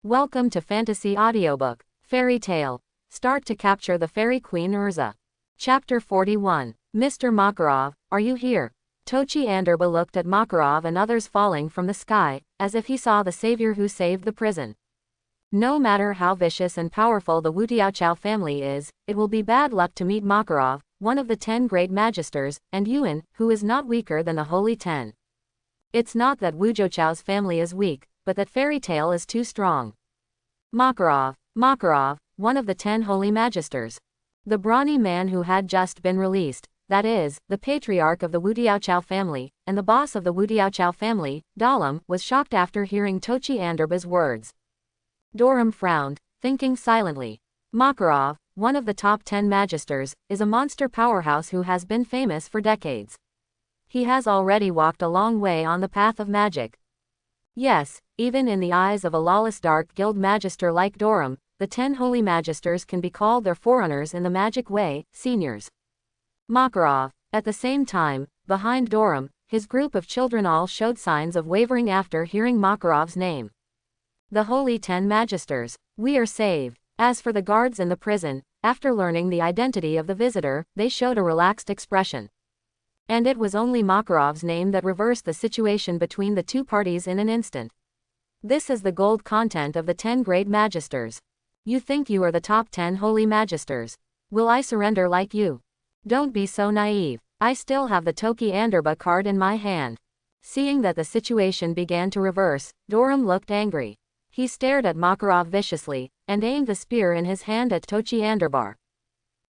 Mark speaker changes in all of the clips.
Speaker 1: Welcome to Fantasy Audiobook, Fairy Tale. Start to capture the Fairy Queen Erza. Chapter 41. Mr. Makarov, are you here? Tochi Anderba looked at Makarov and others falling from the sky, as if he saw the savior who saved the prison. No matter how vicious and powerful the Wutiaochao family is, it will be bad luck to meet Makarov, one of the 10 great magisters, and Yuan, who is not weaker than the Holy 10. It's not that Wuzhouchao's family is weak, but that Fairy Tale is too strong. Makarov, one of the 10 holy magisters. The brawny man who had just been released, that is, the patriarch of the Wutiaochao family, and the boss of the Wutiaochao family, Dalam, was shocked after hearing Tochi Anderba's words. Doram frowned, thinking silently. Makarov, one of the top 10 magisters, is a monster powerhouse who has been famous for decades. He has already walked a long way on the path of magic. Yes, even in the eyes of a lawless dark guild magister like Doram, the 10 holy magisters can be called their forerunners in the magic way, seniors. Makarov, at the same time, behind Doram, his group of children all showed signs of wavering after hearing Makarov's name. The holy 10 magisters, we are saved. As for the guards in the prison, after learning the identity of the visitor, they showed a relaxed expression. And it was only Makarov's name that reversed the situation between the two parties in an instant. This is the gold content of the 10 great magisters. You think you are the top 10 holy magisters. Will I surrender like you? Don't be so naive. I still have the Tochi Anderba card in my hand. Seeing that the situation began to reverse, Doram looked angry. He stared at Makarov viciously, and aimed the spear in his hand at Tochi Anderbar.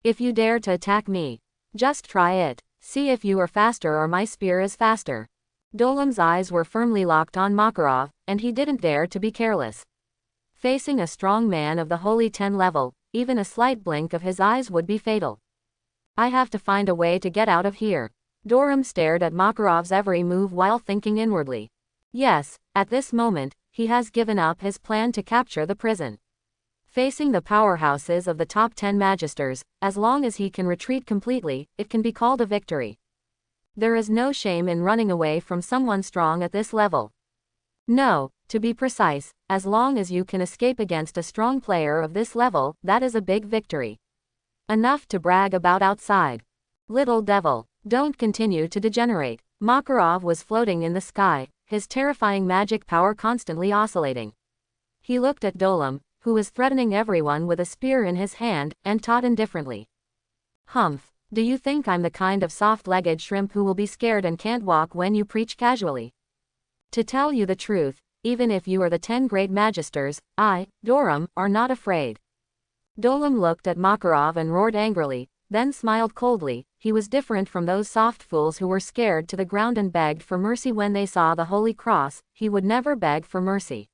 Speaker 1: If you dare to attack me, just try it. See if you are faster or my spear is faster. Dolam's eyes were firmly locked on Makarov, and he didn't dare to be careless. Facing a strong man of the Holy 10 level, even a slight blink of his eyes would be fatal. I have to find a way to get out of here. Doram stared at Makarov's every move while thinking inwardly. Yes, at this moment, he has given up his plan to capture the prison. Facing the powerhouses of the top 10 magisters, as long as he can retreat completely, it can be called a victory. There is no shame in running away from someone strong at this level. No, to be precise, as long as you can escape against a strong player of this level, that is a big victory. Enough to brag about outside. Little devil, don't continue to degenerate. Makarov was floating in the sky, his terrifying magic power constantly oscillating. He looked at Dolam, who was threatening everyone with a spear in his hand, and taught indifferently. Humph, do you think I'm the kind of soft-legged shrimp who will be scared and can't walk when you preach casually? To tell you the truth, even if you are the 10 great magisters, I, Doram, are not afraid. Dolam looked at Makarov and roared angrily, then smiled coldly. He was different from those soft fools who were scared to the ground and begged for mercy when they saw the Holy Cross. He would never beg for mercy.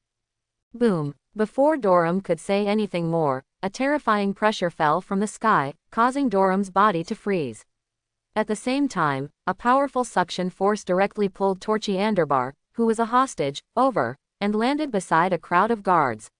Speaker 1: Boom. Before Doram could say anything more, a terrifying pressure fell from the sky, causing Doram's body to freeze. At the same time, a powerful suction force directly pulled Tochi Anderbar, who was a hostage, over, and landed beside a crowd of guards.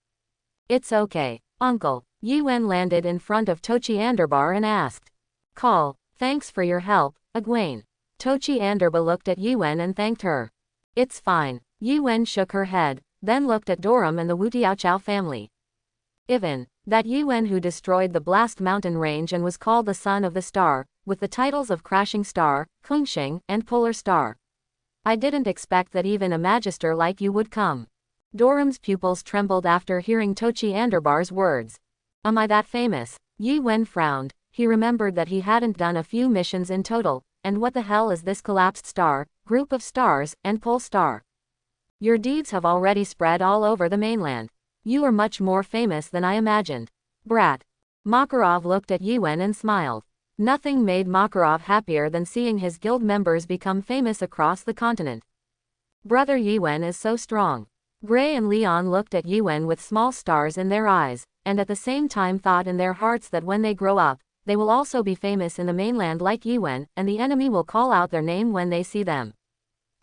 Speaker 1: It's okay, Uncle. Yuan landed in front of Tochi Anderbar and asked. Call, thanks for your help, Egwene. Tochi Anderba looked at Yuan and thanked her. It's fine. Yuan shook her head, then looked at Doram and the Wutiaochao family. Ivan, that Yuan who destroyed the Blast Mountain range and was called the Son of the Star, with the titles of Crashing Star, Kungshing, and Polar Star. I didn't expect that even a magister like you would come. Doram's pupils trembled after hearing Tochi Anderbar's words. Am I that famous? Yuan frowned. He remembered that he hadn't done a few missions in total, and what the hell is this collapsed star, group of stars, and pole star? Your deeds have already spread all over the mainland. You are much more famous than I imagined. Brat. Makarov looked at Yuan and smiled. Nothing made Makarov happier than seeing his guild members become famous across the continent. Brother Yuan is so strong. Gray and Leon looked at Yuan with small stars in their eyes, and at the same time thought in their hearts that when they grow up, they will also be famous in the mainland like Yuan, and the enemy will call out their name when they see them.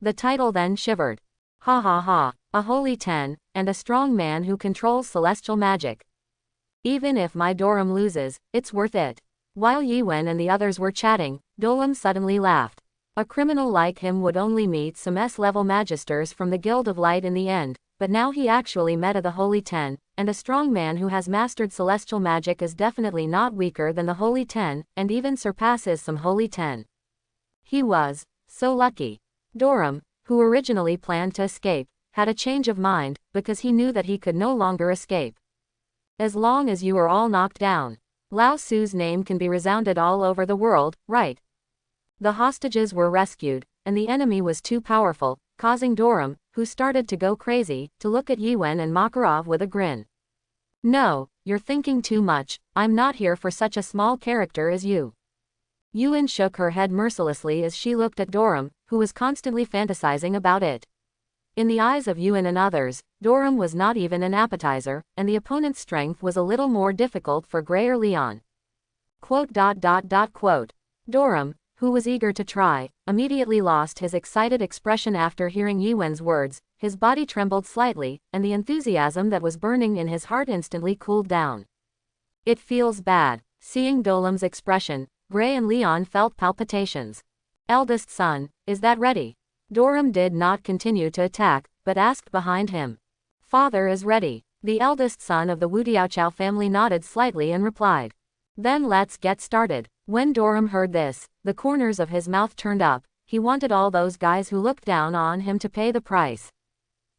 Speaker 1: The title then shivered. Ha ha ha, a holy 10, and a strong man who controls celestial magic. Even if my Doram loses, it's worth it. While Yuan and the others were chatting, Dolam suddenly laughed. A criminal like him would only meet some S-level magisters from the Guild of Light in the end, but now he actually met the Holy Ten, and a strong man who has mastered celestial magic is definitely not weaker than the Holy Ten, and even surpasses some Holy Ten. He was so lucky. Doram, who originally planned to escape, had a change of mind, because he knew that he could no longer escape. As long as you are all knocked down, Lao Tzu's name can be resounded all over the world, right? The hostages were rescued, and the enemy was too powerful, causing Doram, who started to go crazy, to look at Yiwen and Makarov with a grin. No, you're thinking too much, I'm not here for such a small character as you. Yiwen shook her head mercilessly as she looked at Doram, who was constantly fantasizing about it. In the eyes of Yiwen and others, Doram was not even an appetizer, and the opponent's strength was a little more difficult for Grayer Leon. Doram, who was eager to try, immediately lost his excited expression after hearing Yiwen's words. His body trembled slightly, and the enthusiasm that was burning in his heart instantly cooled down. It feels bad. Seeing Dolam's expression, Gray and Leon felt palpitations. Eldest son, is that ready? Doram did not continue to attack, but asked behind him. Father is ready. The eldest son of the Wudiaochao family nodded slightly and replied. Then let's get started. When Doram heard this, the corners of his mouth turned up. He wanted all those guys who looked down on him to pay the price.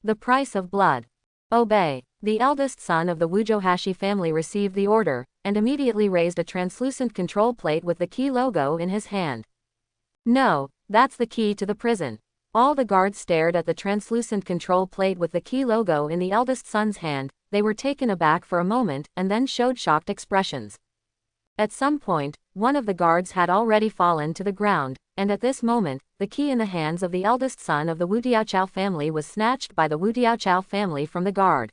Speaker 1: The price of blood. Obey. The eldest son of the Wujohashi family received the order, and immediately raised a translucent control plate with the key logo in his hand. No, that's the key to the prison. All the guards stared at the translucent control plate with the key logo in the eldest son's hand. They were taken aback for a moment and then showed shocked expressions. At some point, one of the guards had already fallen to the ground, and at this moment, the key in the hands of the eldest son of the Wudiaochao family was snatched by the Wudiaochao family from the guard.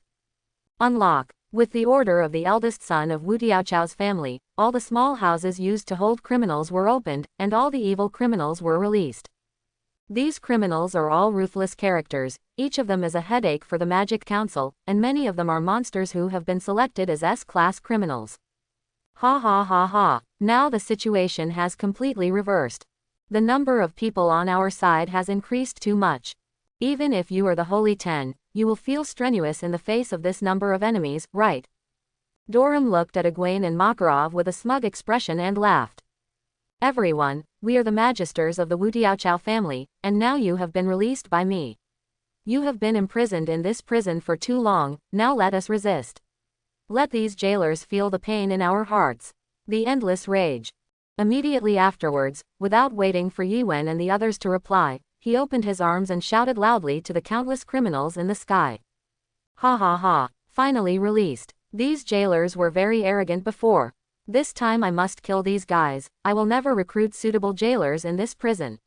Speaker 1: Unlock. With the order of the eldest son of Wudiaochao's family, all the small houses used to hold criminals were opened, and all the evil criminals were released. These criminals are all ruthless characters, each of them is a headache for the Magic Council, and many of them are monsters who have been selected as S-class criminals. Ha ha ha ha, now the situation has completely reversed. The number of people on our side has increased too much. Even if you are the Holy Ten, you will feel strenuous in the face of this number of enemies, right? Doram looked at Egwene and Makarov with a smug expression and laughed. Everyone, we are the Magisters of the Wudiaochao family, and now you have been released by me. You have been imprisoned in this prison for too long, now let us resist. Let these jailers feel the pain in our hearts. The endless rage. Immediately afterwards, without waiting for Yiwen and the others to reply, he opened his arms and shouted loudly to the countless criminals in the sky. Ha ha ha, finally released. These jailers were very arrogant before. This time I must kill these guys. I will never recruit suitable jailers in this prison.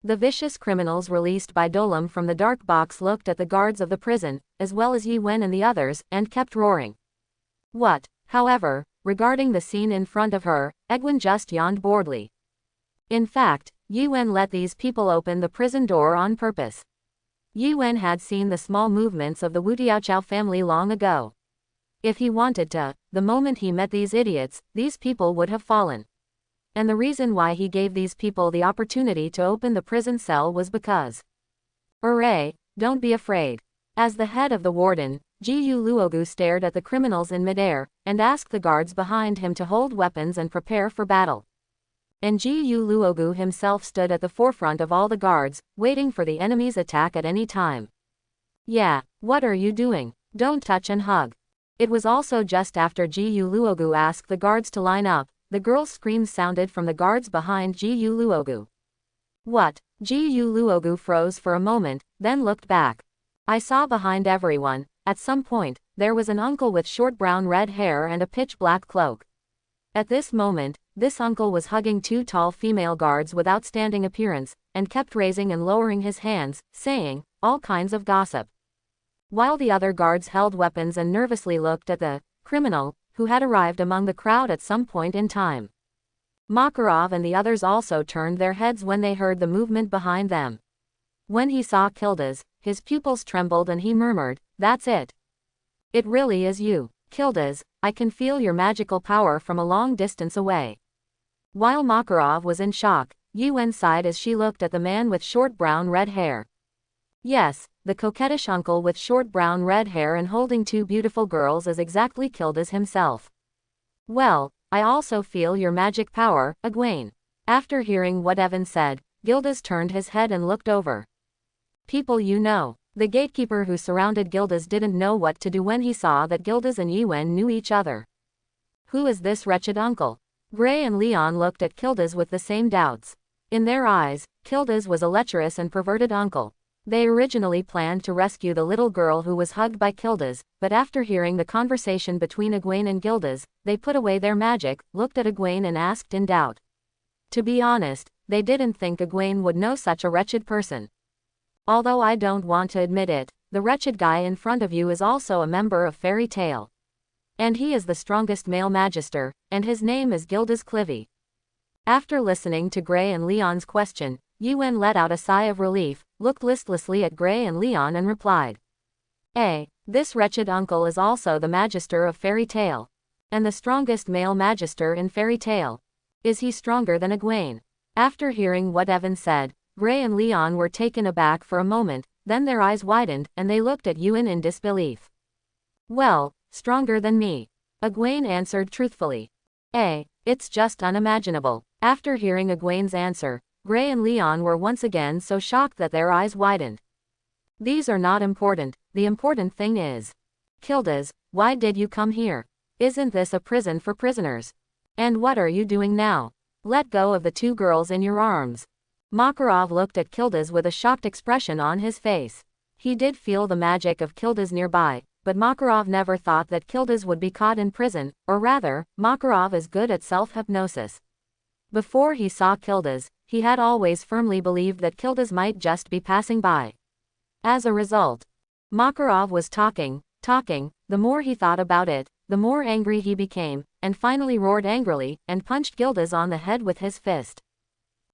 Speaker 1: The vicious criminals released by Dolam from the dark box looked at the guards of the prison, as well as Yiwen and the others, and kept roaring. What, however, regarding the scene in front of her, Egwene just yawned boredly. In fact, Yiwen let these people open the prison door on purpose. Yiwen had seen the small movements of the Wudiaochao family long ago. If he wanted to, the moment he met these idiots, these people would have fallen. And the reason why he gave these people the opportunity to open the prison cell was because. Hooray, don't be afraid. As the head of the warden, Jiyu Luogu stared at the criminals in midair, and asked the guards behind him to hold weapons and prepare for battle. And Jiyu Luogu himself stood at the forefront of all the guards, waiting for the enemy's attack at any time. Yeah, what are you doing? Don't touch and hug. It was also just after Jiyu Luogu asked the guards to line up, the girl's screams sounded from the guards behind Jiyu Luogu. What? Jiyu Luogu froze for a moment, then looked back. I saw behind everyone, at some point, there was an uncle with short brown red hair and a pitch-black cloak. At this moment, this uncle was hugging two tall female guards with outstanding appearance, and kept raising and lowering his hands, saying all kinds of gossip. While the other guards held weapons and nervously looked at the criminal, who had arrived among the crowd at some point in time. Makarov and the others also turned their heads when they heard the movement behind them. When he saw Kildas, his pupils trembled and he murmured, "That's it. It really is you, Kildas, I can feel your magical power from a long distance away." While Makarov was in shock, Yiwen sighed as she looked at the man with short brown red hair. Yes, the coquettish uncle with short brown red hair and holding two beautiful girls is exactly Kildas himself. Well, I also feel your magic power, Egwene. After hearing what Evan said, Gildas turned his head and looked over. People you know. The gatekeeper who surrounded Gildas didn't know what to do when he saw that Gildas and Ewen knew each other. Who is this wretched uncle? Gray and Leon looked at Gildas with the same doubts. In their eyes, Gildas was a lecherous and perverted uncle. They originally planned to rescue the little girl who was hugged by Gildas, but after hearing the conversation between Egwene and Gildas, they put away their magic, looked at Egwene and asked in doubt. To be honest, they didn't think Egwene would know such a wretched person. Although I don't want to admit it, the wretched guy in front of you is also a member of Fairy Tale. And he is the strongest male magister, and his name is Gildas Clivey. After listening to Gray and Leon's question, Ewen let out a sigh of relief, looked listlessly at Gray and Leon and replied. This wretched uncle is also the magister of Fairy Tale. And the strongest male magister in Fairy Tale. Is he stronger than Egwene? After hearing what Evan said, Gray and Leon were taken aback for a moment, then their eyes widened, and they looked at Ewen in disbelief. Well, stronger than me. Egwene answered truthfully. It's just unimaginable. After hearing Egwene's answer, Gray and Leon were once again so shocked that their eyes widened. These are not important, the important thing is. Gildas, why did you come here? Isn't this a prison for prisoners? And what are you doing now? Let go of the two girls in your arms. Makarov looked at Gildas with a shocked expression on his face. He did feel the magic of Gildas nearby, but Makarov never thought that Gildas would be caught in prison, or rather, Makarov is good at self-hypnosis. Before he saw Gildas, he had always firmly believed that Gildas might just be passing by. As a result, Makarov was talking, the more he thought about it, the more angry he became, and finally roared angrily, and punched Gildas on the head with his fist.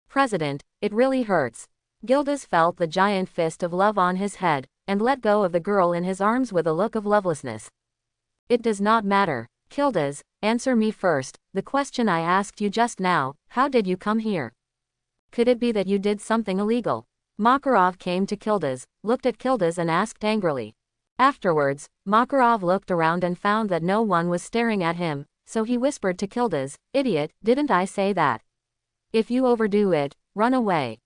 Speaker 1: President, it really hurts. Gildas felt the giant fist of love on his head, and let go of the girl in his arms with a look of lovelessness. It does not matter. Gildas, answer me first, the question I asked you just now, how did you come here? Could it be that you did something illegal? Makarov came to Gildas, looked at Gildas and asked angrily. Afterwards, Makarov looked around and found that no one was staring at him, so he whispered to Gildas, idiot, didn't I say that? If you overdo it, run away.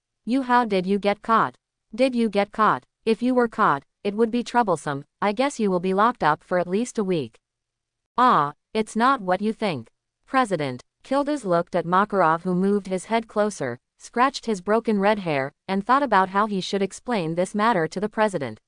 Speaker 1: How did you get caught? Did you get caught? If you were caught, it would be troublesome, I guess you will be locked up for at least a week. It's not what you think. President, Gildas looked at Makarov who moved his head closer, scratched his broken red hair, and thought about how he should explain this matter to the president.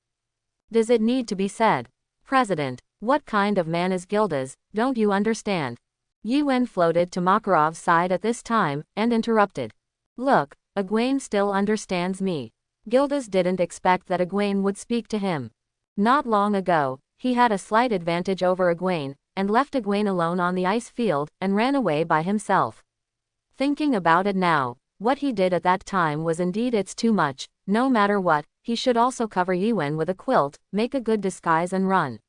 Speaker 1: Does it need to be said? President, what kind of man is Gildas, don't you understand? Ewen floated to Makarov's side at this time, and interrupted. Look, Egwene still understands me. Gildas didn't expect that Egwene would speak to him. Not long ago, he had a slight advantage over Egwene, and left Egwene alone on the ice field, and ran away by himself. Thinking about it now, what he did at that time was indeed it's too much. No matter what, he should also cover Ewen with a quilt, make a good disguise and run.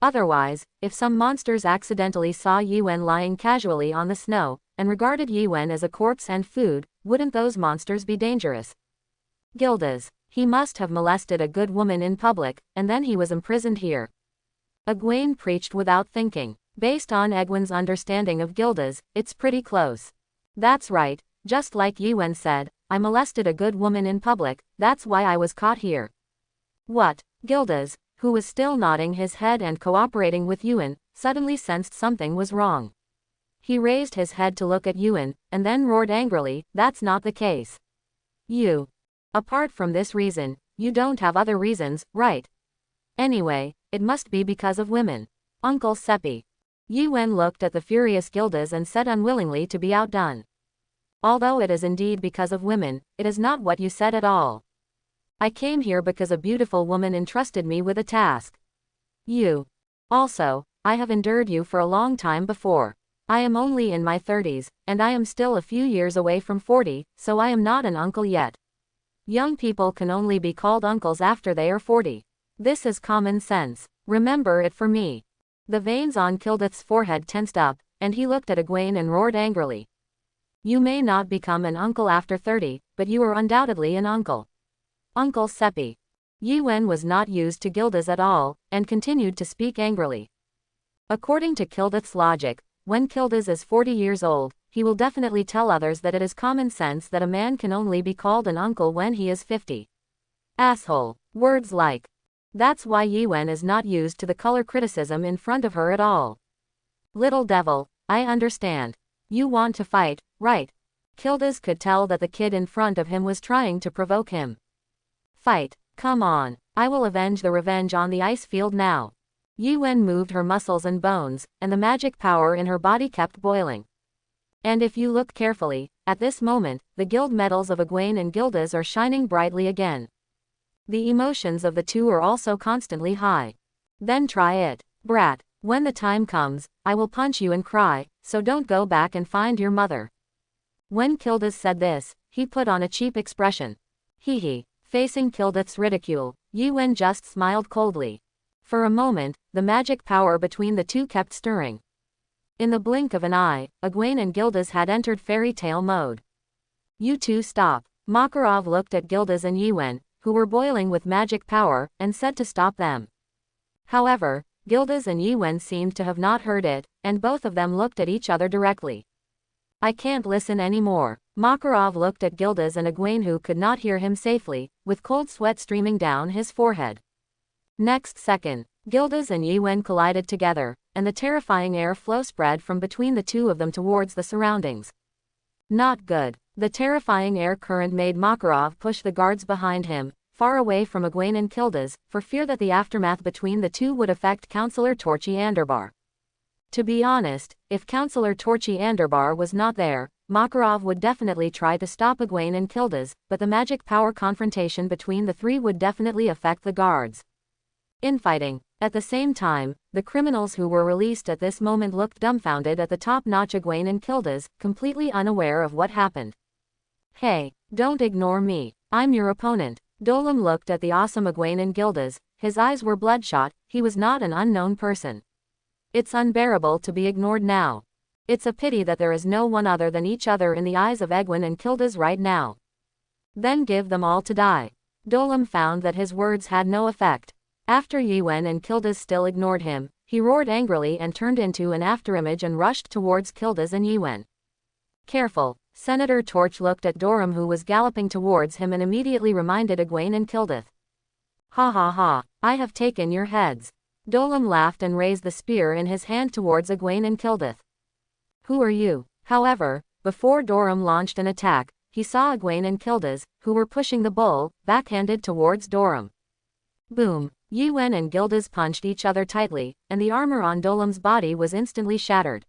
Speaker 1: Otherwise, if some monsters accidentally saw Ewen lying casually on the snow, and regarded Ewen as a corpse and food, wouldn't those monsters be dangerous? Gildas, he must have molested a good woman in public, and then he was imprisoned here. Egwene preached without thinking. Based on Egwene's understanding of Gildas, it's pretty close. That's right, just like Ewen said, I molested a good woman in public, that's why I was caught here. What? Gildas, who was still nodding his head and cooperating with Ewen, suddenly sensed something was wrong. He raised his head to look at Ewen, and then roared angrily, that's not the case. You. Apart from this reason, you don't have other reasons, right? Anyway, it must be because of women. Uncle Seppi. Ewen looked at the furious Gildas and said unwillingly to be outdone. Although it is indeed because of women, it is not what you said at all. I came here because a beautiful woman entrusted me with a task. You. Also, I have endured you for a long time before. I am only in my 30s, and I am still a few years away from 40, so I am not an uncle yet. Young people can only be called uncles after they are 40. This is common sense. Remember it for me. The veins on Gildas' forehead tensed up, and he looked at Egwene and roared angrily. You may not become an uncle after 30, but you are undoubtedly an uncle. Uncle Seppi. Yi Wen was not used to Gildas at all, and continued to speak angrily. According to Kildith's logic, when Kildas is 40 years old, he will definitely tell others that it is common sense that a man can only be called an uncle when he is 50. Asshole. Words like. That's why Yi Wen is not used to the color criticism in front of her at all. Little devil, I understand. You want to fight, right? Kildas could tell that the kid in front of him was trying to provoke him. Fight, come on, I will avenge the revenge on the ice field now. Yi Wen moved her muscles and bones, and the magic power in her body kept boiling. And if you look carefully, at this moment, the guild medals of Egwene and Gildas are shining brightly again. The emotions of the two are also constantly high. Then try it, brat. When the time comes, I will punch you and cry, so don't go back and find your mother. When Kildas said this, he put on a cheap expression. Hee. Facing Kildith's ridicule, Yi Wen just smiled coldly. For a moment, the magic power between the two kept stirring. In the blink of an eye, Egwene and Gildas had entered fairy tale mode. You two stop. Makarov looked at Gildas and Yi Wen, who were boiling with magic power, and said to stop them. However, Gildas and Yi Wen seemed to have not heard it, and both of them looked at each other directly. I can't listen anymore. Makarov looked at Gildas and Egwene, who could not hear him safely, with cold sweat streaming down his forehead. Next second, Gildas and Yi Wen collided together, and the terrifying air flow spread from between the two of them towards the surroundings. Not good. The terrifying air current made Makarov push the guards behind him, far away from Egwene and Kildas, for fear that the aftermath between the two would affect Councillor Torchy Anderbar. To be honest, if Councillor Torchy Anderbar was not there, Makarov would definitely try to stop Egwene and Kildas, but the magic power confrontation between the three would definitely affect the guards. Infighting. At the same time, the criminals who were released at this moment looked dumbfounded at the top-notch Egwene and Kildas, completely unaware of what happened. Hey, don't ignore me. I'm your opponent. Dolam looked at the awesome Egwene and Gildas, his eyes were bloodshot, he was not an unknown person. It's unbearable to be ignored now. It's a pity that there is no one other than each other in the eyes of Egwene and Kildas right now. Then give them all to die. Dolam found that his words had no effect. After Yi Wen and Kildas still ignored him, he roared angrily and turned into an afterimage and rushed towards Kildas and Yi Wen. Careful. Senator Torch looked at Doram, who was galloping towards him, and immediately reminded Egwene and Kildith. Ha ha ha, I have taken your heads. Dolam laughed and raised the spear in his hand towards Egwene and Kildith. Who are you? However, before Doram launched an attack, he saw Egwene and Kildas, who were pushing the bull, backhanded towards Doram. Boom. Yi Wen and Gildas punched each other tightly, and the armor on Dolam's body was instantly shattered.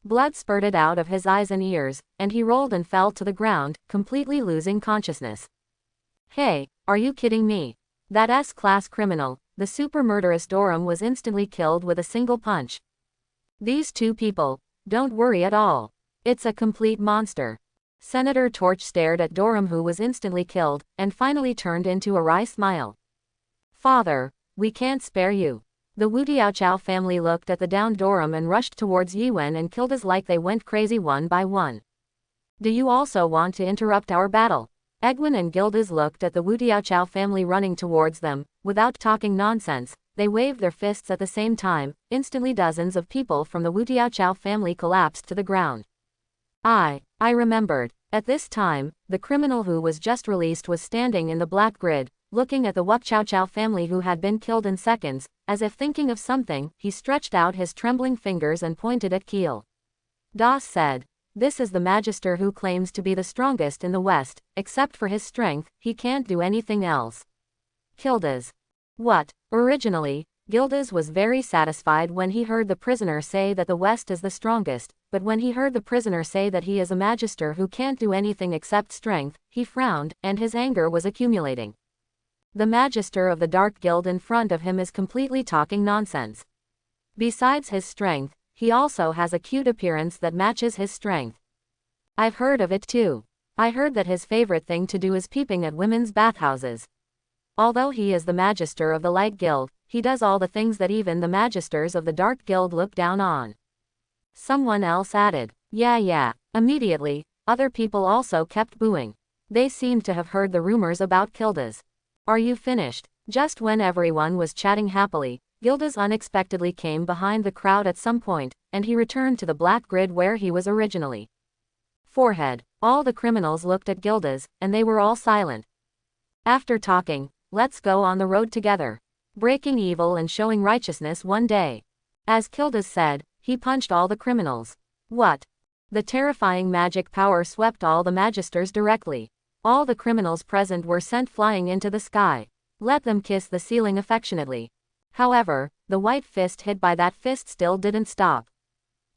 Speaker 1: Blood spurted out of his eyes and ears, and he rolled and fell to the ground, completely losing consciousness. Hey, are you kidding me? That S-class criminal, the super murderous Doram, was instantly killed with a single punch. These two people, don't worry at all. It's a complete monster. Senator Torch stared at Doram, who was instantly killed, and finally turned into a wry smile. Father, we can't spare you. The Wutiaochao family looked at the downed Doram and rushed towards Yi Wen and Kildas like they went crazy one by one. Do you also want to interrupt our battle? Egwene and Gildas looked at the Wutiaochao family running towards them. Without talking nonsense, they waved their fists at the same time. Instantly dozens of people from the Wutiaochao family collapsed to the ground. I remembered. At this time, the criminal who was just released was standing in the black grid, looking at the Wukchao family who had been killed in seconds. As if thinking of something, he stretched out his trembling fingers and pointed at Kiel. Das said, "This is the Magister who claims to be the strongest in the West. Except for his strength, he can't do anything else." Kildas. What? Originally, Gildas was very satisfied when he heard the prisoner say that the West is the strongest, but when he heard the prisoner say that he is a Magister who can't do anything except strength, he frowned, and his anger was accumulating. The Magister of the Dark Guild in front of him is completely talking nonsense. Besides his strength, he also has a cute appearance that matches his strength. I've heard of it too. I heard that his favorite thing to do is peeping at women's bathhouses. Although he is the Magister of the Light Guild, he does all the things that even the Magisters of the Dark Guild look down on. Someone else added, yeah. Immediately, other people also kept booing. They seemed to have heard the rumors about Kildas. Are you finished? Just when everyone was chatting happily, Gildas unexpectedly came behind the crowd at some point, and he returned to the black grid where he was originally. Forehead. All the criminals looked at Gildas, and they were all silent. After talking, let's go on the road together. Breaking evil and showing righteousness one day. As Gildas said, he punched all the criminals. What? The terrifying magic power swept all the magisters directly. All the criminals present were sent flying into the sky. Let them kiss the ceiling affectionately. However, the white fist hit by that fist still didn't stop.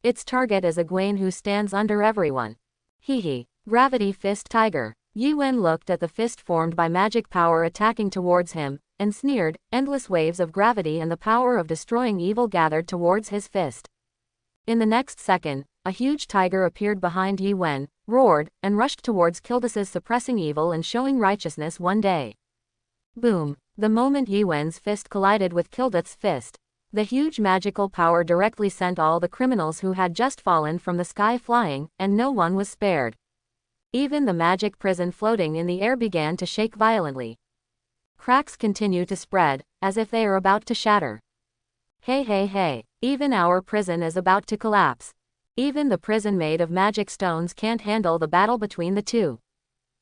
Speaker 1: Its target is Egwene, who stands under everyone. Hee. Gravity fist tiger. Yiwen looked at the fist formed by magic power attacking towards him, and sneered. Endless waves of gravity and the power of destroying evil gathered towards his fist. In the next second, a huge tiger appeared behind Yiwen, roared, and rushed towards Gildas's suppressing evil and showing righteousness one day. Boom. The moment Yiwen's fist collided with Gildas's fist, the huge magical power directly sent all the criminals who had just fallen from the sky flying, and no one was spared. Even the magic prison floating in the air began to shake violently. Cracks continue to spread, as if they are about to shatter. Hey. Even our prison is about to collapse. Even the prison made of magic stones can't handle the battle between the two.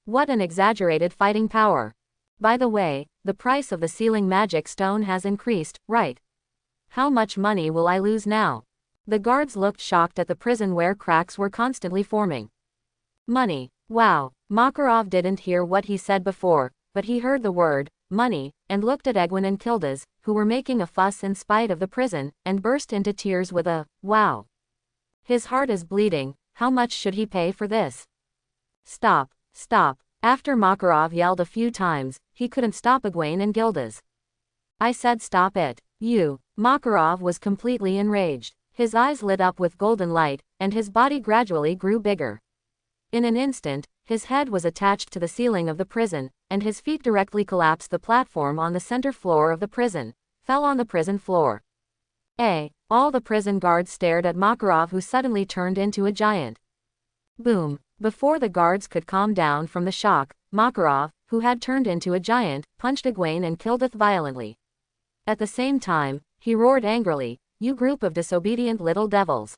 Speaker 1: What an exaggerated fighting power. By the way, the price of the ceiling magic stone has increased, right? How much money will I lose now? The guards looked shocked at the prison where cracks were constantly forming. Money. Wow. Makarov didn't hear what he said before, but he heard the word, money, and looked at Egwene and Gildas, who were making a fuss in spite of the prison, and burst into tears with a, wow. His heart is bleeding. How much should he pay for this? Stop. After Makarov yelled a few times, he couldn't stop Egwene and Gildas. I said stop it. You. Makarov was completely enraged. His eyes lit up with golden light, and his body gradually grew bigger. In an instant, his head was attached to the ceiling of the prison, and his feet directly collapsed. The platform on the center floor of the prison fell on the prison floor. All the prison guards stared at Makarov, who suddenly turned into a giant. Boom. Before the guards could calm down from the shock, Makarov, who had turned into a giant, punched Egwene and Gildas violently. At the same time, he roared angrily, you group of disobedient little devils.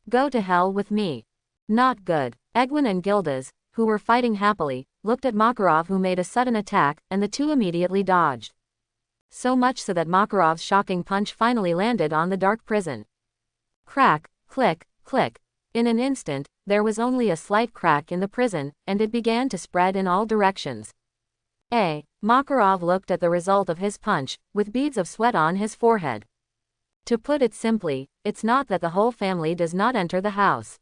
Speaker 1: Go to hell with me. Not good. Egwene and Gildas, who were fighting happily, looked at Makarov, who made a sudden attack, and the two immediately dodged. So much so that Makarov's shocking punch finally landed on the dark prison. Crack, click, click. In an instant, there was only a slight crack in the prison, and it began to spread in all directions. Makarov looked at the result of his punch, with beads of sweat on his forehead. To put it simply, it's not that the whole family does not enter the house.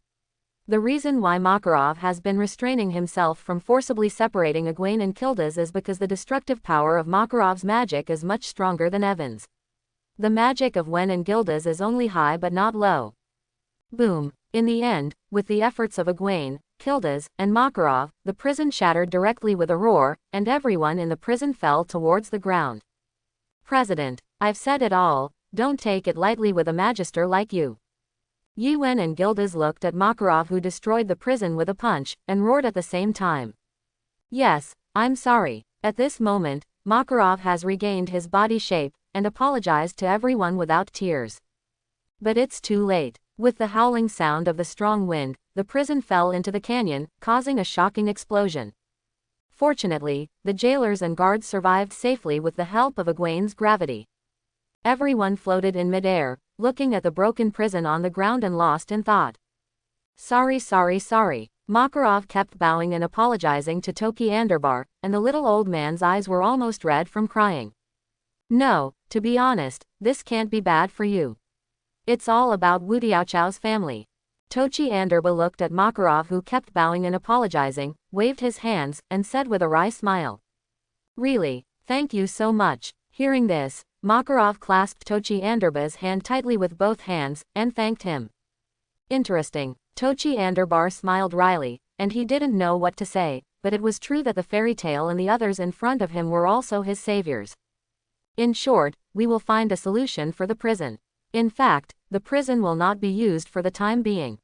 Speaker 1: The reason why Makarov has been restraining himself from forcibly separating Egwene and Gildas is because the destructive power of Makarov's magic is much stronger than Evan's. The magic of Wen and Gildas is only high but not low. Boom. In the end, with the efforts of Egwene, Gildas, and Makarov, the prison shattered directly with a roar, and everyone in the prison fell towards the ground. President, I've said it all, don't take it lightly with a magister like you. Yiwen and Gildas looked at Makarov, who destroyed the prison with a punch, and roared at the same time. Yes, I'm sorry. At this moment, Makarov has regained his body shape, and apologized to everyone without tears. But it's too late. With the howling sound of the strong wind, the prison fell into the canyon, causing a shocking explosion. Fortunately, the jailers and guards survived safely with the help of Egwene's gravity. Everyone floated in midair, looking at the broken prison on the ground and lost in thought. Sorry. Makarov kept bowing and apologizing to Toki Anderbar, and the little old man's eyes were almost red from crying. No, to be honest, this can't be bad for you. It's all about Wu Diaochao's family. Tochi Anderba looked at Makarov, who kept bowing and apologizing, waved his hands, and said with a wry smile. Really, thank you so much. Hearing this, Makarov clasped Tochi Anderba's hand tightly with both hands, and thanked him. Interesting. Tochi Anderbar smiled wryly, and he didn't know what to say, but it was true that the fairy tale and the others in front of him were also his saviors. In short, we will find a solution for the prison. In fact, the prison will not be used for the time being.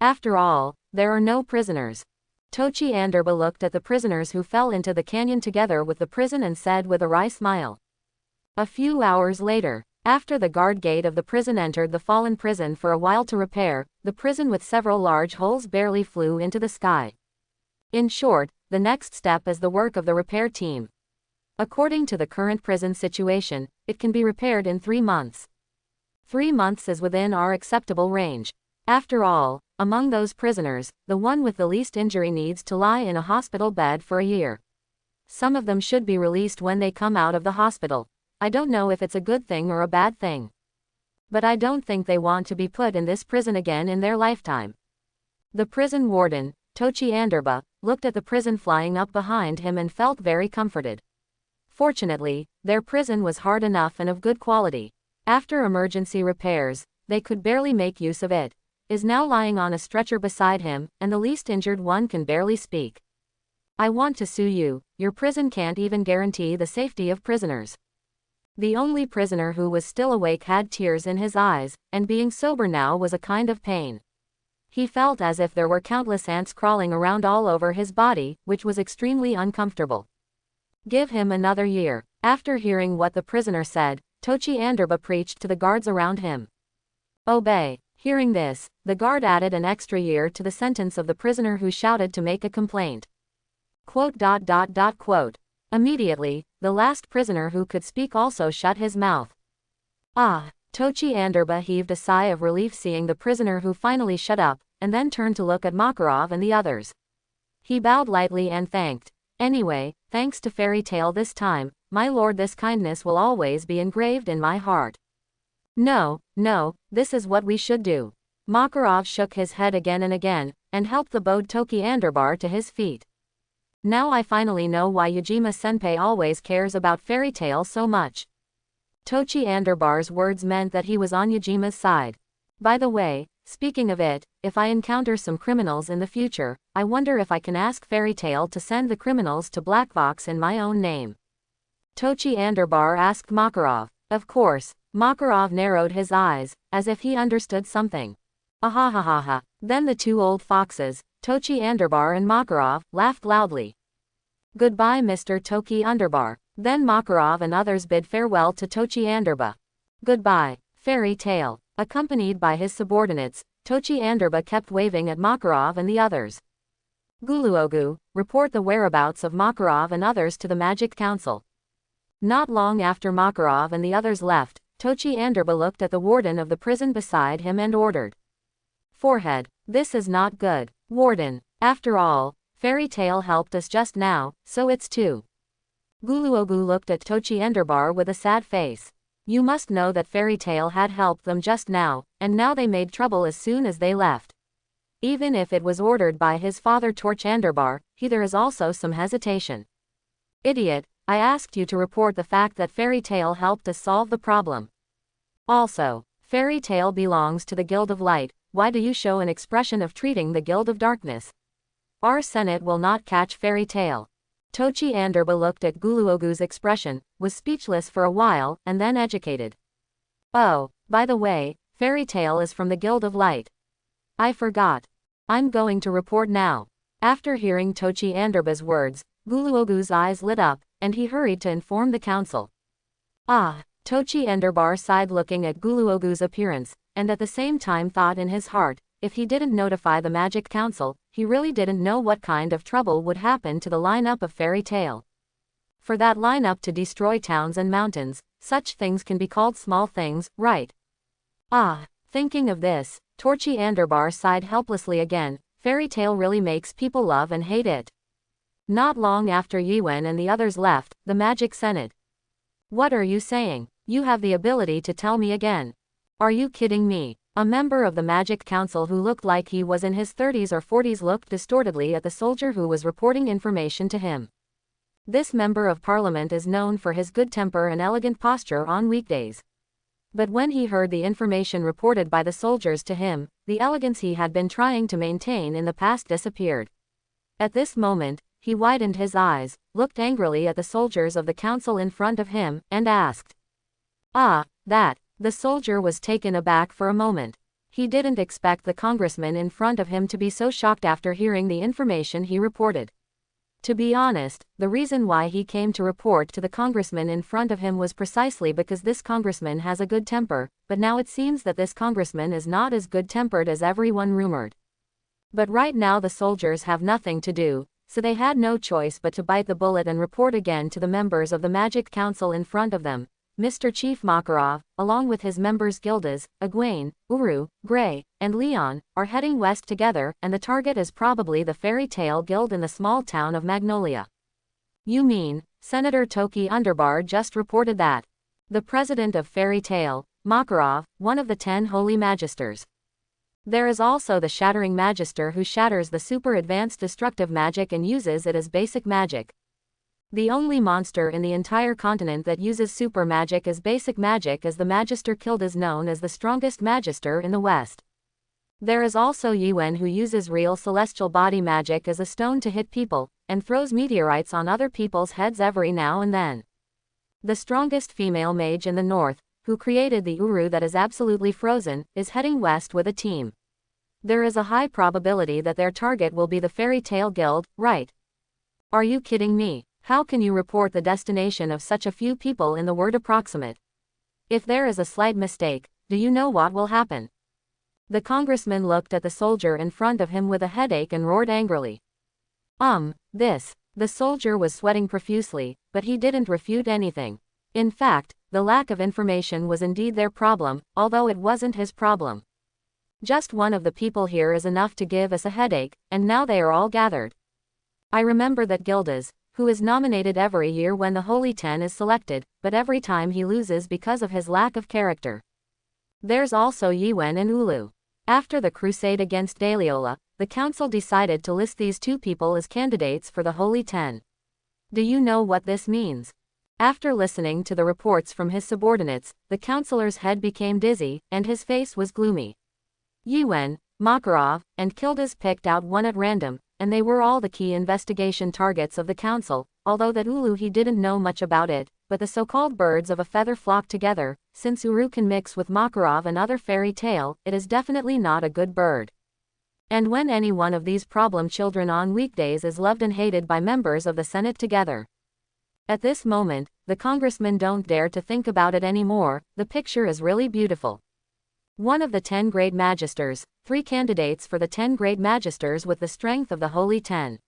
Speaker 1: After all, there are no prisoners. Tochi Anderba looked at the prisoners who fell into the canyon together with the prison and said with a wry smile. A few hours later, after the guard gate of the prison entered the fallen prison for a while to repair, the prison with several large holes barely flew into the sky. In short, the next step is the work of the repair team. According to the current prison situation, it can be repaired in 3 months. 3 months is within our acceptable range. After all, among those prisoners, the one with the least injury needs to lie in a hospital bed for a year. Some of them should be released when they come out of the hospital. I don't know if it's a good thing or a bad thing. But I don't think they want to be put in this prison again in their lifetime. The prison warden, Tochi Anderba, looked at the prison flying up behind him and felt very comforted. Fortunately, their prison was hard enough and of good quality. After emergency repairs, they could barely make use of it. Is now lying on a stretcher beside him, and the least injured one can barely speak. I want to sue you. Your prison can't even guarantee the safety of prisoners. The only prisoner who was still awake had tears in his eyes, and being sober now was a kind of pain. He felt as if there were countless ants crawling around all over his body, which was extremely uncomfortable. Give him another year. After hearing what the prisoner said, Tochi Anderba preached to the guards around him. Obey. Hearing this, the guard added an extra year to the sentence of the prisoner who shouted to make a complaint. Quote. Immediately, the last prisoner who could speak also shut his mouth. Ah! Tochi Anderba heaved a sigh of relief seeing the prisoner who finally shut up, and then turned to look at Makarov and the others. He bowed lightly and thanked. Anyway, thanks to Fairy Tale this time, my lord, this kindness will always be engraved in my heart. No, this is what we should do. Makarov shook his head again and again, and helped the bowed Tochi Anderbar to his feet. Now I finally know why Yajima-senpai always cares about Fairy Tale so much. Tochi Anderbar's words meant that he was on Yajima's side. By the way, speaking of it, if I encounter some criminals in the future, I wonder if I can ask Fairy Tale to send the criminals to Blackbox in my own name. Tochi Anderbar asked Makarov. Of course. Makarov narrowed his eyes, as if he understood something. Ahahaha. Then the two old foxes, Tochi Anderbar and Makarov, laughed loudly. Goodbye, Mr. Tochi Anderbar. Then Makarov and others bid farewell to Tochi Anderba. Goodbye, Fairy Tale. Accompanied by his subordinates, Tochi Anderba kept waving at Makarov and the others. Guluogu, report the whereabouts of Makarov and others to the Magic Council. Not long after Makarov and the others left, Tochi Anderba looked at the warden of the prison beside him and ordered. Forehead. This is not good. Warden. After all, Fairy Tale helped us just now, so it's two. Guluogu looked at Tochi Anderbar with a sad face. You must know that Fairy Tale had helped them just now, and now they made trouble as soon as they left. Even if it was ordered by his father Torch Anderbar, there is also some hesitation. Idiot, I asked you to report the fact that Fairy Tale helped us solve the problem. Also, Fairy Tale belongs to the Guild of Light. Why do you show an expression of treating the Guild of Darkness? Our Senate will not catch Fairy Tale. Tochi Anderba looked at Guluogu's expression, was speechless for a while, and then educated. Oh, by the way, Fairy Tale is from the Guild of Light. I forgot. I'm going to report now. After hearing Tochi Anderba's words, Guluogu's eyes lit up, and he hurried to inform the council. Ah! Tochi Anderbar sighed looking at Guluogu's appearance, and at the same time thought in his heart, if he didn't notify the Magic Council, he really didn't know what kind of trouble would happen to the lineup of Fairy Tale. For that lineup to destroy towns and mountains, such things can be called small things, right? Ah, thinking of this, Tochi Anderbar sighed helplessly again. Fairy Tale really makes people love and hate it. Not long after Yiwen and the others left, the Magic Senate. What are you saying? You have the ability to tell me again. Are you kidding me? A member of the Magic Council who looked like he was in his 30s or 40s looked distortedly at the soldier who was reporting information to him. This member of parliament is known for his good temper and elegant posture on weekdays. But when he heard the information reported by the soldiers to him, the elegance he had been trying to maintain in the past disappeared. At this moment, he widened his eyes, looked angrily at the soldiers of the council in front of him, and asked. Ah, that. The soldier was taken aback for a moment. He didn't expect the congressman in front of him to be so shocked after hearing the information he reported. To be honest, the reason why he came to report to the congressman in front of him was precisely because this congressman has a good temper, but now it seems that this congressman is not as good-tempered as everyone rumored. But right now the soldiers have nothing to do, so they had no choice but to bite the bullet and report again to the members of the Magic Council in front of them. Mr. Chief Makarov, along with his members Gildas, Egwene, Uru, Gray, and Leon, are heading west together, and the target is probably the Fairy Tale Guild in the small town of Magnolia. You mean, Senator Toki Underbar just reported that. The president of Fairy Tale, Makarov, one of the 10 Holy Magisters. There is also the Shattering Magister who shatters the super advanced destructive magic and uses it as basic magic. The only monster in the entire continent that uses super magic as basic magic is the Magister Killed, is known as the strongest Magister in the West. There is also Yuen who uses real celestial body magic as a stone to hit people, and throws meteorites on other people's heads every now and then. The strongest female mage in the north, who created the Uru that is absolutely frozen, is heading west with a team. There is a high probability that their target will be the Fairy Tale Guild, right? Are you kidding me? How can you report the destination of such a few people in the word approximate? If there is a slight mistake, do you know what will happen? The congressman looked at the soldier in front of him with a headache and roared angrily. This. The soldier was sweating profusely, but he didn't refute anything. In fact, the lack of information was indeed their problem, although it wasn't his problem. Just one of the people here is enough to give us a headache, and now they are all gathered. I remember that Gildas, who is nominated every year when the Holy 10 is selected, but every time he loses because of his lack of character. There's also Yuen and Ulu. After the crusade against Daliola, the council decided to list these two people as candidates for the Holy 10. Do you know what this means? After listening to the reports from his subordinates, the councillor's head became dizzy, and his face was gloomy. Yuen, Makarov, and Gildas picked out one at random, and they were all the key investigation targets of the council, although that Ulu he didn't know much about it, but the so-called birds of a feather flock together. Since Uru can mix with Makarov and other fairy tale, it is definitely not a good bird. And when any one of these problem children on weekdays is loved and hated by members of the Senate together. At this moment, the congressmen don't dare to think about it anymore. The picture is really beautiful. One of the 10 great magisters, 3 candidates for the 10 great magisters with the strength of the Holy 10.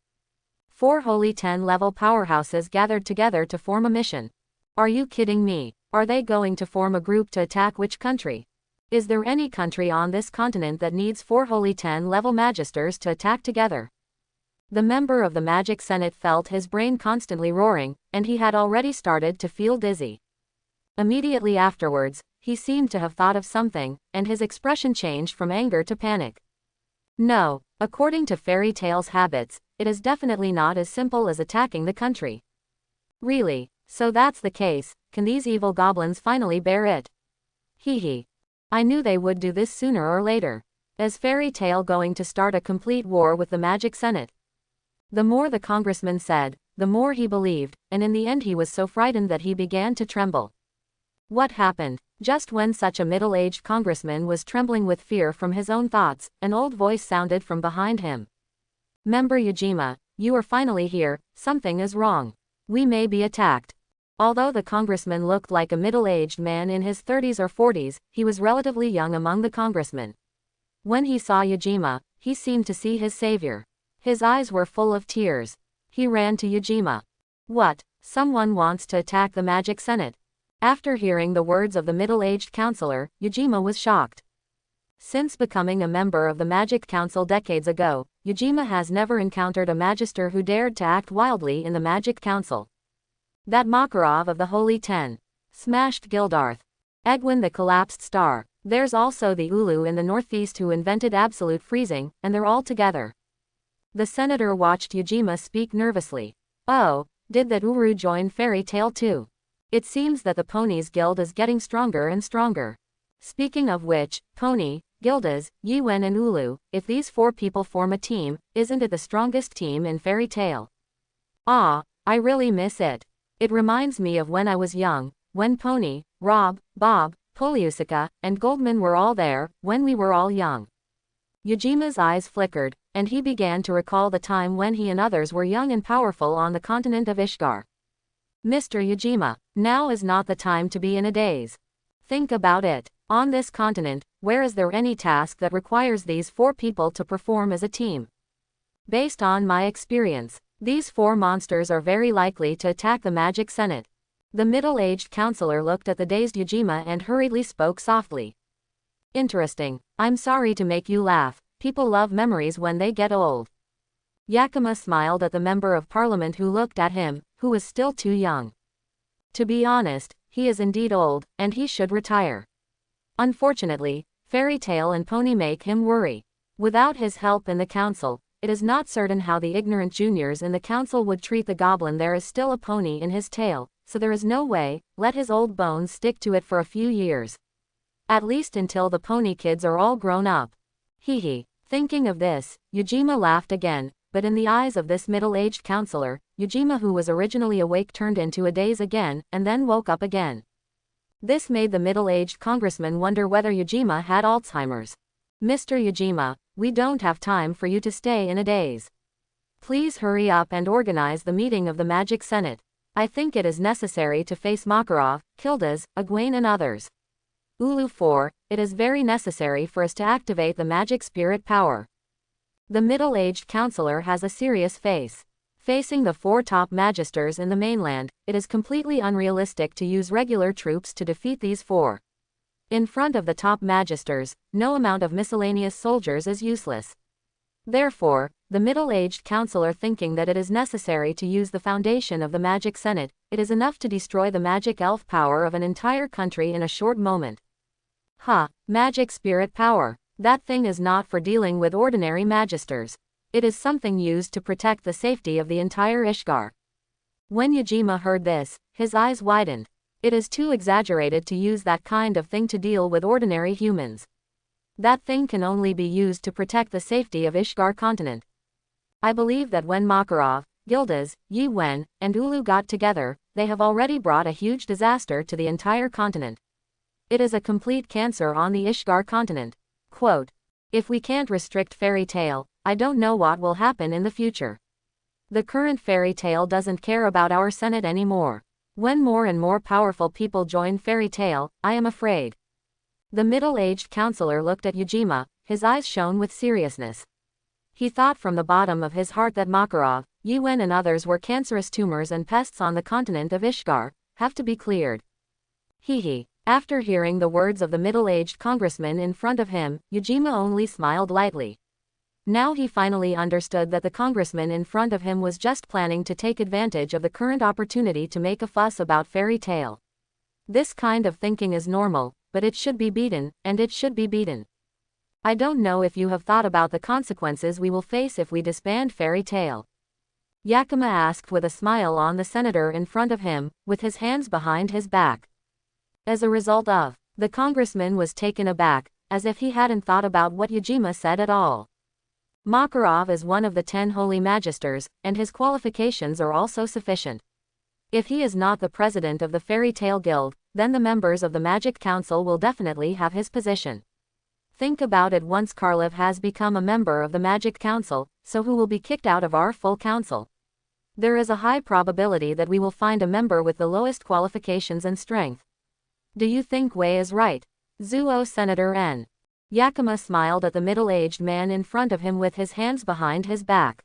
Speaker 1: 4 Holy 10 level powerhouses gathered together to form a mission. Are you kidding me? Are they going to form a group to attack which country? Is there any country on this continent that needs 4 Holy 10 level magisters to attack together? The member of the Magic Senate felt his brain constantly roaring, and he had already started to feel dizzy. Immediately afterwards, he seemed to have thought of something, and his expression changed from anger to panic. No, according to fairy tales habits, it is definitely not as simple as attacking the country. Really, so that's the case, can these evil goblins finally bear it? Hee. I knew they would do this sooner or later. Is Fairy Tale going to start a complete war with the Magic Senate? The more the congressman said, the more he believed, and in the end he was so frightened that he began to tremble. What happened? Just when such a middle-aged congressman was trembling with fear from his own thoughts, an old voice sounded from behind him. Member Yajima, you are finally here. Something is wrong. We may be attacked. Although the congressman looked like a middle-aged man in his 30s or 40s, he was relatively young among the congressmen. When he saw Yajima, he seemed to see his savior. His eyes were full of tears. He ran to Yajima. What? Someone wants to attack the Magic Senate? After hearing the words of the middle-aged counselor, Yajima was shocked. Since becoming a member of the Magic Council decades ago, Yajima has never encountered a magister who dared to act wildly in the Magic Council. That Makarov of the Holy 10. Smashed Gildarth. Egwene the collapsed star. There's also the Ulu in the northeast who invented absolute freezing, and they're all together. The senator watched Yajima speak nervously. Oh, did that Uru join Fairy Tale too? It seems that the Ponies Guild is getting stronger and stronger. Speaking of which, Pony, Gildas, Yuen and Ulu, if these 4 people form a team, isn't it the strongest team in Fairy Tale? Ah, I really miss it. It reminds me of when I was young, when Pony, Rob, Bob, Poliusica, and Goldman were all there, when we were all young. Yajima's eyes flickered, and he began to recall the time when he and others were young and powerful on the continent of Ishgar. Mr. Yajima, now is not the time to be in a daze. Think about it. On this continent, where is there any task that requires these 4 people to perform as a team? Based on my experience, these 4 monsters are very likely to attack the Magic Senate. The middle-aged counselor looked at the dazed Yajima and hurriedly spoke softly. Interesting. I'm sorry to make you laugh. People love memories when they get old. Yakima smiled at the member of parliament who looked at him, who was still too young. To be honest, he is indeed old, and he should retire. Unfortunately, Fairy Tale and Pony make him worry. Without his help in the council, it is not certain how the ignorant juniors in the council would treat the goblin. There is still a pony in his tail, so there is no way. Let his old bones stick to it for a few years. At least until the pony kids are all grown up. Hee hee. Thinking of this, Yajima laughed again, but in the eyes of this middle-aged counselor, Yajima, who was originally awake, turned into a daze again, and then woke up again. This made the middle-aged congressman wonder whether Yajima had Alzheimer's. Mr. Yajima, we don't have time for you to stay in a daze. Please hurry up and organize the meeting of the Magic Senate. I think it is necessary to face Makarov, Kildas, Egwene and others. Ulu 4, it is very necessary for us to activate the magic spirit power. The middle-aged counselor has a serious face. Facing the 4 top magisters in the mainland, it is completely unrealistic to use regular troops to defeat these 4. In front of the top magisters, no amount of miscellaneous soldiers is useless. Therefore, the middle-aged counselor, thinking that it is necessary to use the foundation of the Magic Senate, it is enough to destroy the magic elf power of an entire country in a short moment. Magic spirit power. That thing is not for dealing with ordinary magisters. It is something used to protect the safety of the entire Ishgar. When Yajima heard this, his eyes widened. It is too exaggerated to use that kind of thing to deal with ordinary humans. That thing can only be used to protect the safety of Ishgar continent. I believe that when Makarov, Gildas, Yi Wen, and Ulu got together, they have already brought a huge disaster to the entire continent. It is a complete cancer on the Ishgar continent. Quote, if we can't restrict Fairy Tale, I don't know what will happen in the future. The current Fairy Tale doesn't care about our Senate anymore. When more and more powerful people join Fairy Tale, I am afraid. The middle-aged counselor looked at Yajima, his eyes shone with seriousness. He thought from the bottom of his heart that Makarov, Yi Wen and others were cancerous tumors and pests on the continent of Ishgar, have to be cleared. Hee hee. After hearing the words of the middle-aged congressman in front of him, Yajima only smiled lightly. Now he finally understood that the congressman in front of him was just planning to take advantage of the current opportunity to make a fuss about Fairy Tale. This kind of thinking is normal, but it should be beaten, and it should be beaten. I don't know if you have thought about the consequences we will face if we disband Fairy Tale. Yakima asked with a smile on the senator in front of him, with his hands behind his back. As a result of, the congressman was taken aback, as if he hadn't thought about what Yajima said at all. Makarov is one of the 10 holy magisters, and his qualifications are also sufficient. If he is not the president of the Fairy Tale Guild, then the members of the Magic Council will definitely have his position. Think about it, once Karlev has become a member of the Magic Council, so who will be kicked out of our full council? There is a high probability that we will find a member with the lowest qualifications and strength. Do you think Wei is right? Zuo Senator N. Yakima smiled at the middle-aged man in front of him with his hands behind his back.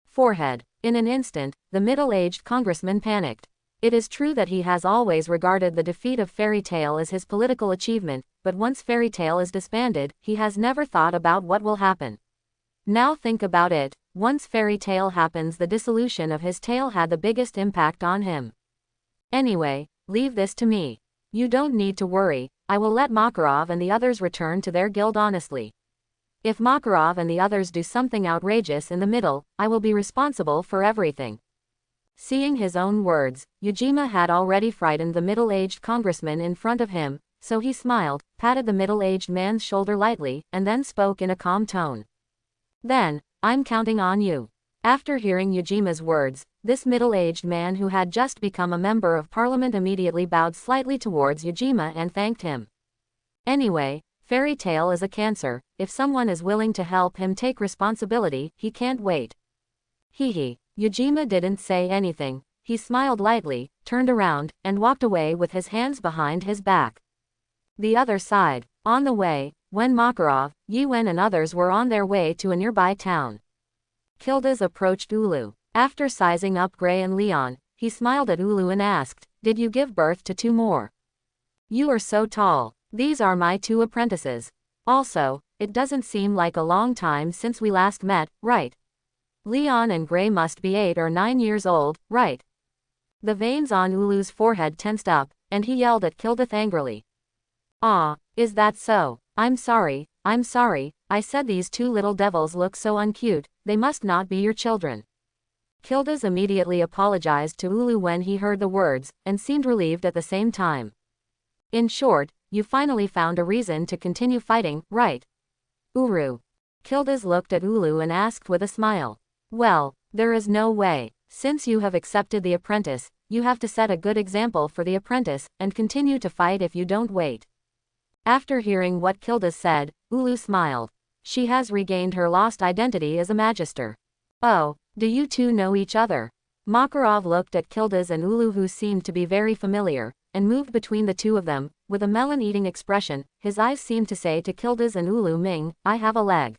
Speaker 1: Forehead. In an instant, the middle-aged congressman panicked. It is true that he has always regarded the defeat of Fairy Tale as his political achievement, but once Fairy Tale is disbanded, he has never thought about what will happen. Now think about it, once Fairy Tale happens, the dissolution of his tale had the biggest impact on him. Anyway, leave this to me. You don't need to worry, I will let Makarov and the others return to their guild honestly. If Makarov and the others do something outrageous in the middle, I will be responsible for everything. Seeing his own words, Yajima had already frightened the middle-aged congressman in front of him, so he smiled, patted the middle-aged man's shoulder lightly, and then spoke in a calm tone. Then, I'm counting on you. After hearing Yajima's words, this middle-aged man who had just become a member of parliament immediately bowed slightly towards Yajima and thanked him. Anyway, Fairy tale is a cancer. If someone is willing to help him take responsibility, he can't wait. Hee. Yujima didn't say anything. He smiled lightly, turned around, and walked away with his hands behind his back. The other side. On the way, when Makarov, Yuen and others were on their way to a nearby town, Kildes approached Ulu. After sizing up Gray and Leon, he smiled at Ulu and asked, "Did you give birth to 2 more? You are so tall. These are my 2 apprentices. Also, it doesn't seem like a long time since we last met, right? Leon and Gray must be 8 or 9 years old, right?" The veins on Ulu's forehead tensed up, and he yelled at Kildeth angrily. "Ah, is that so? I'm sorry, I said these 2 little devils look so uncute, they must not be your children." Kildes immediately apologized to Ulu when he heard the words, and seemed relieved at the same time. "In short, you finally found a reason to continue fighting, right? Uru." Kildes looked at Ulu and asked with a smile. "Well, there is no way. Since you have accepted the apprentice, you have to set a good example for the apprentice, and continue to fight if you don't wait." After hearing what Kildes said, Ulu smiled. She has regained her lost identity as a magister. "Oh, do you 2 know each other?" Makarov looked at Kildes and Ulu, who seemed to be very familiar, and moved between the 2 of them, with a melon-eating expression. His eyes seemed to say to Kildes and Ulu, "Ming, I have a leg."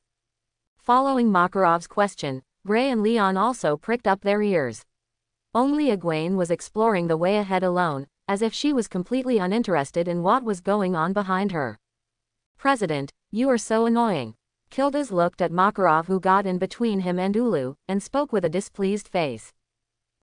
Speaker 1: Following Makarov's question, Gray and Leon also pricked up their ears. Only Egwene was exploring the way ahead alone, as if she was completely uninterested in what was going on behind her. "President, you are so annoying." Kildes looked at Makarov, who got in between him and Ulu, and spoke with a displeased face.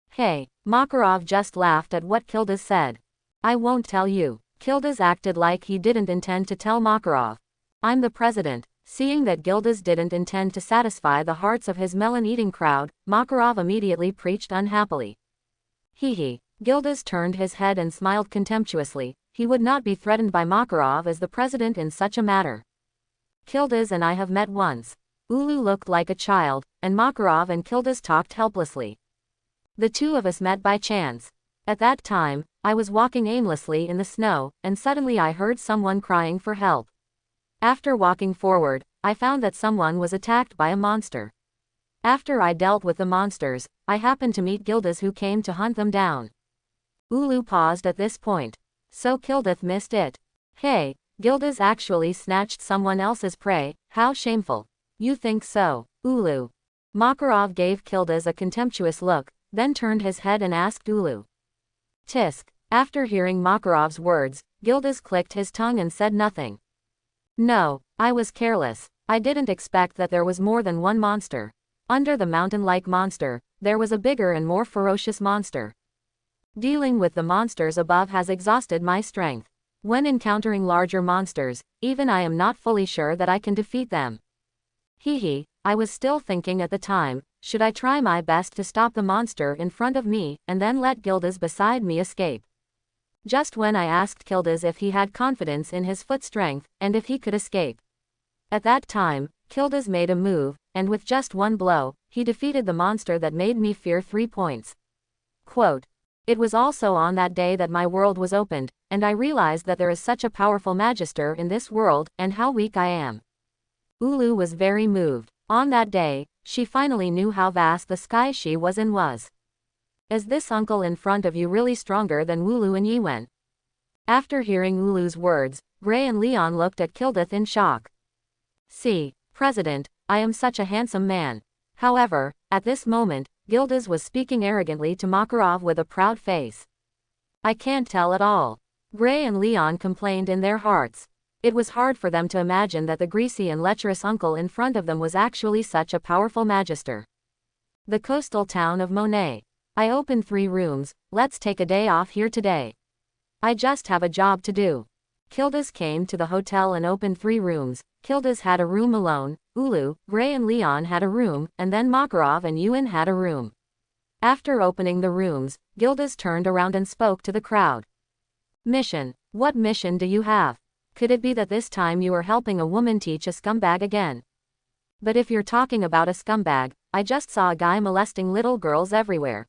Speaker 1: "Hey." Makarov just laughed at what Kildes said. "I won't tell you." Kildes acted like he didn't intend to tell Makarov. "I'm the president." Seeing that Kildes didn't intend to satisfy the hearts of his melon-eating crowd, Makarov immediately preached unhappily. Hee. Kildes turned his head and smiled contemptuously. He would not be threatened by Makarov as the president in such a matter. "Kildes and I have met once." Ulu looked like a child, and Makarov and Kildes talked helplessly. "The 2 of us met by chance. At that time, I was walking aimlessly in the snow, and suddenly I heard someone crying for help. After walking forward, I found that someone was attacked by a monster. After I dealt with the monsters, I happened to meet Kildes, who came to hunt them down." Ulu paused at this point. So Kildeth missed it. Hey, Kildes actually snatched someone else's prey, how shameful. You think so, Ulu? Makarov gave Kildes a contemptuous look, then turned his head and asked Ulu. Tisk. After hearing Makarov's words, Kildes clicked his tongue and said nothing. No, I was careless. I didn't expect that there was more than one monster. Under the mountain-like monster, there was a bigger and more ferocious monster. Dealing with the monsters above has exhausted my strength. When encountering larger monsters, even I am not fully sure that I can defeat them. Hee, I was still thinking at the time, should I try my best to stop the monster in front of me, and then let Kildes beside me escape? Just when I asked Kildes if he had confidence in his foot strength, and if he could escape. At that time, Kildes made a move, and with just one blow, he defeated the monster that made me fear 3 points. Quote. It was also on that day that my world was opened, and I realized that there is such a powerful magister in this world, and how weak I am. Ulu was very moved. On that day, she finally knew how vast the sky she was in was. Is this uncle in front of you really stronger than Ulu and Yiwen? After hearing Ulu's words, Gray and Leon looked at Kildeth in shock. See, President, I am such a handsome man. However, at this moment, Kildes was speaking arrogantly to Makarov with a proud face. I can't tell at all. Gray and Leon complained in their hearts. It was hard for them to imagine that the greasy and lecherous uncle in front of them was actually such a powerful magister. The coastal town of Monet. I opened 3 rooms, let's take a day off here today. I just have a job to do. Kildes came to the hotel and opened 3 rooms. Kildes had a room alone, Ulu, Gray and Leon had a room, and then Makarov and Ewan had a room. After opening the rooms, Kildes turned around and spoke to the crowd. Mission. What mission do you have? Could it be that this time you are helping a woman teach a scumbag again? But if you're talking about a scumbag, I just saw a guy molesting little girls everywhere.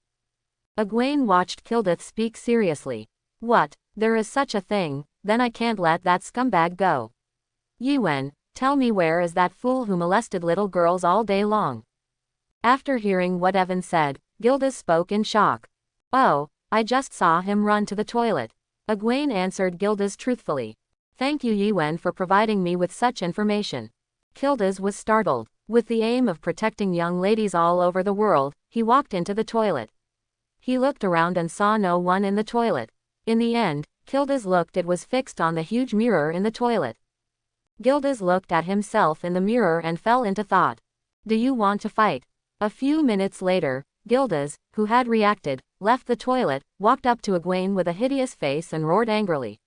Speaker 1: Egwene watched Kildeth speak seriously. What? There is such a thing, then I can't let that scumbag go. Yiwen, tell me, where is that fool who molested little girls all day long? After hearing what Evan said, Gildas spoke in shock. Oh, I just saw him run to the toilet. Egwene answered Gildas truthfully. Thank you, Yiwen, for providing me with such information. Gildas was startled. With the aim of protecting young ladies all over the world, he walked into the toilet. He looked around and saw no one in the toilet. In the end, Gildas looked, it was fixed on the huge mirror in the toilet. Gildas looked at himself in the mirror and fell into thought. Do you want to fight? A few minutes later, Gildas, who had reacted, left the toilet, walked up to Egwene with a hideous face and roared angrily.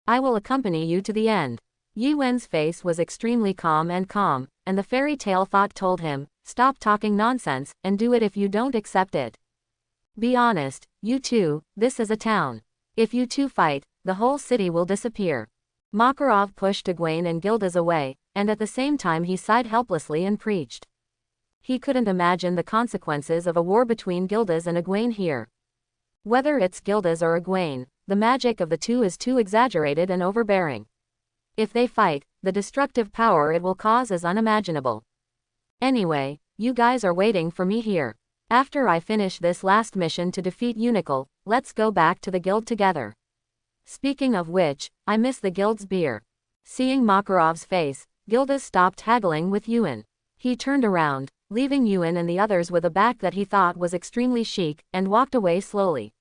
Speaker 1: I will accompany you to the end. Yiwen's face was extremely calm, and the fairy tale thought told him, stop talking nonsense, and do it if you don't accept it. Be honest, you two, this is a town. If you two fight, the whole city will disappear. Makarov pushed Egwene and Gildas away, and at the same time he sighed helplessly and preached. He couldn't imagine the consequences of a war between Gildas and Egwene here. Whether it's Gildas or Egwene, the magic of the two is too exaggerated and overbearing. If they fight, the destructive power it will cause is unimaginable. Anyway, you guys are waiting for me here. After I finish this last mission to defeat Unical, let's go back to the guild together. Speaking of which, I miss the guild's beer. Seeing Makarov's face, Gildas stopped haggling with Yiwen. He turned around, leaving Yiwen and the others with a back that he thought was extremely chic, and walked away slowly.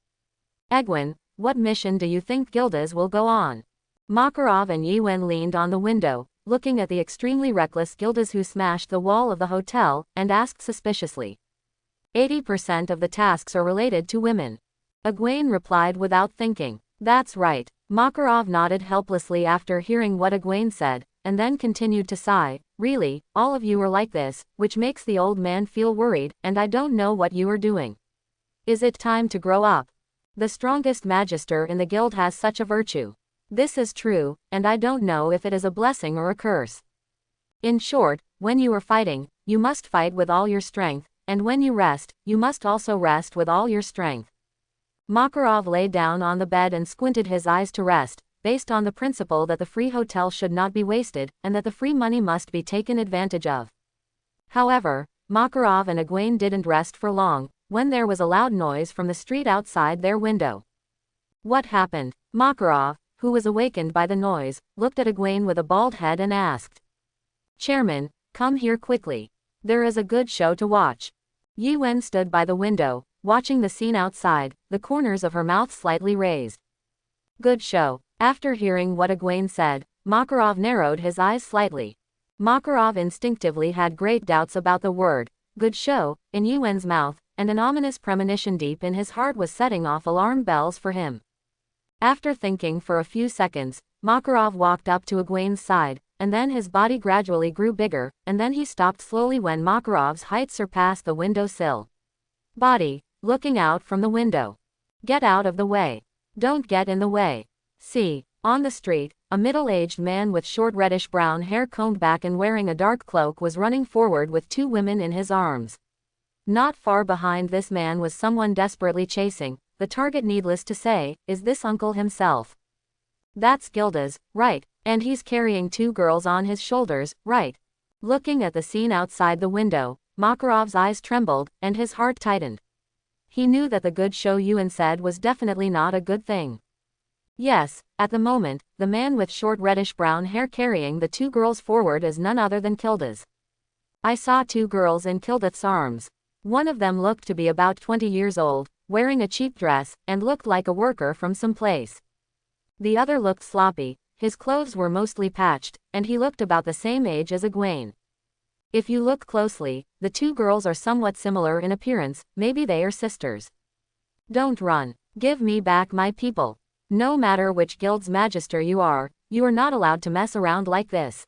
Speaker 1: Egwene, what mission do you think Gildas will go on? Makarov and Yiwen leaned on the window, looking at the extremely reckless Gildas who smashed the wall of the hotel, and asked suspiciously. 80% of the tasks are related to women. Egwene replied without thinking. That's right. Makarov nodded helplessly after hearing what Egwene said, and then continued to sigh. Really, all of you are like this, which makes the old man feel worried, and I don't know what you are doing. Is it time to grow up? The strongest magister in the guild has such a virtue. This is true, and I don't know if it is a blessing or a curse. In short, when you are fighting, you must fight with all your strength, and when you rest, you must also rest with all your strength. Makarov lay down on the bed and squinted his eyes to rest, based on the principle that the free hotel should not be wasted, and that the free money must be taken advantage of. However, Makarov and Egwene didn't rest for long, when there was a loud noise from the street outside their window. What happened? Makarov, who was awakened by the noise, looked at Egwene with a bald head and asked. Chairman, come here quickly. There is a good show to watch. Yiwen stood by the window, watching the scene outside, the corners of her mouth slightly raised. Good show. After hearing what Egwene said, Makarov narrowed his eyes slightly. Makarov instinctively had great doubts about the word, good show, in Yiwen's mouth, and an ominous premonition deep in his heart was setting off alarm bells for him. After thinking for a few seconds, Makarov walked up to Egwene's side, and then his body gradually grew bigger, and then he stopped slowly when Makarov's height surpassed the window sill. Body, looking out from the window. Get out of the way. Don't get in the way. See, on the street, a middle-aged man with short reddish-brown hair combed back and wearing a dark cloak was running forward with two women in his arms. Not far behind this man was someone desperately chasing. The target, needless to say, is this uncle himself. That's Gildas, right, and he's carrying two girls on his shoulders, right. Looking at the scene outside the window, Makarov's eyes trembled, and his heart tightened. He knew that the good show Yiwen said was definitely not a good thing. Yes, at the moment, the man with short reddish-brown hair carrying the two girls forward is none other than Gildas. I saw two girls in Gildas' arms. One of them looked to be about 20 years old, wearing a cheap dress, and looked like a worker from some place. The other looked sloppy, his clothes were mostly patched, and he looked about the same age as Egwene. If you look closely, the two girls are somewhat similar in appearance, maybe they are sisters. Don't run. Give me back my people. No matter which guild's magister you are not allowed to mess around like this.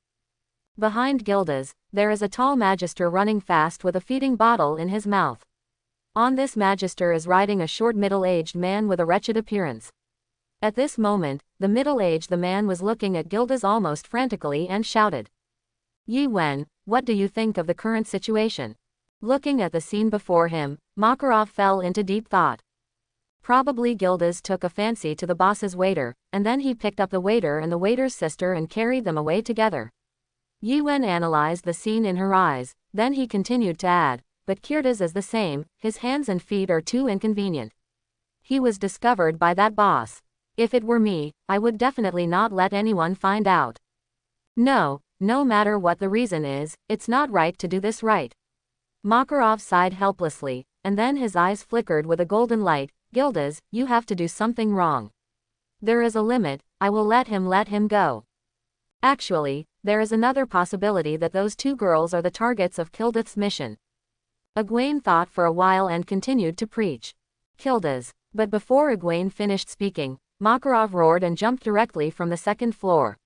Speaker 1: Behind Gildas, there is a tall magister running fast with a feeding bottle in his mouth. On this magister is riding a short middle-aged man with a wretched appearance. At this moment, the middle-aged man was looking at Gildas almost frantically and shouted. Yiwen, what do you think of the current situation? Looking at the scene before him, Makarov fell into deep thought. Probably Gildas took a fancy to the boss's waiter, and then he picked up the waiter and the waiter's sister and carried them away together. Yuen analyzed the scene in her eyes, then he continued to add, but Kirtas is the same, his hands and feet are too inconvenient. He was discovered by that boss. If it were me, I would definitely not let anyone find out. No matter what the reason is, it's not right to do this, right? Makarov sighed helplessly, and then his eyes flickered with a golden light. Gildas, you have to do something wrong. There is a limit, I will let him go. Actually, there is another possibility that those two girls are the targets of Kildath's mission. Egwene thought for a while and continued to preach. Kildas. But before Egwene finished speaking, Makarov roared and jumped directly from the second floor.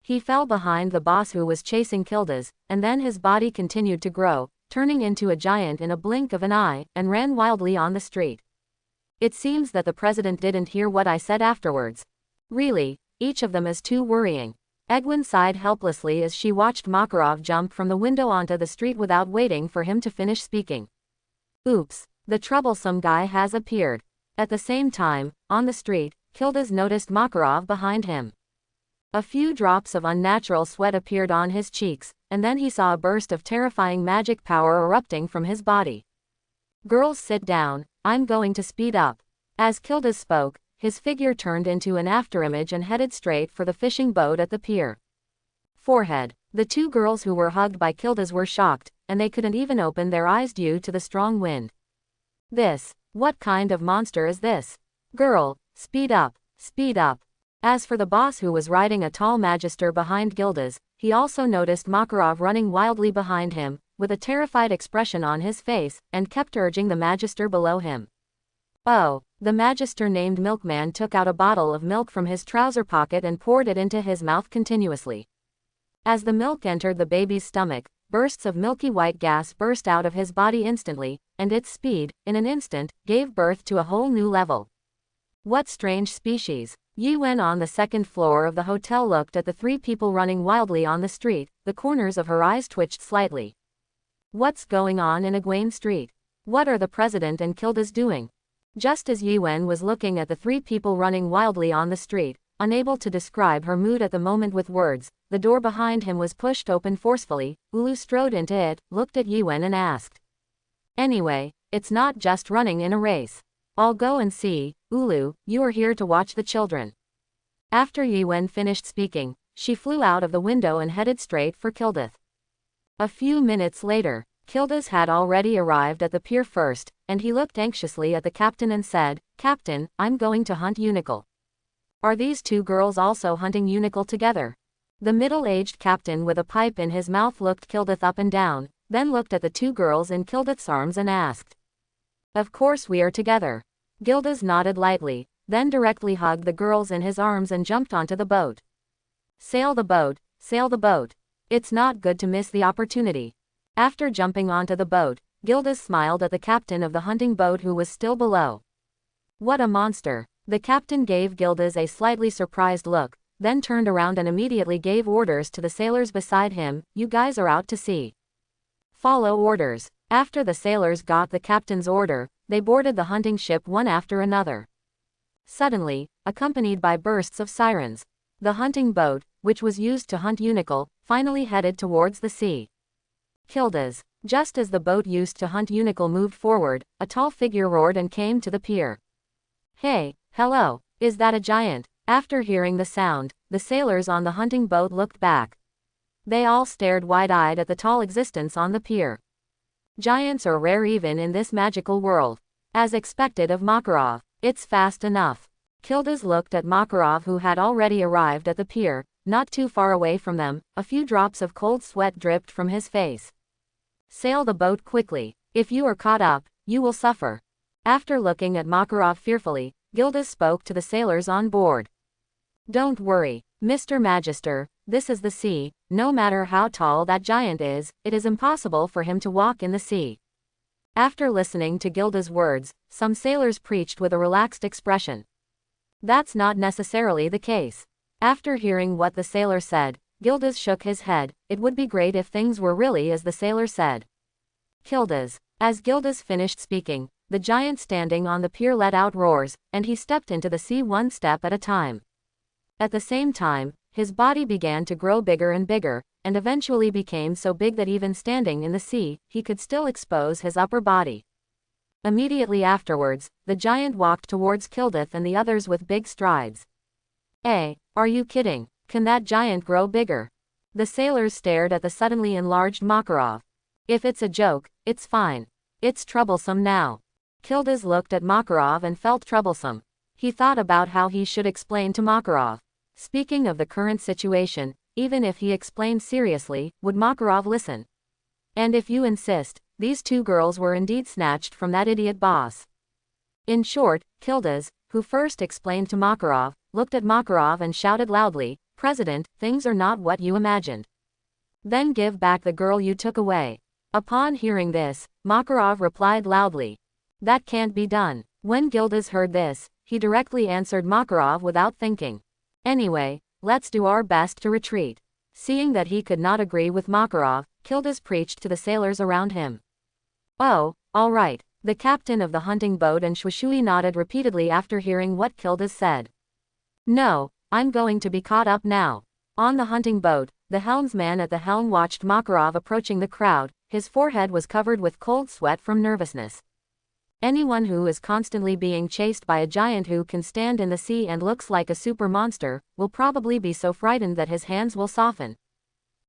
Speaker 1: He fell behind the boss who was chasing Kildas, and then his body continued to grow, turning into a giant in a blink of an eye, and ran wildly on the street. It seems that the president didn't hear what I said afterwards. Really, each of them is too worrying. Egwene sighed helplessly as she watched Makarov jump from the window onto the street without waiting for him to finish speaking. Oops, the troublesome guy has appeared. At the same time, on the street, Kildas noticed Makarov behind him. A few drops of unnatural sweat appeared on his cheeks, and then he saw a burst of terrifying magic power erupting from his body. Girls, sit down, I'm going to speed up. As Kildas spoke, his figure turned into an afterimage and headed straight for the fishing boat at the pier. Forehead. The two girls who were hugged by Kildas were shocked, and they couldn't even open their eyes due to the strong wind. What kind of monster is this? Girl, speed up, speed up. As for the boss who was riding a tall magister behind Gildas, he also noticed Makarov running wildly behind him, with a terrified expression on his face, and kept urging the magister below him. Oh, the magister named Milkman took out a bottle of milk from his trouser pocket and poured it into his mouth continuously. As the milk entered the baby's stomach, bursts of milky white gas burst out of his body instantly, and its speed, in an instant, gave birth to a whole new level. What strange species? Yuen on the second floor of the hotel looked at the three people running wildly on the street, the corners of her eyes twitched slightly. What's going on in Egwene Street? What are the president and Kildas doing? Just as Yuen was looking at the three people running wildly on the street, unable to describe her mood at the moment with words, the door behind him was pushed open forcefully. Ulu strode into it, looked at Yuen and asked. Anyway, it's not just running in a race. I'll go and see. Ulu, you are here to watch the children. After Yuen finished speaking, she flew out of the window and headed straight for Kildath. A few minutes later, Kildas had already arrived at the pier first, and he looked anxiously at the captain and said, Captain, I'm going to hunt unicorn. Are these two girls also hunting unicorn together? The middle-aged captain with a pipe in his mouth looked Kildath up and down, then looked at the two girls in Kildath's arms and asked. Of course we are together. Gildas nodded lightly, then directly hugged the girls in his arms and jumped onto the boat. Sail the boat, sail the boat. It's not good to miss the opportunity. After jumping onto the boat, Gildas smiled at the captain of the hunting boat who was still below. What a monster. The captain gave Gildas a slightly surprised look, then turned around and immediately gave orders to the sailors beside him, you guys are out to sea. Follow orders. After the sailors got the captain's order, they boarded the hunting ship one after another. Suddenly, accompanied by bursts of sirens, the hunting boat, which was used to hunt unicorn, finally headed towards the sea. Kildas. Just as the boat used to hunt unicorn moved forward, a tall figure roared and came to the pier. Hey, hello, is that a giant? After hearing the sound, the sailors on the hunting boat looked back. They all stared wide-eyed at the tall existence on the pier. Giants are rare even in this magical world. As expected of Makarov, it's fast enough. Kildas looked at Makarov who had already arrived at the pier, not too far away from them, a few drops of cold sweat dripped from his face. Sail the boat quickly. If you are caught up, you will suffer. After looking at Makarov fearfully, Gildas spoke to the sailors on board. Don't worry, Mr. Magister, this is the sea, no matter how tall that giant is, it is impossible for him to walk in the sea. After listening to Gildas' words, some sailors preached with a relaxed expression. That's not necessarily the case. After hearing what the sailor said, Gildas shook his head. It would be great if things were really as the sailor said. Kildas. As Gildas finished speaking, the giant standing on the pier let out roars, and he stepped into the sea one step at a time. At the same time, his body began to grow bigger and bigger, and eventually became so big that even standing in the sea, he could still expose his upper body. Immediately afterwards, the giant walked towards Kildith and the others with big strides. Are you kidding? Can that giant grow bigger? The sailors stared at the suddenly enlarged Makarov. If it's a joke, it's fine. It's troublesome now. Kildith looked at Makarov and felt troublesome. He thought about how he should explain to Makarov. Speaking of the current situation, even if he explained seriously, would Makarov listen? And if you insist, these two girls were indeed snatched from that idiot boss. In short, Kildith, who first explained to Makarov, looked at Makarov and shouted loudly, "President, things are not what you imagined. Then give back the girl you took away." Upon hearing this, Makarov replied loudly, "That can't be done." When Kildith heard this, he directly answered Makarov without thinking. "Anyway, let's do our best to retreat." Seeing that he could not agree with Makarov, Kildith preached to the sailors around him. "Oh, all right." The captain of the hunting boat and Shushui nodded repeatedly after hearing what Kildith said. "No, I'm going to be caught up now." On the hunting boat, the helmsman at the helm watched Makarov approaching the crowd. His forehead was covered with cold sweat from nervousness. Anyone who is constantly being chased by a giant who can stand in the sea and looks like a super monster, will probably be so frightened that his hands will soften.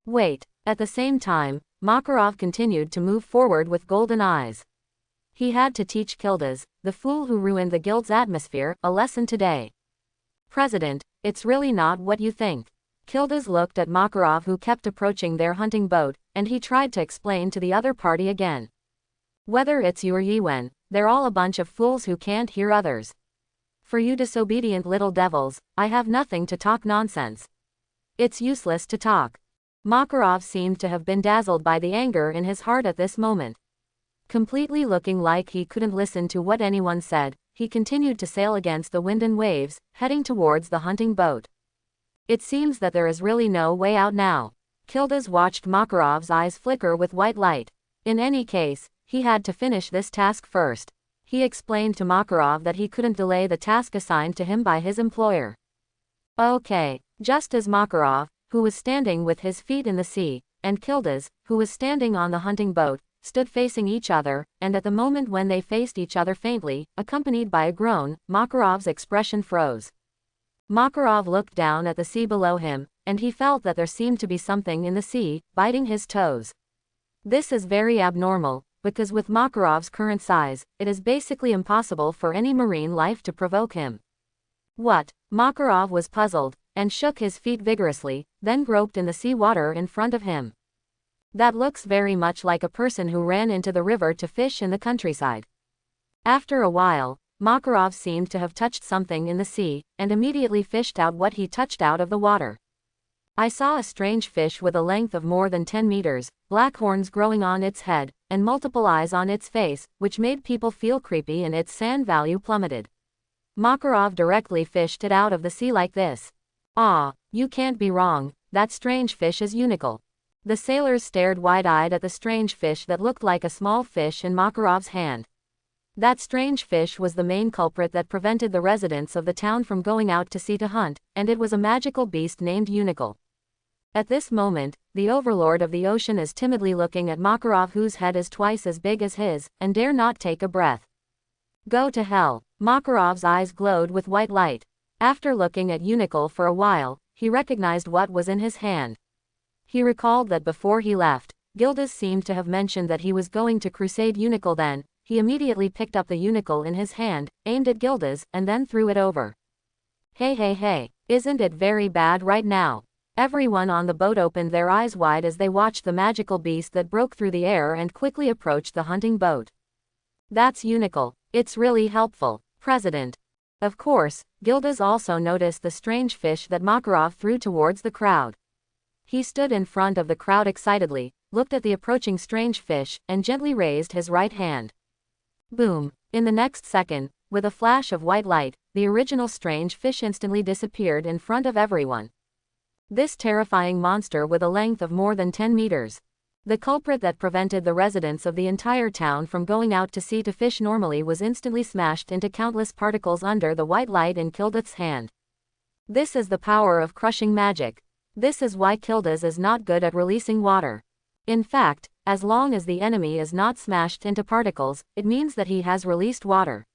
Speaker 1: Wait. At the same time, Makarov continued to move forward with golden eyes. He had to teach Kildith, the fool who ruined the guild's atmosphere, a lesson today. "President, it's really not what you think." Kildith looked at Makarov, who kept approaching their hunting boat, and he tried to explain to the other party again. "Whether it's you or Yiwen, they're all a bunch of fools who can't hear others. For you disobedient little devils, I have nothing to talk nonsense. It's useless to talk." Makarov seemed to have been dazzled by the anger in his heart at this moment. Completely looking like he couldn't listen to what anyone said, he continued to sail against the wind and waves, heading towards the hunting boat. It seems that there is really no way out now. Kildith watched Makarov's eyes flicker with white light. In any case, he had to finish this task first. He explained to Makarov that he couldn't delay the task assigned to him by his employer. Okay. Just as Makarov, who was standing with his feet in the sea, and Kildith, who was standing on the hunting boat, stood facing each other, and at the moment when they faced each other faintly, accompanied by a groan, Makarov's expression froze. Makarov looked down at the sea below him, and he felt that there seemed to be something in the sea, biting his toes. This is very abnormal, because with Makarov's current size, it is basically impossible for any marine life to provoke him. What? Makarov was puzzled, and shook his feet vigorously, then groped in the sea water in front of him. That looks very much like a person who ran into the river to fish in the countryside. After a while, Makarov seemed to have touched something in the sea, and immediately fished out what he touched out of the water. I saw a strange fish with a length of more than 10 meters, black horns growing on its head, and multiple eyes on its face, which made people feel creepy, and its sand value plummeted. Makarov directly fished it out of the sea like this. Ah, you can't be wrong, that strange fish is unical. The sailors stared wide-eyed at the strange fish that looked like a small fish in Makarov's hand. That strange fish was the main culprit that prevented the residents of the town from going out to sea to hunt, and it was a magical beast named Unical. At this moment, the overlord of the ocean is timidly looking at Makarov, whose head is twice as big as his, and dare not take a breath. Go to hell. Makarov's eyes glowed with white light. After looking at Unical for a while, he recognized what was in his hand. He recalled that before he left, Kildith seemed to have mentioned that he was going to crusade Unical. Then, he immediately picked up the Unical in his hand, aimed at Kildith, and then threw it over. Hey, isn't it very bad right now? Everyone on the boat opened their eyes wide as they watched the magical beast that broke through the air and quickly approached the hunting boat. That's Unical. It's really helpful, President. Of course, Kildith also noticed the strange fish that Makarov threw towards the crowd. He stood in front of the crowd excitedly, looked at the approaching strange fish, and gently raised his right hand. Boom! In the next second, with a flash of white light, the original strange fish instantly disappeared in front of everyone. This terrifying monster with a length of more than 10 meters. The culprit that prevented the residents of the entire town from going out to sea to fish normally was instantly smashed into countless particles under the white light in Kildith's hand. This is the power of crushing magic. This is why Kildith is not good at releasing water. In fact, as long as the enemy is not smashed into particles, it means that he has released water.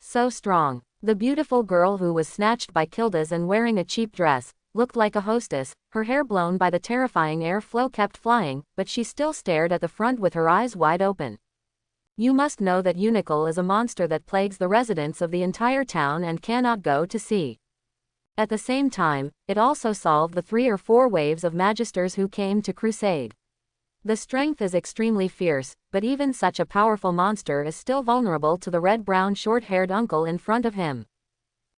Speaker 1: So strong. The beautiful girl who was snatched by Kildith and wearing a cheap dress, looked like a hostess, her hair blown by the terrifying air flow kept flying, but she still stared at the front with her eyes wide open. You must know that Unicle is a monster that plagues the residents of the entire town and cannot go to sea. At the same time, it also solved the 3 or 4 waves of magisters who came to crusade. The strength is extremely fierce, but even such a powerful monster is still vulnerable to the red-brown short-haired uncle in front of him.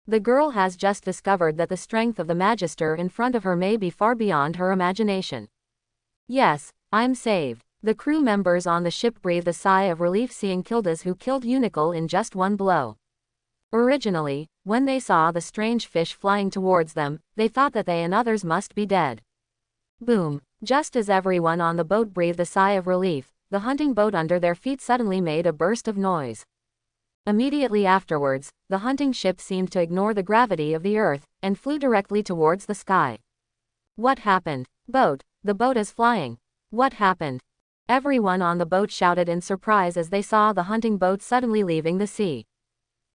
Speaker 1: The girl has just discovered that the strength of the magister in front of her may be far beyond her imagination. Yes, I'm saved. The crew members on the ship breathed a sigh of relief seeing Kildith, who killed Unicle in just one blow. Originally, when they saw the strange fish flying towards them, they thought that they and others must be dead. Boom! Just as everyone on the boat breathed a sigh of relief, the hunting boat under their feet suddenly made a burst of noise. Immediately afterwards, the hunting ship seemed to ignore the gravity of the earth, and flew directly towards the sky. What happened? Boat! The boat is flying! What happened? Everyone on the boat shouted in surprise as they saw the hunting boat suddenly leaving the sea.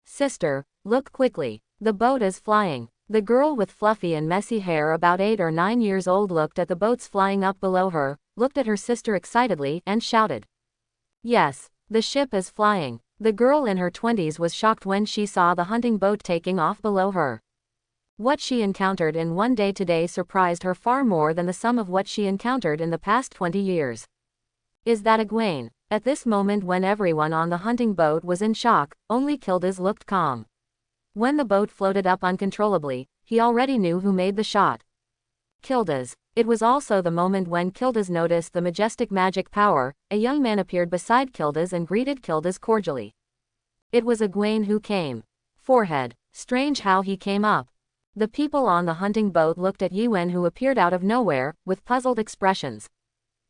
Speaker 1: Sister, look quickly. The boat is flying. The girl with fluffy and messy hair, about 8 or 9 years old, looked at the boats flying up below her, looked at her sister excitedly, and shouted. Yes, the ship is flying. The girl in her 20s was shocked when she saw the hunting boat taking off below her. What she encountered in one day today surprised her far more than the sum of what she encountered in the past 20 years. Is that Egwene? At this moment, when everyone on the hunting boat was in shock, only Kildith looked calm. When the boat floated up uncontrollably, he already knew who made the shot. Kildith. It was also the moment when Kildith noticed the majestic magic power. A young man appeared beside Kildith and greeted Kildith cordially. It was Egwene who came. Forehead. Strange how he came up. The people on the hunting boat looked at Egwene, who appeared out of nowhere, with puzzled expressions.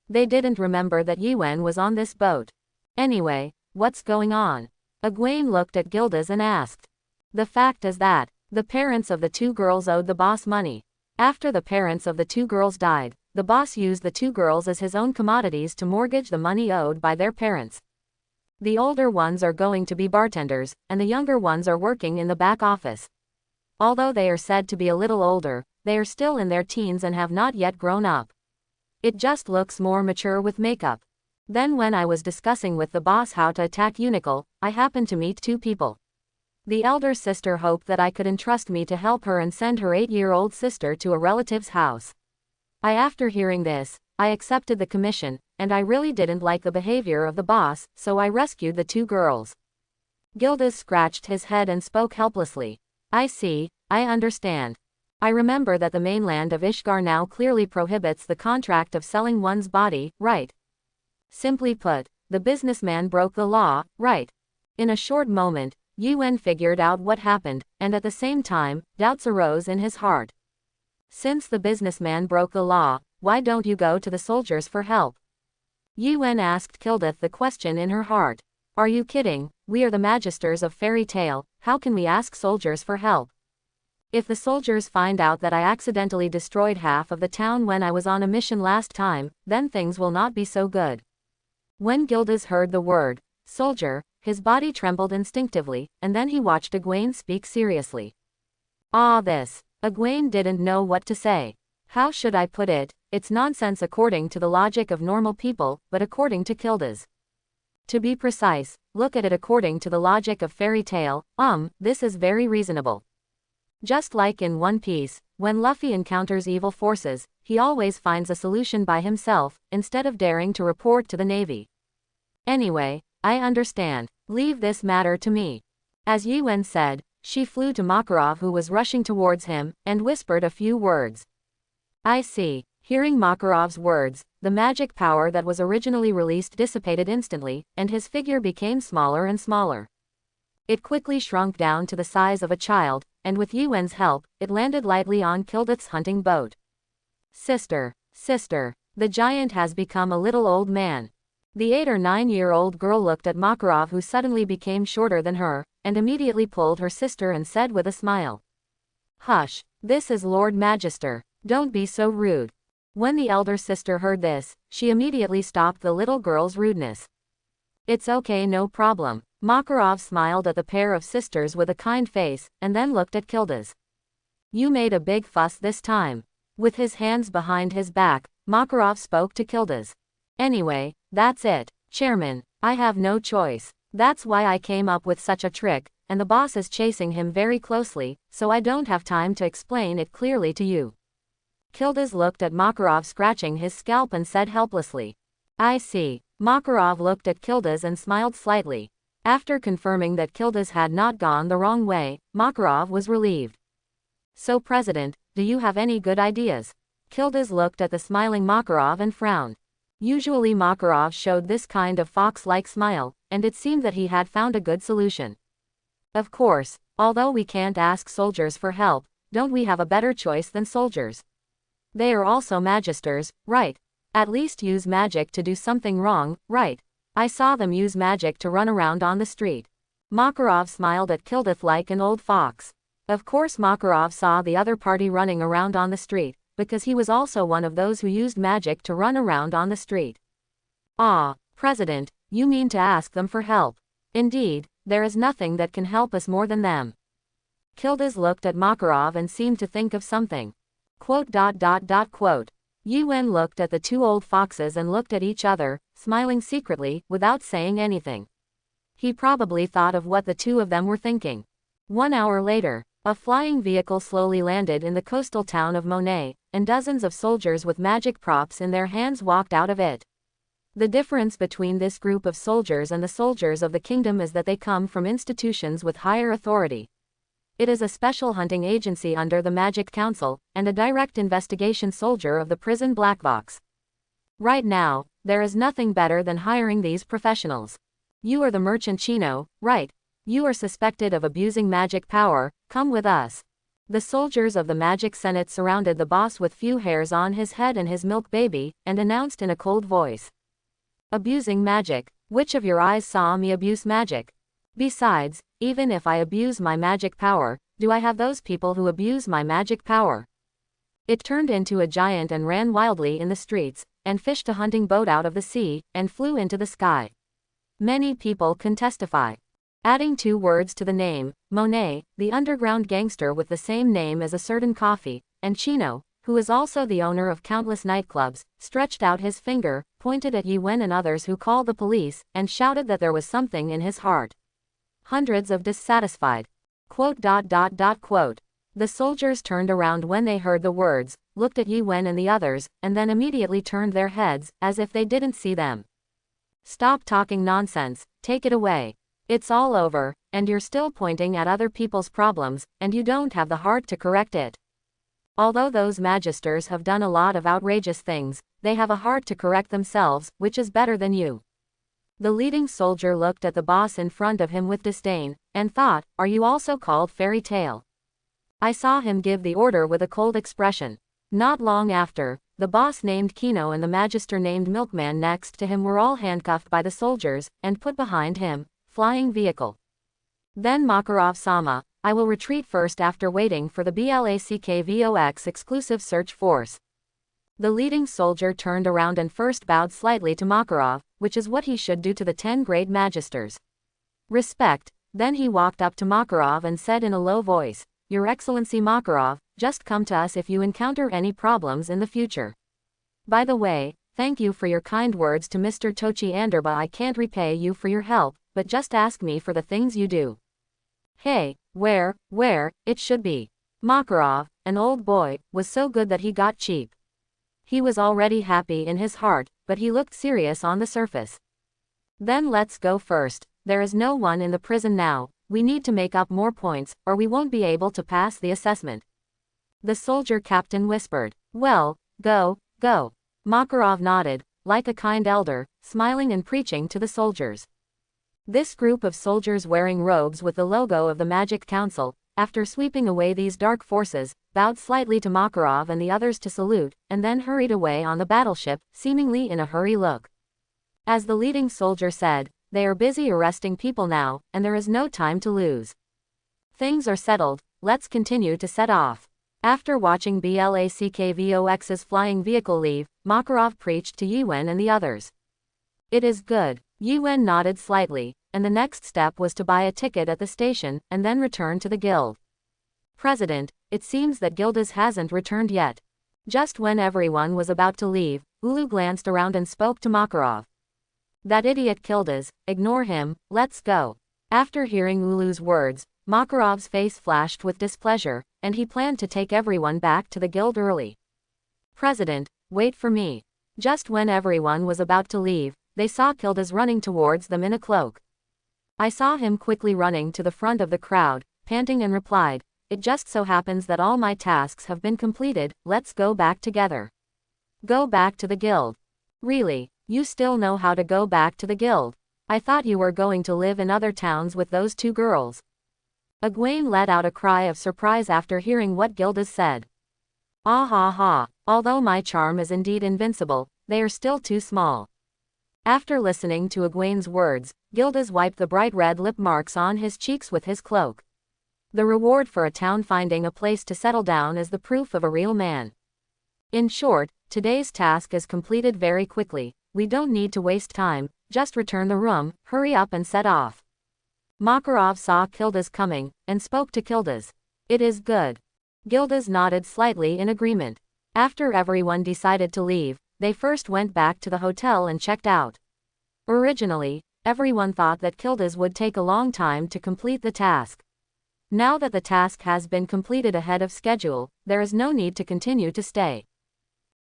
Speaker 1: They didn't remember that Egwene was on this boat. Anyway, what's going on? Egwene looked at Kildith and asked. The fact is that the parents of the 2 girls owed the boss money. After the parents of the 2 girls died, the boss used the 2 girls as his own commodities to mortgage the money owed by their parents. The older ones are going to be bartenders, and the younger ones are working in the back office. Although they are said to be a little older, they are still in their teens and have not yet grown up. It just looks more mature with makeup. Then when I was discussing with the boss how to attack Unicle, I happened to meet 2 people. The elder sister hoped that I could entrust me to help her and send her 8-year-old sister to a relative's house. After hearing this, I accepted the commission, and I really didn't like the behavior of the boss, so I rescued the 2 girls. Kildith scratched his head and spoke helplessly. I see, I understand. I remember that the mainland of Ishgard now clearly prohibits the contract of selling one's body, right? Simply put, the businessman broke the law, right? In a short moment, Egwene figured out what happened, and at the same time, doubts arose in his heart. Since the businessman broke the law, why don't you go to the soldiers for help? Egwene asked Kildith the question in her heart. Are you kidding? We are the magisters of Fairy Tale, how can we ask soldiers for help? If the soldiers find out that I accidentally destroyed half of the town when I was on a mission last time, then things will not be so good. When Kildith heard the word soldier, his body trembled instinctively, and then he watched Egwene speak seriously. This. Egwene didn't know what to say. How should I put it? It's nonsense according to the logic of normal people, but according to Kildith. To be precise, look at it according to the logic of Fairy Tale, this is very reasonable. Just like in One Piece, when Luffy encounters evil forces, he always finds a solution by himself, instead of daring to report to the Navy. Anyway, I understand. Leave this matter to me. As Egwene said, she flew to Makarov, who was rushing towards him, and whispered a few words. I see. Hearing Makarov's words, the magic power that was originally released dissipated instantly, and his figure became smaller and smaller. It quickly shrunk down to the size of a child, and with Egwene's help, it landed lightly on Kildith's hunting boat. Sister, sister, The giant has become a little old man. The 8 or 9-year-old girl looked at Makarov, who suddenly became shorter than her, and immediately pulled her sister and said with a smile, "Hush, this is Lord Magister. Don't be so rude." When the elder sister heard this, she immediately stopped the little girl's rudeness. "It's okay, no problem." Makarov smiled at the pair of sisters with a kind face, and then looked at Kildas. "You made a big fuss this time." With his hands behind his back, Makarov spoke to Kildas. "Anyway, that's it, Chairman. I have no choice. That's why I came up with such a trick, and the boss is chasing him very closely, so I don't have time to explain it clearly to you." Kildas looked at Makarov scratching his scalp and said helplessly, "I see." Makarov looked at Kildas and smiled slightly. After confirming that Kildas had not gone the wrong way, Makarov was relieved. "So, President, do you have any good ideas?" Kildas looked at the smiling Makarov and frowned. Usually Makarov showed this kind of fox-like smile, and it seemed that he had found a good solution. "Of course, although we can't ask soldiers for help, don't we have a better choice than soldiers? They are also magisters, right? At least use magic to do something wrong, right? I saw them use magic to run around on the street." Makarov smiled at Kildas like an old fox. Of course Makarov saw the other party running around on the street, because he was also one of those who used magic to run around on the street. "Ah, President, you mean to ask them for help? Indeed, there is nothing that can help us more than them." Kildas looked at Makarov and seemed to think of something. Yuen looked at the two old foxes and looked at each other, smiling secretly, without saying anything. He probably thought of what the two of them were thinking. 1 hour later, a flying vehicle slowly landed in the coastal town of Monet, and dozens of soldiers with magic props in their hands walked out of it. The difference between this group of soldiers and the soldiers of the kingdom is that they come from institutions with higher authority. It is a special hunting agency under the Magic Council, and a direct investigation soldier of the prison black box. Right now, there is nothing better than hiring these professionals. You are the merchant Chino, right? You are suspected of abusing magic power, come with us. The soldiers of the Magic Senate surrounded the boss with few hairs on his head and his milk baby, and announced in a cold voice. "Abusing magic? Which of your eyes saw me abuse magic? Besides, even if I abuse my magic power, do I have those people who abuse my magic power?" It turned into a giant and ran wildly in the streets, and fished a hunting boat out of the sea, and flew into the sky. Many people can testify. Adding 2 words to the name, Monet, the underground gangster with the same name as a certain coffee, and Chino, who is also the owner of countless nightclubs, stretched out his finger, pointed at Yuen and others who called the police, and shouted that there was something in his heart. Hundreds of dissatisfied. The soldiers turned around when they heard the words, looked at Yuen and the others, and then immediately turned their heads, as if they didn't see them. "Stop talking nonsense, take it away. It's all over, and you're still pointing at other people's problems, and you don't have the heart to correct it. Although those magisters have done a lot of outrageous things, they have a heart to correct themselves, which is better than you." The leading soldier looked at the boss in front of him with disdain, and thought, "Are you also called Fairy Tale?" I saw him give the order with a cold expression. Not long after, the boss named Kino and the magister named Milkman next to him were all handcuffed by the soldiers, and put behind him, flying vehicle. Then Makarov-sama, I will retreat first after waiting for the BLACKVOX exclusive search force. The leading soldier turned around and first bowed slightly to Makarov, which is what he should do to the 10 great magisters. Respect. Then he walked up to Makarov and said in a low voice, "Your Excellency Makarov, just come to us if you encounter any problems in the future. By the way, thank you for your kind words to Mr. Tochi Anderba. I can't repay you for your help, but just ask me for the things you do." Hey, where, it should be. Makarov, an old boy, was so good that he got cheap. He was already happy in his heart, but he looked serious on the surface. "Then let's go first. There is no one in the prison now. We need to make up more points, or we won't be able to pass the assessment." The soldier captain whispered, "Well, go. Makarov nodded, like a kind elder, smiling and preaching to the soldiers. This group of soldiers wearing robes with the logo of the Magic Council, after sweeping away these dark forces, bowed slightly to Makarov and the others to salute, and then hurried away on the battleship, seemingly in a hurry. Look. As the leading soldier said, they are busy arresting people now, and there is no time to lose. Things are settled, let's continue to set off. After watching Blackvox's flying vehicle leave, Makarov preached to Yuen and the others. It is good. Yuen nodded slightly, and the next step was to buy a ticket at the station, and then return to the guild. President, it seems that Gildas hasn't returned yet. Just when everyone was about to leave, Ulu glanced around and spoke to Makarov. That idiot Gildas, ignore him, let's go. After hearing Ulu's words, Makarov's face flashed with displeasure, and he planned to take everyone back to the guild early. President, wait for me. Just when everyone was about to leave, they saw Gildas running towards them in a cloak. I saw him quickly running to the front of the crowd, panting, and replied, "It just so happens that all my tasks have been completed, let's go back together." Go back to the guild? Really, you still know how to go back to the guild? I thought you were going to live in other towns with those two girls. Egwene let out a cry of surprise after hearing what Gildas said. Ah ha ha, although my charm is indeed invincible, they are still too small. After listening to Egwene's words, Gildas wiped the bright red lip marks on his cheeks with his cloak. The reward for a town finding a place to settle down is the proof of a real man. In short, today's task is completed very quickly, we don't need to waste time, just return the room, hurry up and set off. Makarov saw Gildas coming, and spoke to Gildas. It is good. Gildas nodded slightly in agreement. After everyone decided to leave, they first went back to the hotel and checked out. Originally, everyone thought that Gildas would take a long time to complete the task. Now that the task has been completed ahead of schedule, there is no need to continue to stay.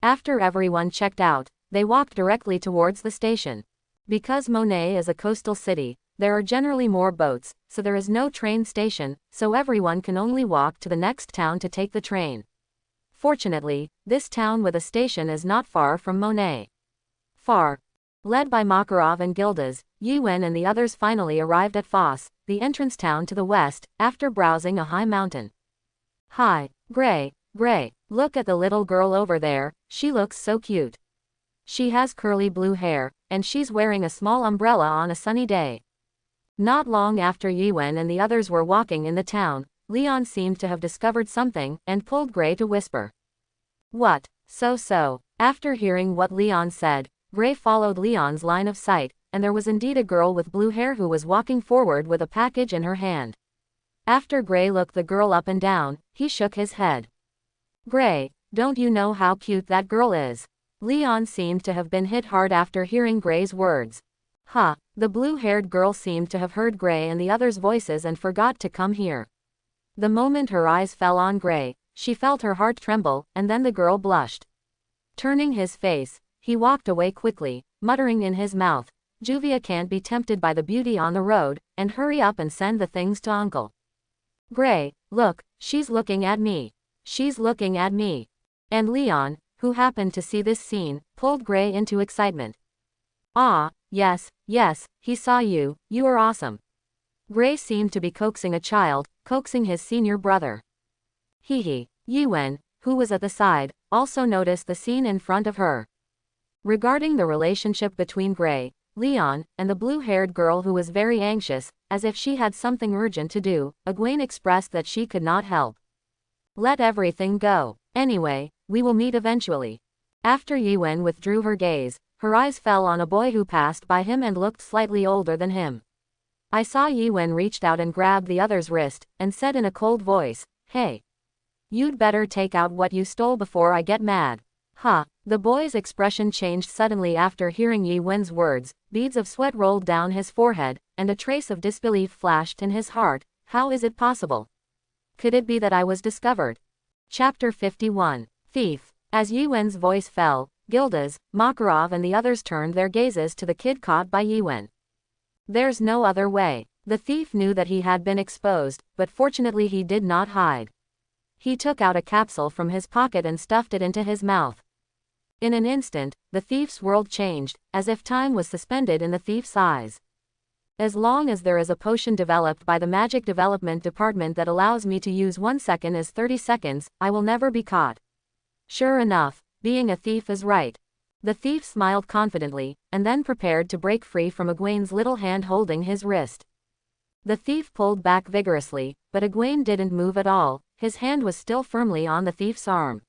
Speaker 1: After everyone checked out, they walked directly towards the station. Because Monet is a coastal city, there are generally more boats, so there is no train station, so everyone can only walk to the next town to take the train. Fortunately, this town with a station is not far from Monet. Far. Led by Makarov and Gildas, Yuen and the others finally arrived at Foss, the entrance town to the west, after browsing a high mountain. Hi, Gray, look at the little girl over there, she looks so cute. She has curly blue hair, and she's wearing a small umbrella on a sunny day. Not long after Yuen and the others were walking in the town, Leon seemed to have discovered something, and pulled Gray to whisper. What? So. After hearing what Leon said, Gray followed Leon's line of sight, and there was indeed a girl with blue hair who was walking forward with a package in her hand. After Gray looked the girl up and down, he shook his head. Gray, don't you know how cute that girl is? Leon seemed to have been hit hard after hearing Gray's words. The blue-haired girl seemed to have heard Gray and the others' voices and forgot to come here. The moment her eyes fell on Gray, she felt her heart tremble, and then the girl blushed. Turning his face, he walked away quickly, muttering in his mouth, Juvia can't be tempted by the beauty on the road, and hurry up and send the things to Uncle. Gray, look, she's looking at me. She's looking at me. And Leon, who happened to see this scene, pulled Gray into excitement. Ah, yes, he saw you, you are awesome. Gray seemed to be coaxing a child, coaxing his senior brother. Yuen, who was at the side, also noticed the scene in front of her. Regarding the relationship between Gray, Leon, and the blue-haired girl who was very anxious, as if she had something urgent to do, Egwene expressed that she could not help. Let everything go. Anyway, we will meet eventually. After Yuen withdrew her gaze, her eyes fell on a boy who passed by him and looked slightly older than him. I saw Yuen reached out and grabbed the other's wrist, and said in a cold voice, Hey. You'd better take out what you stole before I get mad. The boy's expression changed suddenly after hearing Yuen's words, beads of sweat rolled down his forehead, and a trace of disbelief flashed in his heart. How is it possible? Could it be that I was discovered? Chapter 51. Thief. As Yuen's voice fell, Gildas, Makarov and the others turned their gazes to the kid caught by Yuen. There's no other way. The thief knew that he had been exposed, but fortunately he did not hide. He took out a capsule from his pocket and stuffed it into his mouth. In an instant, the thief's world changed, as if time was suspended in the thief's eyes. As long as there is a potion developed by the magic development department that allows me to use 1 second as 30 seconds, I will never be caught. Sure enough, being a thief is right. The thief smiled confidently, and then prepared to break free from Egwene's little hand holding his wrist. The thief pulled back vigorously, but Egwene didn't move at all. His hand was still firmly on the thief's arm.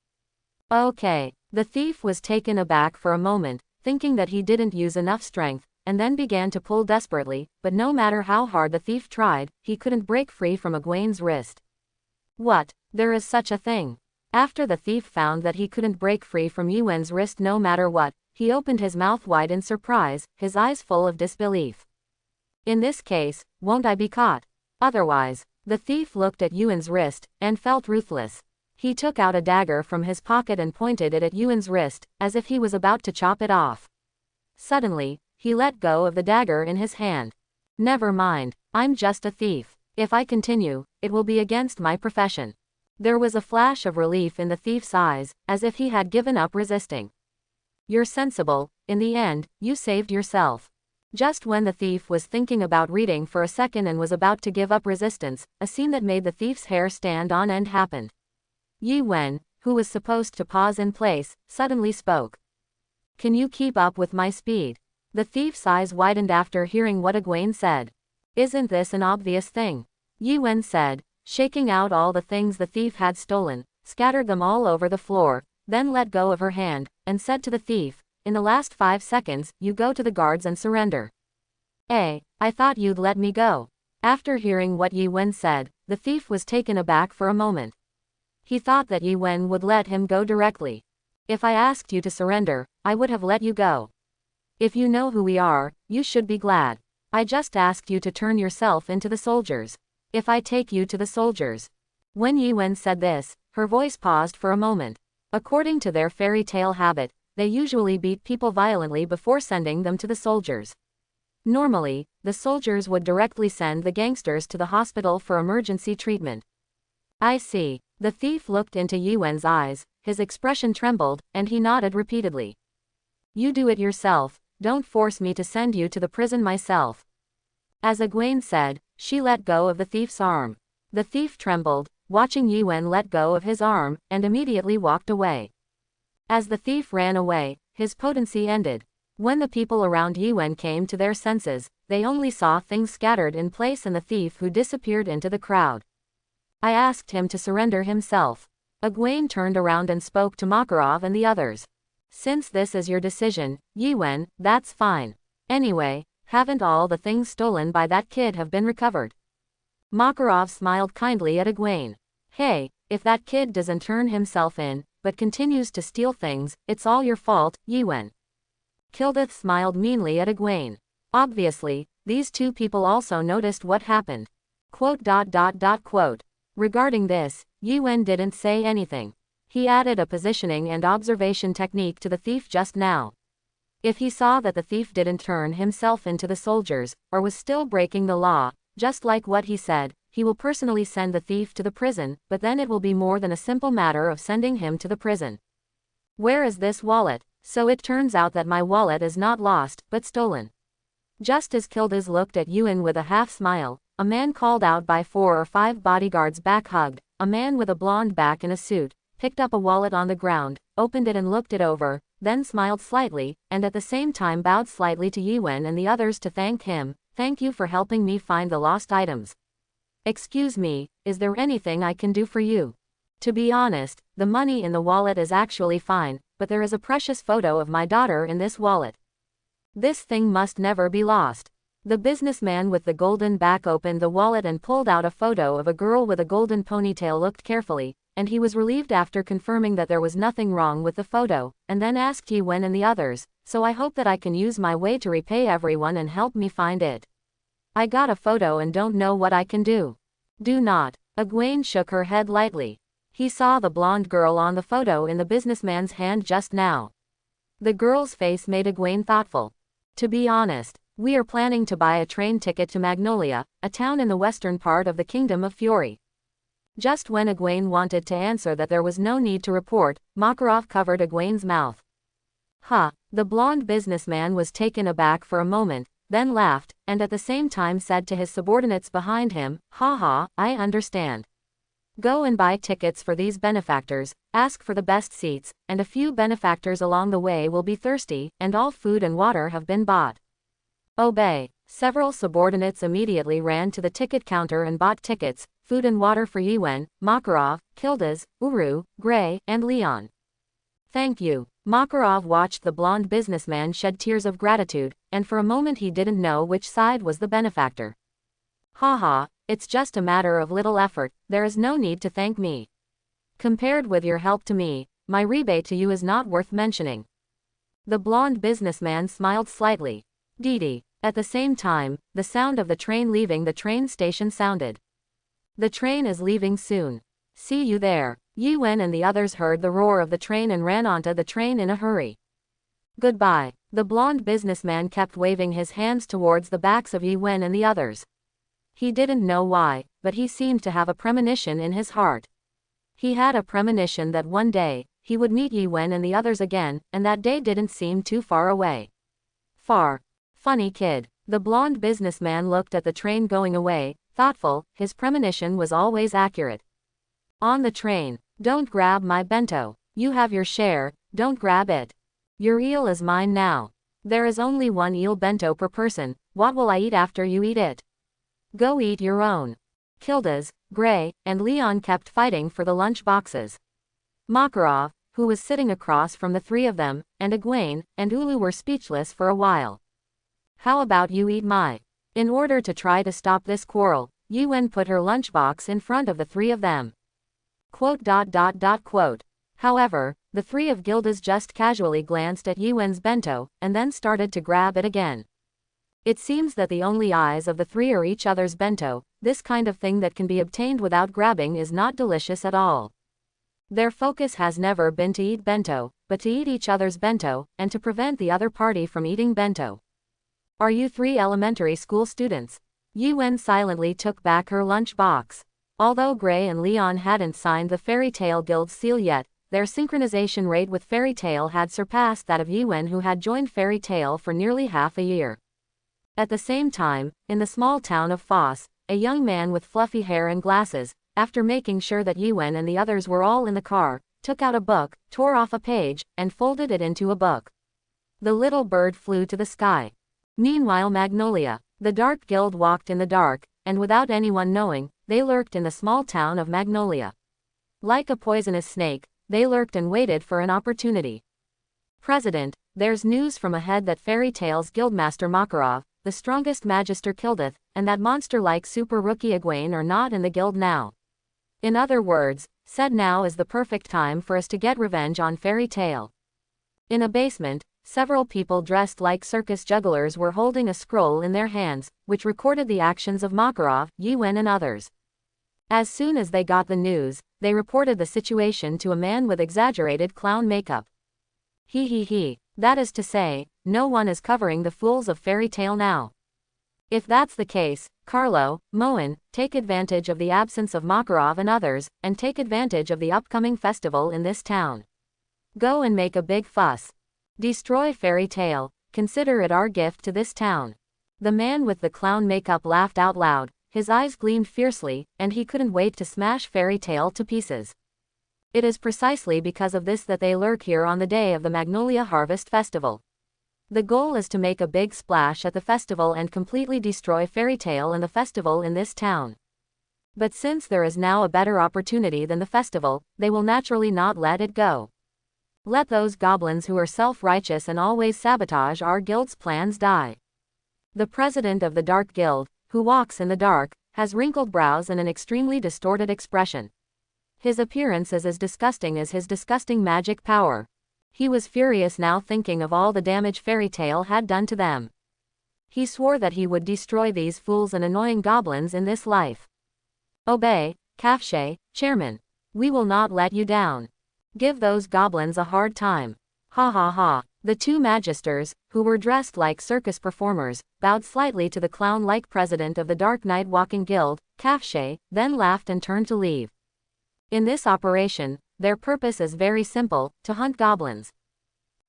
Speaker 1: Okay. The thief was taken aback for a moment, thinking that he didn't use enough strength, and then began to pull desperately, but no matter how hard the thief tried, he couldn't break free from Egwene's wrist. What? There is such a thing. After the thief found that he couldn't break free from Yuen's wrist no matter what, he opened his mouth wide in surprise, his eyes full of disbelief. In this case, won't I be caught? Otherwise. The thief looked at Yuen's wrist, and felt ruthless. He took out a dagger from his pocket and pointed it at Yuen's wrist, as if he was about to chop it off. Suddenly, he let go of the dagger in his hand. Never mind, I'm just a thief. If I continue, it will be against my profession. There was a flash of relief in the thief's eyes, as if he had given up resisting. You're sensible, in the end, you saved yourself. Just when the thief was thinking about reading for a second and was about to give up resistance, a scene that made the thief's hair stand on end happened. Yuen, who was supposed to pause in place, suddenly spoke. Can you keep up with my speed? The thief's eyes widened after hearing what Egwene said. Isn't this an obvious thing? Yuen said, shaking out all the things the thief had stolen, scattered them all over the floor, then let go of her hand, and said to the thief, in the last 5 seconds, you go to the guards and surrender. I thought you'd let me go. After hearing what Yuen said, the thief was taken aback for a moment. He thought that Yuen would let him go directly. If I asked you to surrender, I would have let you go. If you know who we are, you should be glad. I just asked you to turn yourself into the soldiers. If I take you to the soldiers. When Yuen said this, her voice paused for a moment. According to their fairy tale habit, they usually beat people violently before sending them to the soldiers. Normally, the soldiers would directly send the gangsters to the hospital for emergency treatment. I see. The thief looked into Yuen's eyes, his expression trembled, and he nodded repeatedly. You do it yourself, don't force me to send you to the prison myself. As Egwene said, she let go of the thief's arm. The thief trembled, watching Yuen let go of his arm, and immediately walked away. As the thief ran away, his potency ended. When the people around Yuen came to their senses, they only saw things scattered in place and the thief who disappeared into the crowd. I asked him to surrender himself. Egwene turned around and spoke to Makarov and the others. Since this is your decision, Yuen, that's fine. Anyway, haven't all the things stolen by that kid have been recovered? Makarov smiled kindly at Egwene. Hey, if that kid doesn't turn himself in, but continues to steal things, it's all your fault, Yuen. Kildith smiled meanly at Egwene. Obviously, these two people also noticed what happened. Quote. Regarding this, Yuen didn't say anything. He added a positioning and observation technique to the thief just now. If he saw that the thief didn't turn himself into the soldiers, or was still breaking the law, just like what he said, he will personally send the thief to the prison, but then it will be more than a simple matter of sending him to the prison. Where is this wallet? So it turns out that my wallet is not lost, but stolen. Just as Kildith looked at Yuen with a half-smile, a man called out by 4 or 5 bodyguards back-hugged, a man with a blonde back in a suit, picked up a wallet on the ground, opened it and looked it over, then smiled slightly, and at the same time bowed slightly to Yuen and the others to thank him. Thank you for helping me find the lost items. Excuse me, is there anything I can do for you? To be honest, the money in the wallet is actually fine, but there is a precious photo of my daughter in this wallet. This thing must never be lost. The businessman with the golden back opened the wallet and pulled out a photo of a girl with a golden ponytail. Looked carefully, and he was relieved after confirming that there was nothing wrong with the photo, and then asked Yuen and the others, so I hope that I can use my way to repay everyone and help me find it. I got a photo and don't know what I can do. Do not. Egwene shook her head lightly. He saw the blonde girl on the photo in the businessman's hand just now. The girl's face made Egwene thoughtful. To be honest, we are planning to buy a train ticket to Magnolia, a town in the western part of the Kingdom of Fury. Just when Egwene wanted to answer that there was no need to report, Makarov covered Egwene's mouth. The blonde businessman was taken aback for a moment, then laughed, and at the same time said to his subordinates behind him, "Ha ha, I understand. Go and buy tickets for these benefactors, ask for the best seats, and a few benefactors along the way will be thirsty, and all food and water have been bought." Obey. Several subordinates immediately ran to the ticket counter and bought tickets, food and water for Yuen, Makarov, Kildas, Uru, Gray, and Leon. "Thank you." Makarov watched the blonde businessman shed tears of gratitude, and for a moment he didn't know which side was the benefactor. "Ha ha, it's just a matter of little effort, there is no need to thank me. Compared with your help to me, my rebate to you is not worth mentioning." The blonde businessman smiled slightly. Didi. At the same time, the sound of the train leaving the train station sounded. "The train is leaving soon. See you there." Yuen and the others heard the roar of the train and ran onto the train in a hurry. "Goodbye." The blonde businessman kept waving his hands towards the backs of Yuen and the others. He didn't know why, but he seemed to have a premonition in his heart. He had a premonition that one day, he would meet Yuen and the others again, and that day didn't seem too far away. Far. Funny kid. The blonde businessman looked at the train going away, thoughtful, his premonition was always accurate. On the train. "Don't grab my bento. You have your share, don't grab it. Your eel is mine now. There is only one eel bento per person, what will I eat after you eat it? Go eat your own." Kildas, Gray, and Leon kept fighting for the lunch boxes. Makarov, who was sitting across from the three of them, and Egwene, and Ulu were speechless for a while. "How about you eat my?" In order to try to stop this quarrel, Yuen put her lunchbox in front of the three of them. Quote. However, the three of Gildas just casually glanced at Yuen's bento, and then started to grab it again. It seems that the only eyes of the three are each other's bento. This kind of thing that can be obtained without grabbing is not delicious at all. Their focus has never been to eat bento, but to eat each other's bento, and to prevent the other party from eating bento. "Are you three elementary school students?" Yuen silently took back her lunch box. Although Gray and Leon hadn't signed the Fairy Tale Guild's seal yet, their synchronization rate with Fairy Tale had surpassed that of Yuen, who had joined Fairy Tale for nearly half a year. At the same time, in the small town of Foss, a young man with fluffy hair and glasses, after making sure that Yuen and the others were all in the car, took out a book, tore off a page, and folded it into a book. The little bird flew to the sky. Meanwhile, Magnolia, the Dark Guild walked in the dark, and without anyone knowing, they lurked in the small town of Magnolia. Like a poisonous snake, they lurked and waited for an opportunity. "President, there's news from ahead that Fairy Tale's Guildmaster Makarov, the strongest Magister Kildeth, and that monster-like super rookie Egwene are not in the guild now. In other words, said now is the perfect time for us to get revenge on Fairy Tale." In a basement, several people dressed like circus jugglers were holding a scroll in their hands, which recorded the actions of Makarov, Yuen and others. As soon as they got the news, they reported the situation to a man with exaggerated clown makeup. He. That is to say, no one is covering the fools of Fairy Tale now. If that's the case, Carlo, Moen, take advantage of the absence of Makarov and others, and take advantage of the upcoming festival in this town. Go and make a big fuss. Destroy Fairy Tale, consider it our gift to this town. The man with the clown makeup laughed out loud, his eyes gleamed fiercely, and he couldn't wait to smash Fairy Tale to pieces. It is precisely because of this that they lurk here on the day of the Magnolia Harvest Festival. The goal is to make a big splash at the festival and completely destroy Fairy Tale and the festival in this town. But since there is now a better opportunity than the festival, they will naturally not let it go. Let those goblins who are self-righteous and always sabotage our guild's plans die. The president of the Dark Guild, who walks in the dark, has wrinkled brows and an extremely distorted expression. His appearance is as disgusting as his disgusting magic power. He was furious now, thinking of all the damage Fairy Tale had done to them. He swore that he would destroy these fools and annoying goblins in this life. "Obey, Kafshe, Chairman. We will not let you down. Give those goblins a hard time." Ha ha ha. The two magisters, who were dressed like circus performers, bowed slightly to the clown-like president of the Dark Night Walking Guild, Kafshe, then laughed and turned to leave. In this operation, their purpose is very simple, to hunt goblins.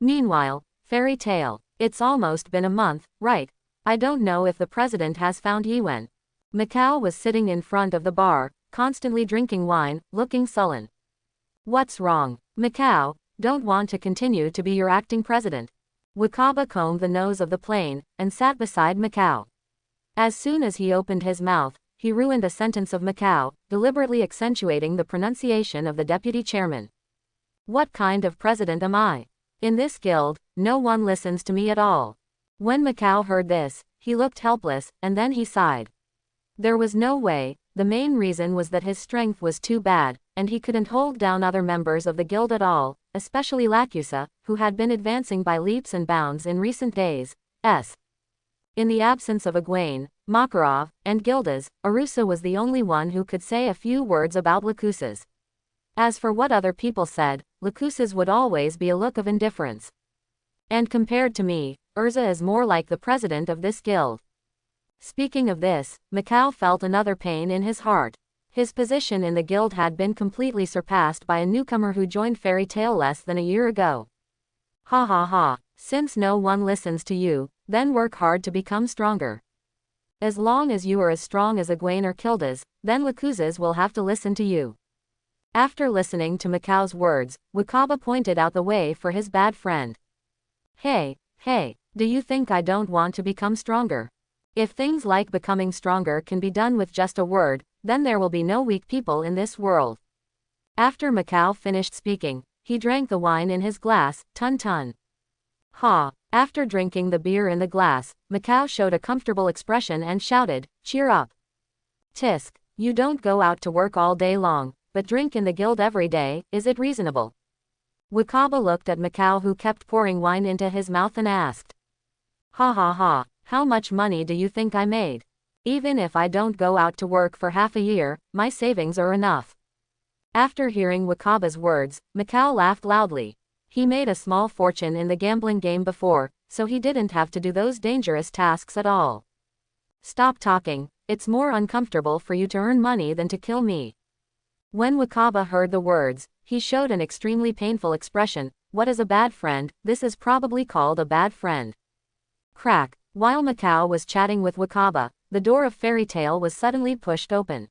Speaker 1: Meanwhile, Fairy Tale. It's almost been a month, right? I don't know if the president has found Yiwen. Macau was sitting in front of the bar, constantly drinking wine, looking sullen. What's wrong? Macau, don't want to continue to be your acting president. Wakaba combed the nose of the plane, and sat beside Macau. As soon as he opened his mouth, he ruined a sentence of Macau, deliberately accentuating the pronunciation of the deputy chairman. What kind of president am I? In this guild, no one listens to me at all. When Macau heard this, he looked helpless, and then he sighed. There was no way. The main reason was that his strength was too bad, and he couldn't hold down other members of the guild at all, especially Lakusa, who had been advancing by leaps and bounds in recent days. In the absence of Egwene, Makarov, and Gildas, Arusa was the only one who could say a few words about Lakusas. As for what other people said, Lakusas would always be a look of indifference. And compared to me, Erza is more like the president of this guild. Speaking of this, Macau felt another pain in his heart. His position in the guild had been completely surpassed by a newcomer who joined Fairy Tail less than a year ago. Ha ha ha, since no one listens to you, then work hard to become stronger. As long as you are as strong as Egwene or Kildas, then Lakusas will have to listen to you. After listening to Macau's words, Wakaba pointed out the way for his bad friend. Hey, do you think I don't want to become stronger? If things like becoming stronger can be done with just a word, then there will be no weak people in this world. After Macau finished speaking, he drank the wine in his glass, tun. After drinking the beer in the glass, Macau showed a comfortable expression and shouted, cheer up. Tisk, you don't go out to work all day long, but drink in the guild every day, is it reasonable? Wakaba looked at Macau, who kept pouring wine into his mouth, and asked. Ha, how much money do you think I made? Even if I don't go out to work for half a year, my savings are enough. After hearing Wakaba's words, Macau laughed loudly. He made a small fortune in the gambling game before, so he didn't have to do those dangerous tasks at all. Stop talking, it's more uncomfortable for you to earn money than to kill me. When Wakaba heard the words, he showed an extremely painful expression. What is a bad friend? This is probably called a bad friend. Crack. While Macau was chatting with Wakaba, the door of Fairy Tail was suddenly pushed open.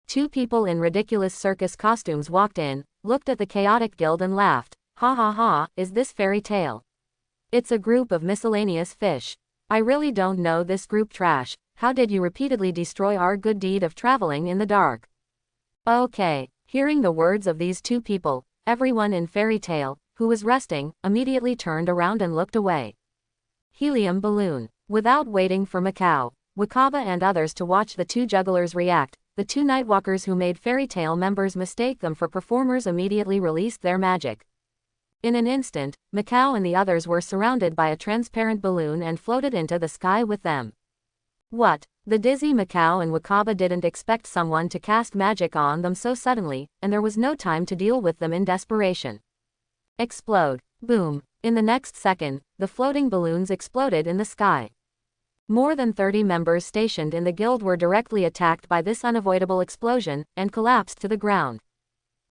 Speaker 1: Two people in ridiculous circus costumes walked in, looked at the chaotic guild and laughed. Ha, is this Fairy Tail? It's a group of miscellaneous fish. I really don't know this group trash. How did you repeatedly destroy our good deed of traveling in the dark? Okay. Hearing the words of these two people, everyone in Fairy Tail, who was resting, immediately turned around and looked away. Helium balloon. Without waiting for Macau, Wakaba and others to watch the two jugglers react, the two Nightwalkers who made Fairy Tail members mistake them for performers immediately released their magic. In an instant, Macau and the others were surrounded by a transparent balloon and floated into the sky with them. What? The dizzy Macau and Wakaba didn't expect someone to cast magic on them so suddenly, and there was no time to deal with them in desperation. Explode. Boom. In the next second, the floating balloons exploded in the sky. More than 30 members stationed in the guild were directly attacked by this unavoidable explosion, and collapsed to the ground.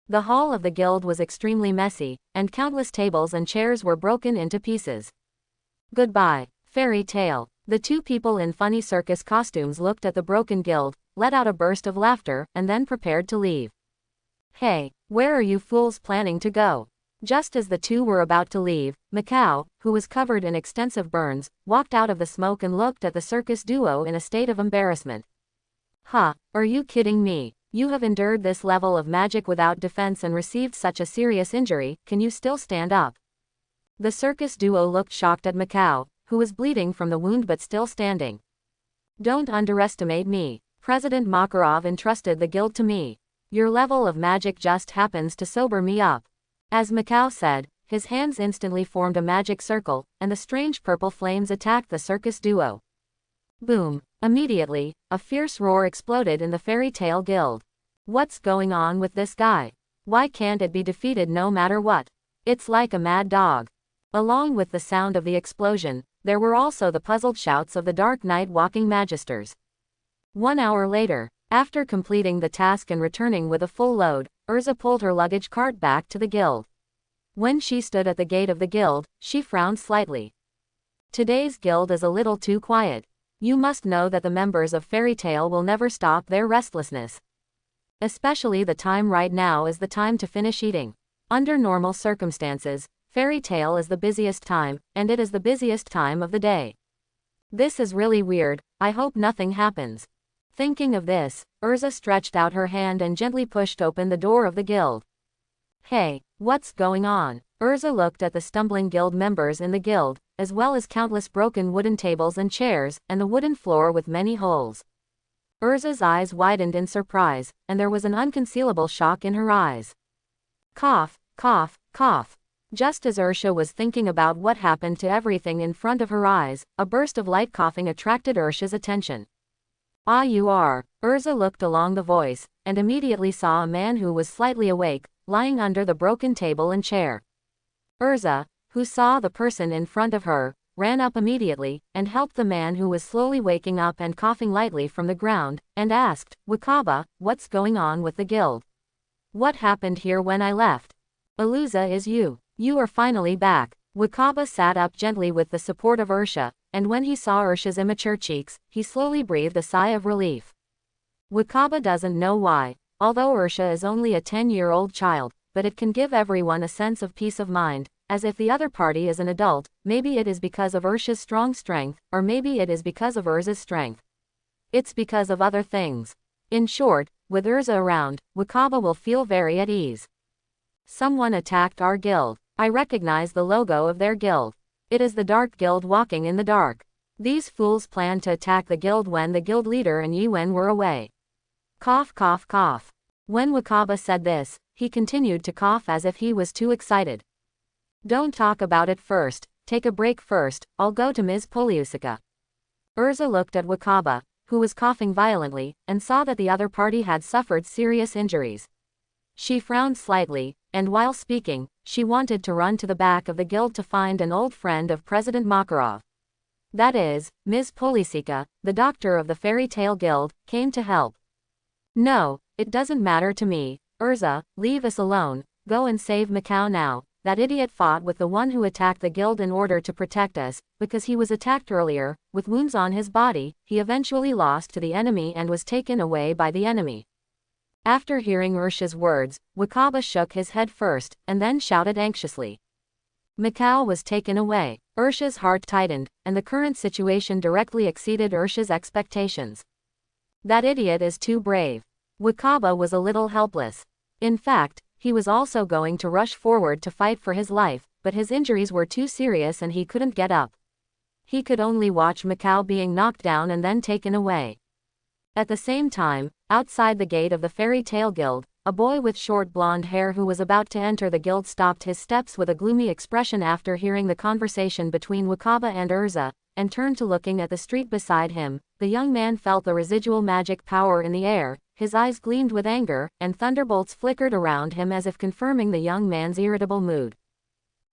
Speaker 1: The hall of the guild was extremely messy, and countless tables and chairs were broken into pieces. Goodbye, Fairy Tail. The two people in funny circus costumes looked at the broken guild, let out a burst of laughter, and then prepared to leave. Hey, where are you fools planning to go? Just as the two were about to leave, Macau, who was covered in extensive burns, walked out of the smoke and looked at the circus duo in a state of embarrassment. Are you kidding me? You have endured this level of magic without defense and received such a serious injury, can you still stand up? The circus duo looked shocked at Macau, who was bleeding from the wound but still standing. Don't underestimate me. President Makarov entrusted the guild to me. Your level of magic just happens to sober me up. As Macau said, his hands instantly formed a magic circle, and the strange purple flames attacked the circus duo. Boom! Immediately, a fierce roar exploded in the Fairy Tail Guild. What's going on with this guy? Why can't it be defeated no matter what? It's like a mad dog. Along with the sound of the explosion, there were also the puzzled shouts of the Dark Knight walking magisters. 1 hour later, after completing the task and returning with a full load, Erza pulled her luggage cart back to the guild. When she stood at the gate of the guild, she frowned slightly. Today's guild is a little too quiet. You must know that the members of Fairy Tale will never stop their restlessness. Especially the time right now is the time to finish eating. Under normal circumstances, Fairy Tale is the busiest time, and it is the busiest time of the day. This is really weird, I hope nothing happens. Thinking of this, Erza stretched out her hand and gently pushed open the door of the guild. Hey, what's going on? Erza looked at the stumbling guild members in the guild, as well as countless broken wooden tables and chairs, and the wooden floor with many holes. Erza's eyes widened in surprise, and there was an unconcealable shock in her eyes. Cough, cough, cough. Just as Erza was thinking about what happened to everything in front of her eyes, a burst of light coughing attracted Erza's attention. Ah, you are. Erza looked along the voice, and immediately saw a man who was slightly awake, lying under the broken table and chair. Erza, who saw the person in front of her, ran up immediately, and helped the man who was slowly waking up and coughing lightly from the ground, and asked, Wakaba, what's going on with the guild? What happened here when I left? Aluza, is you. You are finally back. Wakaba sat up gently with the support of Erza, and when he saw Erza's immature cheeks, he slowly breathed a sigh of relief. Wakaba doesn't know why, although Erza is only a 10-year-old child, but it can give everyone a sense of peace of mind, as if the other party is an adult. Maybe it is because of Erza's strong strength, or maybe it is because of Erza's strength. It's because of other things. In short, with Erza around, Wakaba will feel very at ease. Someone attacked our guild. I recognize the logo of their guild. It is the Dark Guild walking in the dark. These fools planned to attack the guild when the guild leader and Yiwen were away. Cough, cough, cough. When Wakaba said this, he continued to cough as if he was too excited. Don't talk about it first, take a break first, I'll go to Ms. Poliusica. Erza looked at Wakaba, who was coughing violently, and saw that the other party had suffered serious injuries. She frowned slightly, and while speaking, she wanted to run to the back of the guild to find an old friend of President Makarov. That is, Ms. Poliusica, the doctor of the Fairy Tale Guild, came to help. No, it doesn't matter to me. Erza, leave us alone, go and save Macau now. That idiot fought with the one who attacked the guild in order to protect us, because he was attacked earlier, with wounds on his body, he eventually lost to the enemy and was taken away by the enemy. After hearing Erza's words, Wakaba shook his head first, and then shouted anxiously. Macau was taken away. Erza's heart tightened, and the current situation directly exceeded Erza's expectations. That idiot is too brave. Wakaba was a little helpless. In fact, he was also going to rush forward to fight for his life, but his injuries were too serious and he couldn't get up. He could only watch Macau being knocked down and then taken away. At the same time, outside the gate of the Fairy Tale Guild, a boy with short blonde hair who was about to enter the guild stopped his steps with a gloomy expression after hearing the conversation between Wakaba and Erza, and turned to looking at the street beside him. The young man felt the residual magic power in the air, his eyes gleamed with anger, and thunderbolts flickered around him as if confirming the young man's irritable mood.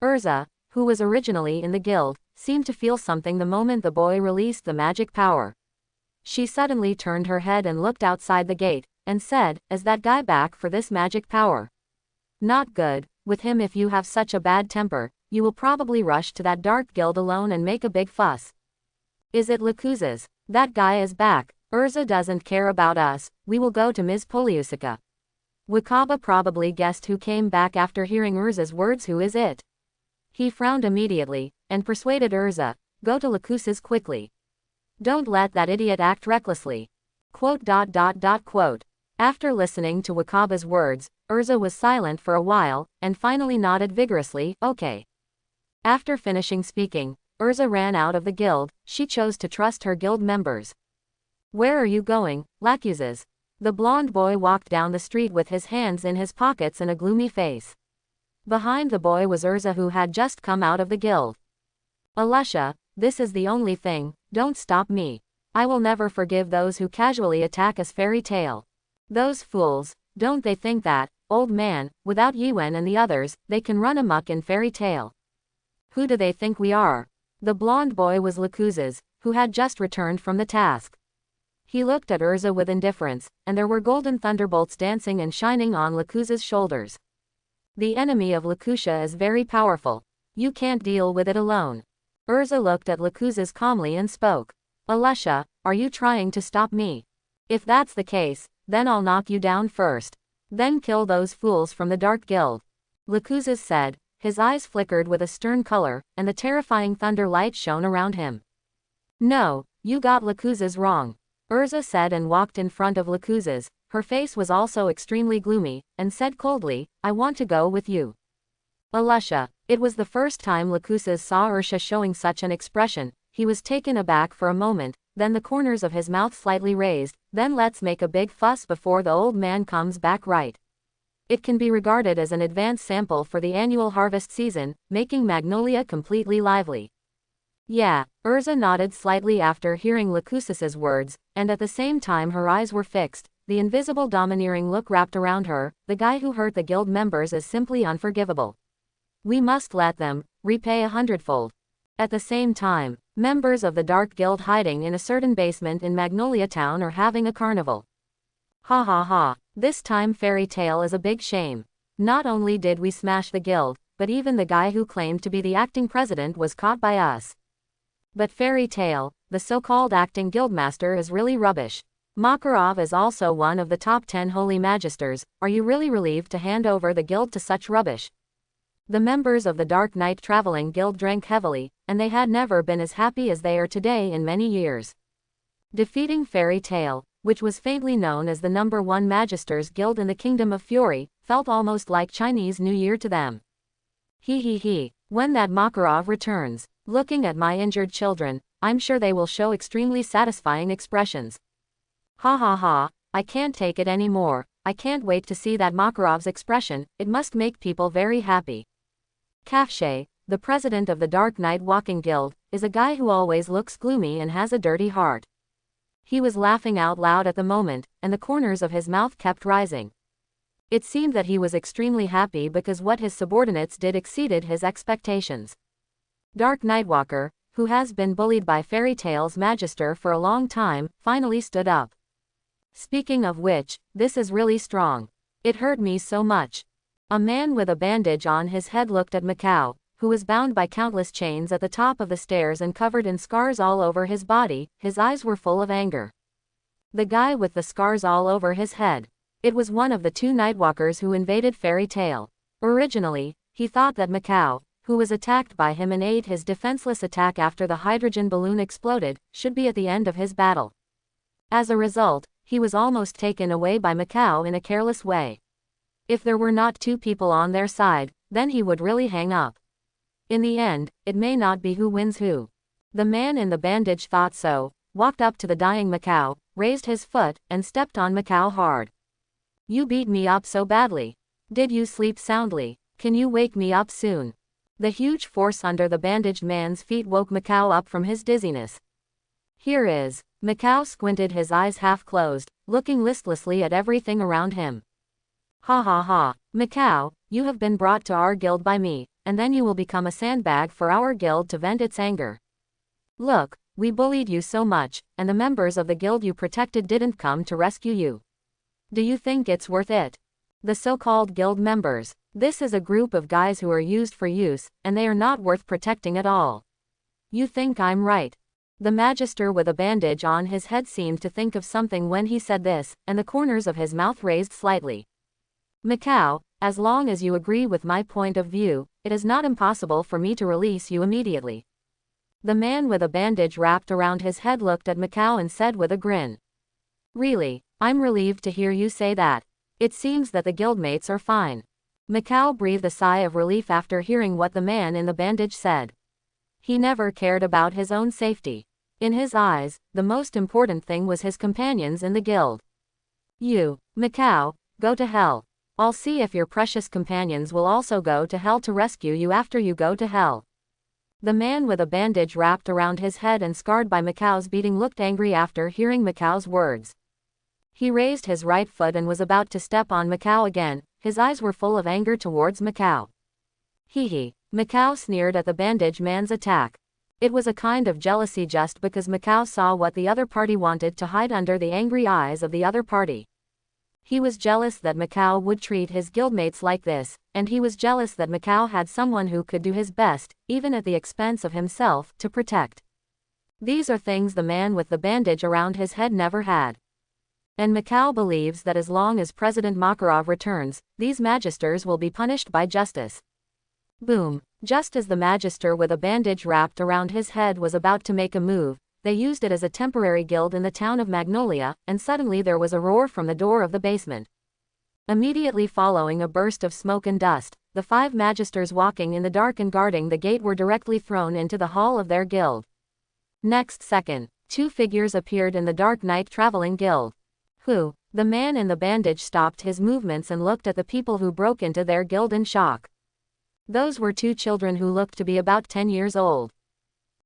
Speaker 1: Erza, who was originally in the guild, seemed to feel something the moment the boy released the magic power. She suddenly turned her head and looked outside the gate, and said, "Is that guy back for this magic power? Not good. With him, if you have such a bad temper, you will probably rush to that dark guild alone and make a big fuss." Is it Lakuza's? That guy is back. Erza doesn't care about us, we will go to Ms. Poliusica. Wakaba probably guessed who came back after hearing Erza's words. Who is it? He frowned immediately, and persuaded Erza, go to Lakuza's quickly. Don't let that idiot act recklessly. Quote. After listening to Wakaba's words, Erza was silent for a while, and finally nodded vigorously, okay. After finishing speaking, Erza ran out of the guild. She chose to trust her guild members. Where are you going, Lakuzas? The blonde boy walked down the street with his hands in his pockets and a gloomy face. Behind the boy was Erza, who had just come out of the guild. Alusha, this is the only thing, don't stop me. I will never forgive those who casually attack us. Fairy Tale. Those fools, don't they think that, old man, without Yiwen and the others, they can run amok in Fairy Tale? Who do they think we are? The blonde boy was Lakuzas, who had just returned from the task. He looked at Erza with indifference, and there were golden thunderbolts dancing and shining on Lakuza's shoulders. The enemy of Lakusha is very powerful. You can't deal with it alone. Erza looked at Lakuzas calmly and spoke. Alusha, are you trying to stop me? If that's the case, then I'll knock you down first. Then kill those fools from the Dark Guild. Lakuzas said. His eyes flickered with a stern color, and the terrifying thunder light shone around him. No, you got Lakuzas wrong. Erza said and walked in front of Lakuzas. Her face was also extremely gloomy, and said coldly, I want to go with you. Alusha. It was the first time Lakuzas saw Erza showing such an expression. He was taken aback for a moment, then the corners of his mouth slightly raised. Then let's make a big fuss before the old man comes back, right? It can be regarded as an advance sample for the annual harvest season, making Magnolia completely lively. Yeah, Erza nodded slightly after hearing Lakuzas's words, and at the same time her eyes were fixed. The invisible domineering look wrapped around her. The guy who hurt the guild members is simply unforgivable. We must let them repay 100-fold. At the same time, members of the Dark Guild hiding in a certain basement in Magnolia Town are having a carnival. Ha ha ha, this time Fairy Tale is a big shame. Not only did we smash the guild, but even the guy who claimed to be the acting president was caught by us. But Fairy Tale, the so-called acting guildmaster, is really rubbish. Makarov is also one of the top 10 holy magisters. Are you really relieved to hand over the guild to such rubbish? The members of the Dark Knight Traveling Guild drank heavily, and they had never been as happy as they are today in many years. Defeating Fairy Tale, which was faintly known as the #1 Magisters Guild in the Kingdom of Fury, felt almost like Chinese New Year to them. He. When that Makarov returns, looking at my injured children, I'm sure they will show extremely satisfying expressions. Ha ha ha, I can't take it anymore. I can't wait to see that Makarov's expression. It must make people very happy. Kafshay, the president of the Dark Knight Walking Guild, is a guy who always looks gloomy and has a dirty heart. He was laughing out loud at the moment, and the corners of his mouth kept rising. It seemed that he was extremely happy because what his subordinates did exceeded his expectations. Dark Nightwalker, who has been bullied by Fairy Tale's Magister for a long time, finally stood up. Speaking of which, this is really strong. It hurt me so much. A man with a bandage on his head looked at Macau, who was bound by countless chains at the top of the stairs and covered in scars all over his body. His eyes were full of anger. The guy with the scars all over his head. It was one of the 2 Nightwalkers who invaded Fairy Tale. Originally, he thought that Macau, who was attacked by him and aided his defenseless attack after the hydrogen balloon exploded, should be at the end of his battle. As a result, he was almost taken away by Macau in a careless way. If there were not 2 people on their side, then he would really hang up. In the end, it may not be who wins who. The man in the bandage thought so, walked up to the dying Macau, raised his foot, and stepped on Macau hard. You beat me up so badly. Did you sleep soundly? Can you wake me up soon? The huge force under the bandaged man's feet woke Macau up from his dizziness. Here is. Macau squinted, his eyes half closed, looking listlessly at everything around him. Ha ha ha, Macau, you have been brought to our guild by me, and then you will become a sandbag for our guild to vent its anger. Look, we bullied you so much, and the members of the guild you protected didn't come to rescue you. Do you think it's worth it? The so-called guild members. This is a group of guys who are used for use, and they are not worth protecting at all. You think I'm right? The Magister with a bandage on his head seemed to think of something when he said this, and the corners of his mouth raised slightly. Macau, as long as you agree with my point of view, it is not impossible for me to release you immediately. The man with a bandage wrapped around his head looked at Macau and said with a grin. Really, I'm relieved to hear you say that. It seems that the guildmates are fine. Macau breathed a sigh of relief after hearing what the man in the bandage said. He never cared about his own safety. In his eyes, the most important thing was his companions in the guild. You, Macau, go to hell. I'll see if your precious companions will also go to hell to rescue you after you go to hell. The man with a bandage wrapped around his head and scarred by Macau's beating looked angry after hearing Macau's words. He raised his right foot and was about to step on Macau again. His eyes were full of anger towards Macau. Hee. Macau sneered at the bandage man's attack. It was a kind of jealousy just because Macau saw what the other party wanted to hide under the angry eyes of the other party. He was jealous that Macau would treat his guildmates like this, and he was jealous that Macau had someone who could do his best, even at the expense of himself, to protect. These are things the man with the bandage around his head never had. And Macau believes that as long as President Makarov returns, these magisters will be punished by justice. Boom. Just as the magister with a bandage wrapped around his head was about to make a move, they used it as a temporary guild in the town of Magnolia, and suddenly there was a roar from the door of the basement. Immediately following a burst of smoke and dust, the 5 magisters walking in the dark and guarding the gate were directly thrown into the hall of their guild. Next second, 2 figures appeared in the dark night traveling guild. Who? The man in the bandage stopped his movements and looked at the people who broke into their guild in shock. Those were 2 children who looked to be about 10 years old.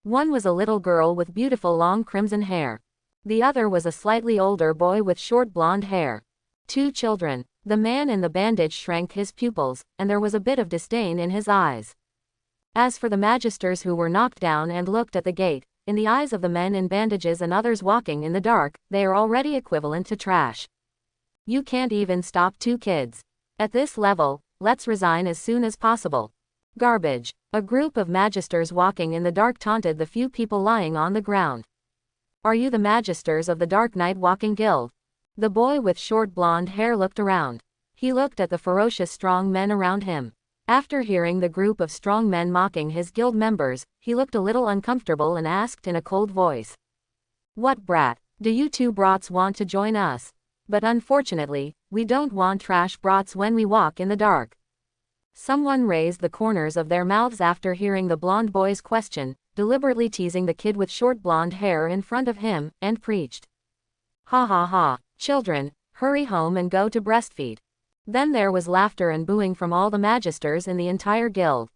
Speaker 1: One was a little girl with beautiful long crimson hair. The other was a slightly older boy with short blonde hair. 2 children. The man in the bandage shrank his pupils, and there was a bit of disdain in his eyes. As for the magisters who were knocked down and looked at the gate, in the eyes of the men in bandages and others walking in the dark, they are already equivalent to trash. You can't even stop 2 kids. At this level, let's resign as soon as possible. Garbage. A group of magisters walking in the dark taunted the few people lying on the ground. Are you the magisters of the Dark Night Walking Guild? The boy with short blonde hair looked around. He looked at the ferocious strong men around him. After hearing the group of strong men mocking his guild members, he looked a little uncomfortable and asked in a cold voice. What brat? Do you 2 brats want to join us? But unfortunately, we don't want trash brats when we walk in the dark. Someone raised the corners of their mouths after hearing the blonde boy's question, deliberately teasing the kid with short blonde hair in front of him, and preached. Ha ha ha. Children, hurry home and go to breastfeed. Then there was laughter and booing from all the magisters in the entire guild.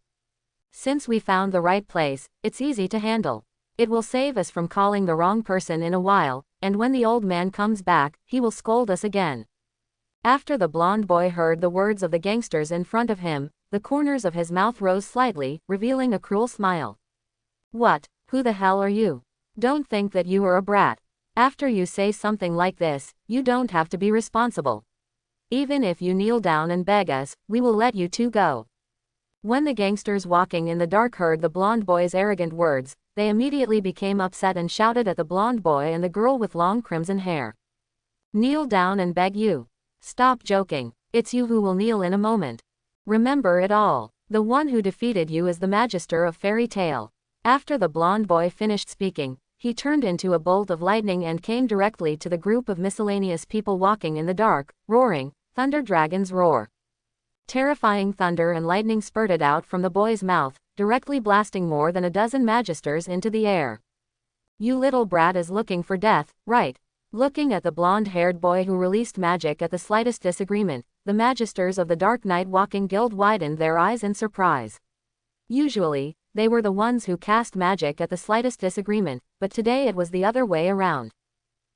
Speaker 1: Since we found the right place, it's easy to handle. It will save us from calling the wrong person in a while, and when the old man comes back, he will scold us again. After the blonde boy heard the words of the gangsters in front of him, the corners of his mouth rose slightly, revealing a cruel smile. What? Who the hell are you? Don't think that you are a brat. After you say something like this, you don't have to be responsible. Even if you kneel down and beg us, we will let you 2 go. When the gangsters walking in the dark heard the blonde boy's arrogant words, they immediately became upset and shouted at the blonde boy and the girl with long crimson hair. Kneel down and beg you? Stop joking. It's you who will kneel in a moment. Remember it all. The one who defeated you is the magister of Fairy Tale. After the blonde boy finished speaking, he turned into a bolt of lightning and came directly to the group of miscellaneous people walking in the dark, roaring, Thunder Dragon's roar. Terrifying thunder and lightning spurted out from the boy's mouth, directly blasting more than a dozen magisters into the air. You little brat is looking for death, right? Looking at the blonde-haired boy who released magic at the slightest disagreement, the magisters of the Dark Night Walking Guild widened their eyes in surprise. Usually, they were the ones who cast magic at the slightest disagreement, but today it was the other way around.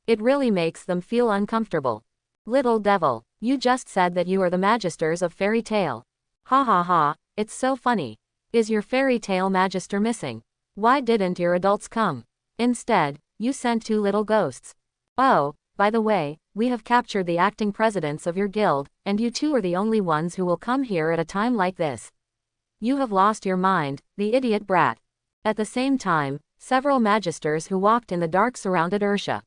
Speaker 1: It really makes them feel uncomfortable. Little devil, you just said that you are the magisters of Fairy Tale. Ha ha ha, it's so funny. Is your Fairy Tale magister missing? Why didn't your adults come? Instead, you sent 2 little ghosts. Oh, by the way, we have captured the acting presidents of your guild, and you 2 are the only ones who will come here at a time like this. You have lost your mind, the idiot brat. At the same time, several magisters who walked in the dark surrounded Erza.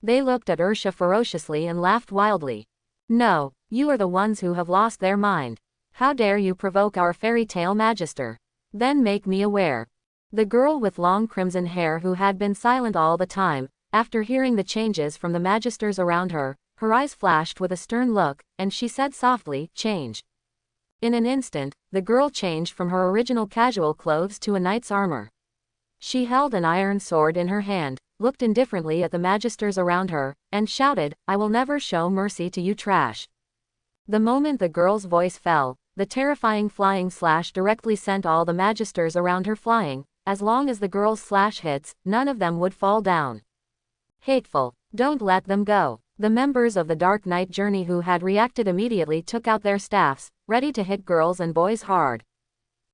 Speaker 1: They looked at Erza ferociously and laughed wildly. No, you are the ones who have lost their mind. How dare you provoke our Fairy Tale magister? Then make me aware. The girl with long crimson hair who had been silent all the time, after hearing the changes from the magisters around her, her eyes flashed with a stern look, and she said softly, change. In an instant, the girl changed from her original casual clothes to a knight's armor. She held an iron sword in her hand, looked indifferently at the magisters around her, and shouted, I will never show mercy to you trash. The moment the girl's voice fell, the terrifying flying slash directly sent all the magisters around her flying. As long as the girl's slash hits, none of them would fall down. Hateful. Don't let them go. The members of the Dark Knight Journey who had reacted immediately took out their staffs, ready to hit girls and boys hard.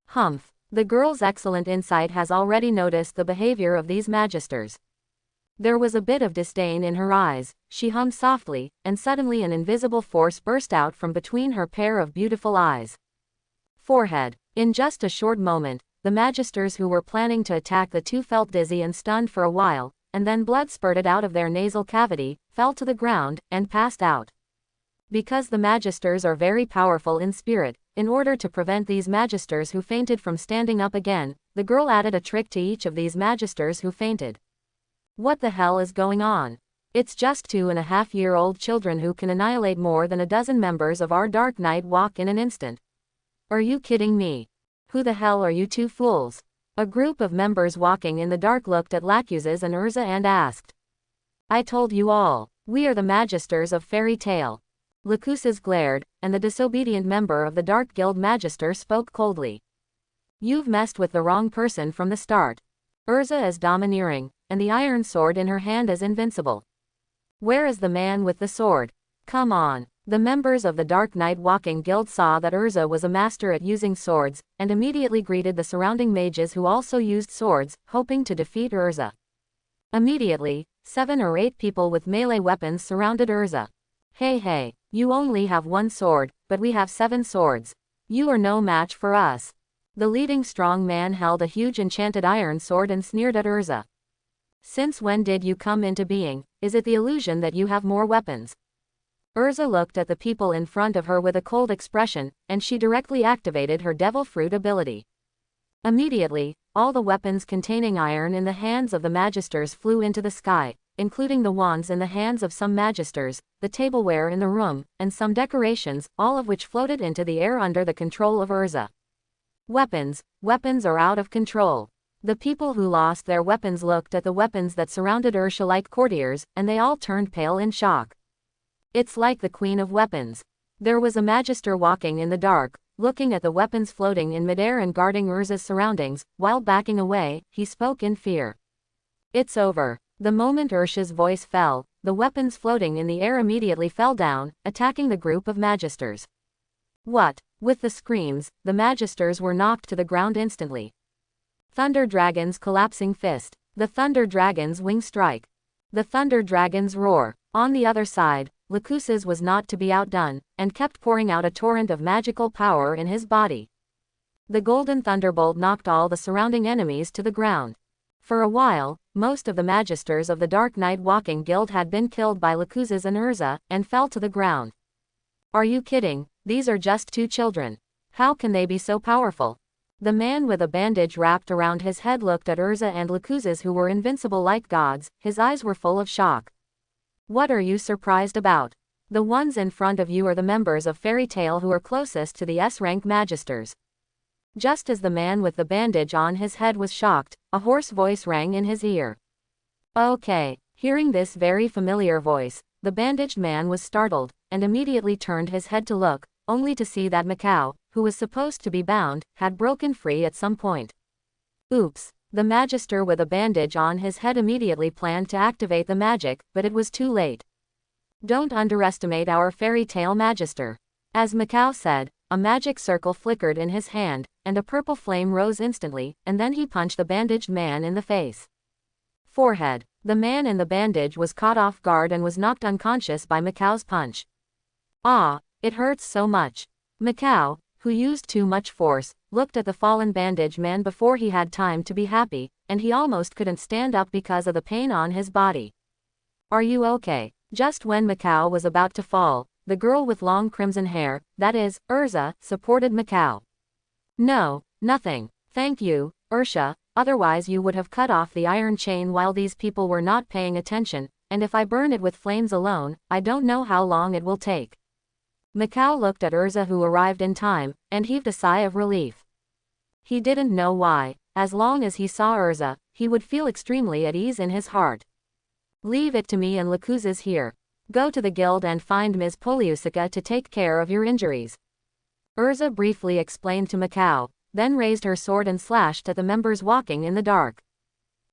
Speaker 1: Humph. The girl's excellent insight has already noticed the behavior of these magisters. There was a bit of disdain in her eyes. She hummed softly, and suddenly an invisible force burst out from between her pair of beautiful eyes. Forehead. In just a short moment, the magisters who were planning to attack the two felt dizzy and stunned for a while, and then blood spurted out of their nasal cavity, fell to the ground, and passed out. Because the magisters are very powerful in spirit, in order to prevent these magisters who fainted from standing up again, the girl added a trick to each of these magisters who fainted. What the hell is going on? It's just 2.5-year-old children who can annihilate more than a dozen members of our Dark Night Walk in an instant. Are you kidding me? Who the hell are you two fools? A group of members walking in the dark looked at Lacuzes and Erza and asked. I told you all. We are the magisters of Fairy Tale. Lacuzes glared, and the disobedient member of the Dark Guild Magister spoke coldly. You've messed with the wrong person from the start. Erza is domineering, and the iron sword in her hand is invincible. Where is the man with the sword? Come on. The members of the Dark Night Walking Guild saw that Erza was a master at using swords, and immediately greeted the surrounding mages who also used swords, hoping to defeat Erza. Immediately, 7 or 8 people with melee weapons surrounded Erza. Hey, you only have 1 sword, but we have 7 swords. You are no match for us. The leading strong man held a huge enchanted iron sword and sneered at Erza. Since when did you come into being? Is it the illusion that you have more weapons? Erza looked at the people in front of her with a cold expression, and she directly activated her Devil Fruit ability. Immediately, all the weapons containing iron in the hands of the magisters flew into the sky, including the wands in the hands of some magisters, the tableware in the room, and some decorations, all of which floated into the air under the control of Erza. Weapons are out of control. The people who lost their weapons looked at the weapons that surrounded Erza like courtiers, and they all turned pale in shock. It's like the Queen of Weapons. There was a magister walking in the dark, looking at the weapons floating in midair and guarding Erza's surroundings. While backing away, he spoke in fear. It's over. The moment Erza's voice fell, the weapons floating in the air immediately fell down, attacking the group of magisters. What? With the screams, the magisters were knocked to the ground instantly. Thunder Dragon's collapsing fist. The Thunder Dragon's wing strike. The Thunder Dragon's roar. On the other side, Lacuzes was not to be outdone, and kept pouring out a torrent of magical power in his body. The Golden Thunderbolt knocked all the surrounding enemies to the ground. For a while, most of the magisters of the Dark Night Walking Guild had been killed by Lacuzes and Erza, and fell to the ground. Are you kidding? These are just 2 children. How can they be so powerful? The man with a bandage wrapped around his head looked at Erza and Lacuzes, who were invincible like gods. His eyes were full of shock. What are you surprised about? The ones in front of you are the members of Fairy Tale who are closest to the S-rank magisters. Just as the man with the bandage on his head was shocked, a hoarse voice rang in his ear. Okay. Hearing this very familiar voice, the bandaged man was startled, and immediately turned his head to look, only to see that Macau, who was supposed to be bound, had broken free at some point. Oops. The magister with a bandage on his head immediately planned to activate the magic, but it was too late. Don't underestimate our Fairy Tale magister. As Macau said, a magic circle flickered in his hand, and a purple flame rose instantly, and then he punched the bandaged man in the face. Forehead. The man in the bandage was caught off guard and was knocked unconscious by Macau's punch. Ah, it hurts so much. Macau, who used too much force, looked at the fallen bandage man before he had time to be happy, and he almost couldn't stand up because of the pain on his body. Are you okay? Just when Macau was about to fall, the girl with long crimson hair, that is, Erza, supported Macau. No, nothing. Thank you, Erza, otherwise you would have cut off the iron chain while these people were not paying attention, and if I burn it with flames alone, I don't know how long it will take. Macau looked at Erza, who arrived in time, and heaved a sigh of relief. He didn't know why. As long as he saw Erza, he would feel extremely at ease in his heart. Leave it to me and Lacuzes here. Go to the guild and find Ms. Poliusica to take care of your injuries. Erza briefly explained to Macau, then raised her sword and slashed at the members walking in the dark.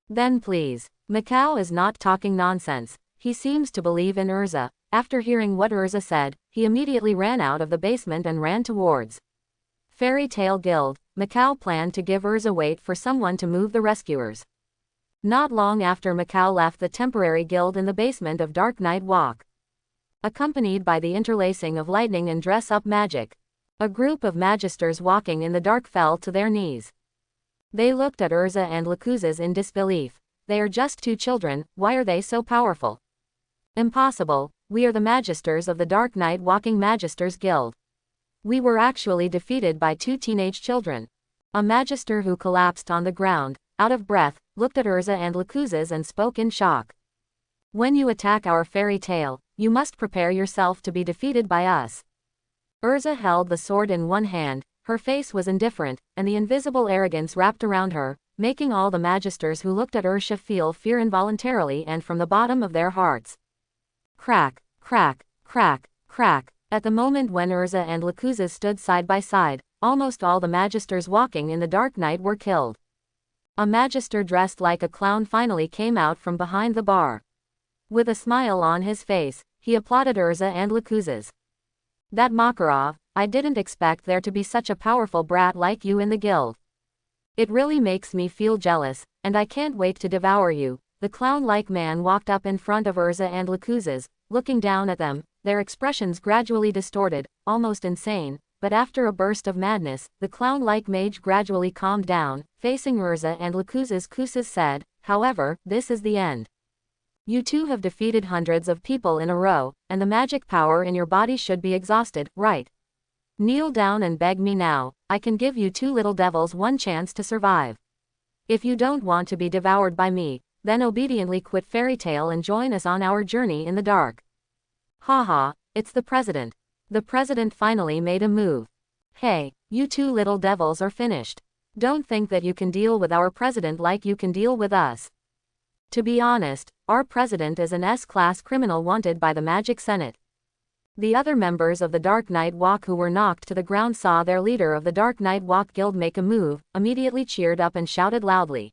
Speaker 1: Then please. Macau is not talking nonsense. He seems to believe in Erza. After hearing what Erza said, he immediately ran out of the basement and ran towards Fairy Tale Guild. Macau planned to give Erza wait for someone to move the rescuers. Not long after Macau left the temporary guild in the basement of Dark Night Walk. Accompanied by the interlacing of lightning and dress-up magic. A group of magisters walking in the dark fell to their knees. They looked at Erza and Lakuzes in disbelief. They are just 2 children, why are they so powerful? Impossible, we are the magisters of the Dark Night Walking Magisters Guild. We were actually defeated by 2 teenage children. A magister who collapsed on the ground, out of breath, looked at Erza and Lakuzes and spoke in shock. When you attack our fairy tale, you must prepare yourself to be defeated by us. Erza held the sword in one hand, her face was indifferent, and the invisible arrogance wrapped around her, making all the magisters who looked at Erza feel fear involuntarily and from the bottom of their hearts. Crack, crack, crack, crack. At the moment when Erza and Lakuzes stood side by side, almost all the magisters walking in the dark night were killed. A magister dressed like a clown finally came out from behind the bar. With a smile on his face, he applauded Erza and Lakuzes. That Makarov, I didn't expect there to be such a powerful brat like you in the guild. It really makes me feel jealous, and I can't wait to devour you. The clown-like man walked up in front of Erza and Lakuzes, looking down at them, their expressions gradually distorted, almost insane, but after a burst of madness, the clown-like mage gradually calmed down, facing Erza and Lakuzes. Kuzes said, however, this is the end. You 2 have defeated hundreds of people in a row, and the magic power in your body should be exhausted, right? Kneel down and beg me now, I can give you 2 little devils one chance to survive. If you don't want to be devoured by me, then obediently quit fairy tale and join us on our journey in the dark. Haha, it's the president. The president finally made a move. Hey, you 2 little devils are finished. Don't think that you can deal with our president like you can deal with us. To be honest, our president is an S-class criminal wanted by the Magic Senate. The other members of the Dark Night Walk who were knocked to the ground saw their leader of the Dark Night Walk Guild make a move, immediately cheered up and shouted loudly.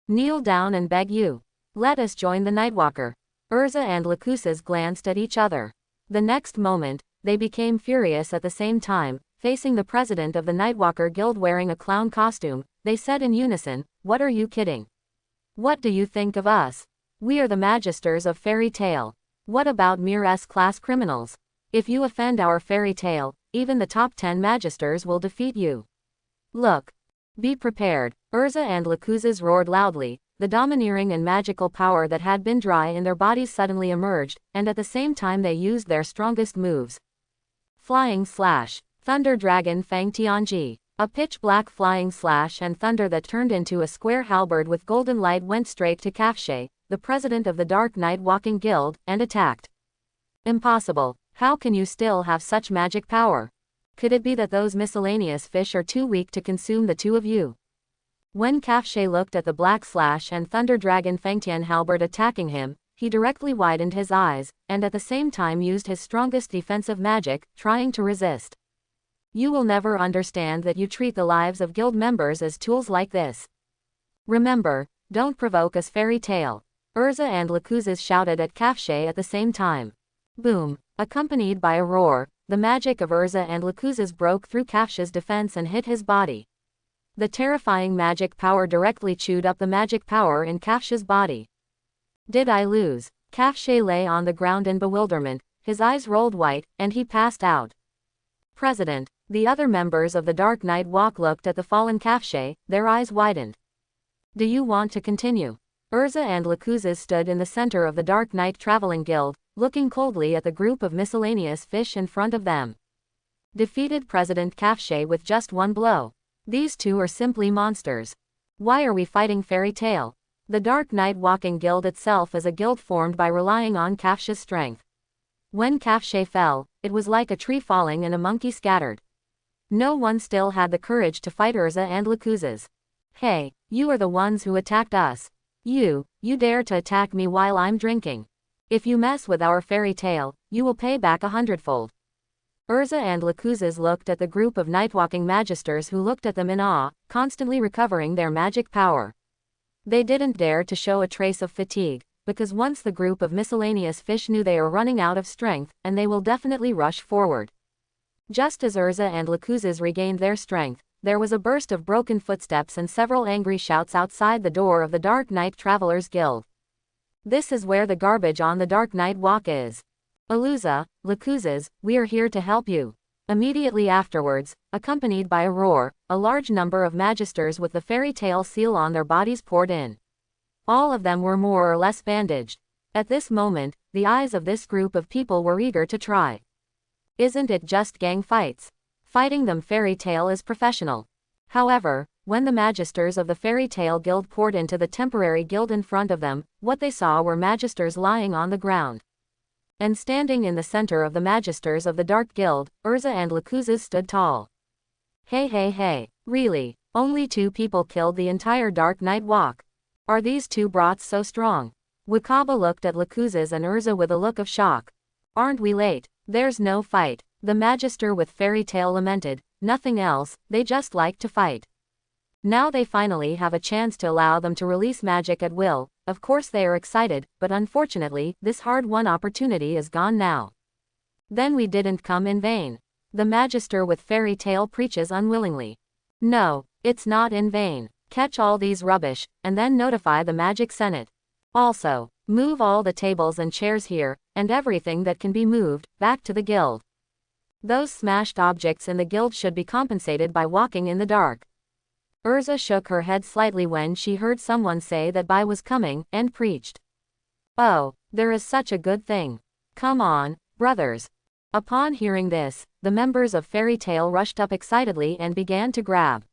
Speaker 1: Kneel down and beg you. Let us join the Nightwalker. Erza and Lakuzes glanced at each other. The next moment, they became furious at the same time, facing the president of the Nightwalker Guild wearing a clown costume. They said in unison, what are you kidding? What do you think of us? We are the magisters of fairy tale. What about mere S-class criminals? If you offend our fairy tale, even the top 10 magisters will defeat you. Look. Be prepared. Erza and Lakuzes roared loudly. The domineering and magical power that had been dry in their bodies suddenly emerged, and at the same time they used their strongest moves. Flying Slash. Thunder Dragon Fang Tianji. A pitch-black flying slash and thunder that turned into a square halberd with golden light went straight to Kafshe, the president of the Dark Night Walking Guild, and attacked. Impossible. How can you still have such magic power? Could it be that those miscellaneous fish are too weak to consume the 2 of you? When Kafshe looked at the black slash and thunder dragon Fangtian halberd attacking him, he directly widened his eyes, and at the same time used his strongest defensive magic, trying to resist. You will never understand that you treat the lives of guild members as tools like this. Remember, don't provoke us fairy tale. Erza and Lakuzes shouted at Kafshe at the same time. Boom. Accompanied by a roar, the magic of Erza and Lakuzes broke through Kafshe's defense and hit his body. The terrifying magic power directly chewed up the magic power in Kafshe's body. Did I lose? Kafshe lay on the ground in bewilderment, his eyes rolled white, and he passed out. President. The other members of the Dark Night Walk looked at the fallen Kafshe, their eyes widened. Do you want to continue? Erza and Lakuzes stood in the center of the Dark Night Traveling Guild, looking coldly at the group of miscellaneous fish in front of them. Defeated President Kafshe with just 1 blow. These 2 are simply monsters. Why are we fighting fairy tale? The Dark Night Walking Guild itself is a guild formed by relying on Kafshe's strength. When Kafshe fell, it was like a tree falling and a monkey scattered. No one still had the courage to fight Erza and Lakuzes. Hey, you are the ones who attacked us. You dare to attack me while I'm drinking. If you mess with our fairy tale, you will pay back 100-fold. Erza and Lakuzes looked at the group of nightwalking magisters who looked at them in awe, constantly recovering their magic power. They didn't dare to show a trace of fatigue, because once the group of miscellaneous fish knew they are running out of strength, and they will definitely rush forward. Just as Erza and Lakuzes regained their strength, there was a burst of broken footsteps and several angry shouts outside the door of the Dark Knight Travelers Guild. This is where the garbage on the Dark Knight Walk is. Aluza, Lakuzas, we are here to help you. Immediately afterwards, accompanied by a roar, a large number of magisters with the fairy tale seal on their bodies poured in. All of them were more or less bandaged. At this moment, the eyes of this group of people were eager to try. Isn't it just gang fights? Fighting them fairy tale is professional. However, when the magisters of the fairy tale guild poured into the temporary guild in front of them, what they saw were magisters lying on the ground. And standing in the center of the magisters of the Dark Guild, Erza and Lakuzas stood tall. Hey, really, only 2 people killed the entire Dark Knight Walk. Are these 2 brats so strong? Wakaba looked at Lakuzas and Erza with a look of shock. Aren't we late? There's no fight. The magister with fairy tale lamented, nothing else, they just like to fight. Now they finally have a chance to allow them to release magic at will. Of course they are excited, but unfortunately, this hard-won opportunity is gone now. Then we didn't come in vain. The magister with fairy tale preaches unwillingly. No, it's not in vain. Catch all these rubbish, and then notify the Magic Senate. Also, move all the tables and chairs here, and everything that can be moved, back to the guild. Those smashed objects in the guild should be compensated by walking in the dark. Erza shook her head slightly when she heard someone say that Bai was coming, and preached. Oh, there is such a good thing. Come on, brothers. Upon hearing this, the members of Fairy Tale rushed up excitedly and began to grab.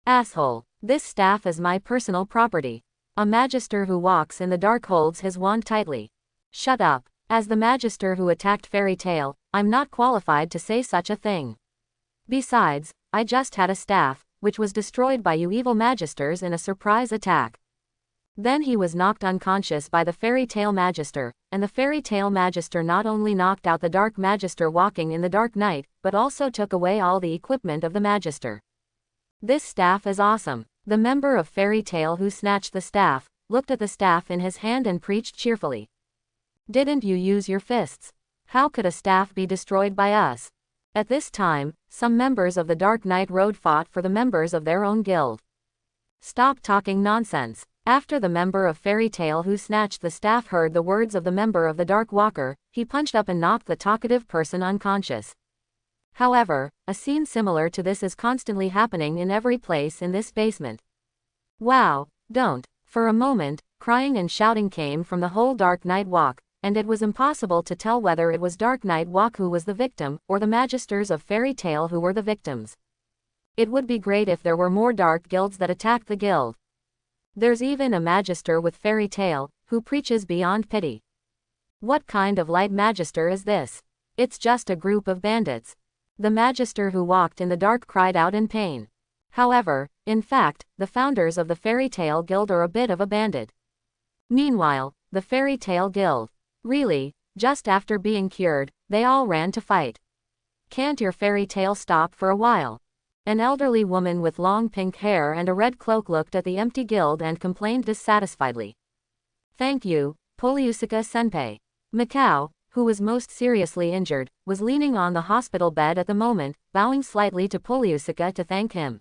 Speaker 1: Asshole, this staff is my personal property. A magister who walks in the dark holds his wand tightly. Shut up. As the magister who attacked Fairy Tale, I'm not qualified to say such a thing. Besides, I just had a staff, which was destroyed by you evil magisters in a surprise attack. Then he was knocked unconscious by the Fairy Tale Magister, and the Fairy Tale Magister not only knocked out the Dark Magister walking in the Dark Night, but also took away all the equipment of the Magister. This staff is awesome. The member of Fairy Tale who snatched the staff, looked at the staff in his hand and preached cheerfully. Didn't you use your fists? How could a staff be destroyed by us? At this time, some members of the Dark Knight Road fought for the members of their own guild. Stop talking nonsense. After the member of Fairy Tale who snatched the staff heard the words of the member of the Dark Walker, he punched up and knocked the talkative person unconscious. However, a scene similar to this is constantly happening in every place in this basement. Wow, don't. For a moment, crying and shouting came from the whole Dark Knight Walk, and it was impossible to tell whether it was Dark Knight Walk who was the victim, or the magisters of Fairy Tale who were the victims. It would be great if there were more dark guilds that attacked the guild. There's even a magister with Fairy Tale, who preaches beyond pity. What kind of light magister is this? It's just a group of bandits. The magister who walked in the dark cried out in pain. However, in fact, the founders of the Fairy Tale Guild are a bit of a bandit. Meanwhile, the Fairy Tale Guild. Really, just after being cured, they all ran to fight. Can't your fairy tale stop for a while? An elderly woman with long pink hair and a red cloak looked at the empty guild and complained dissatisfiedly. Thank you, Poliusica-senpai. Mikao, who was most seriously injured, was leaning on the hospital bed at the moment, bowing slightly to Poliusica to thank him.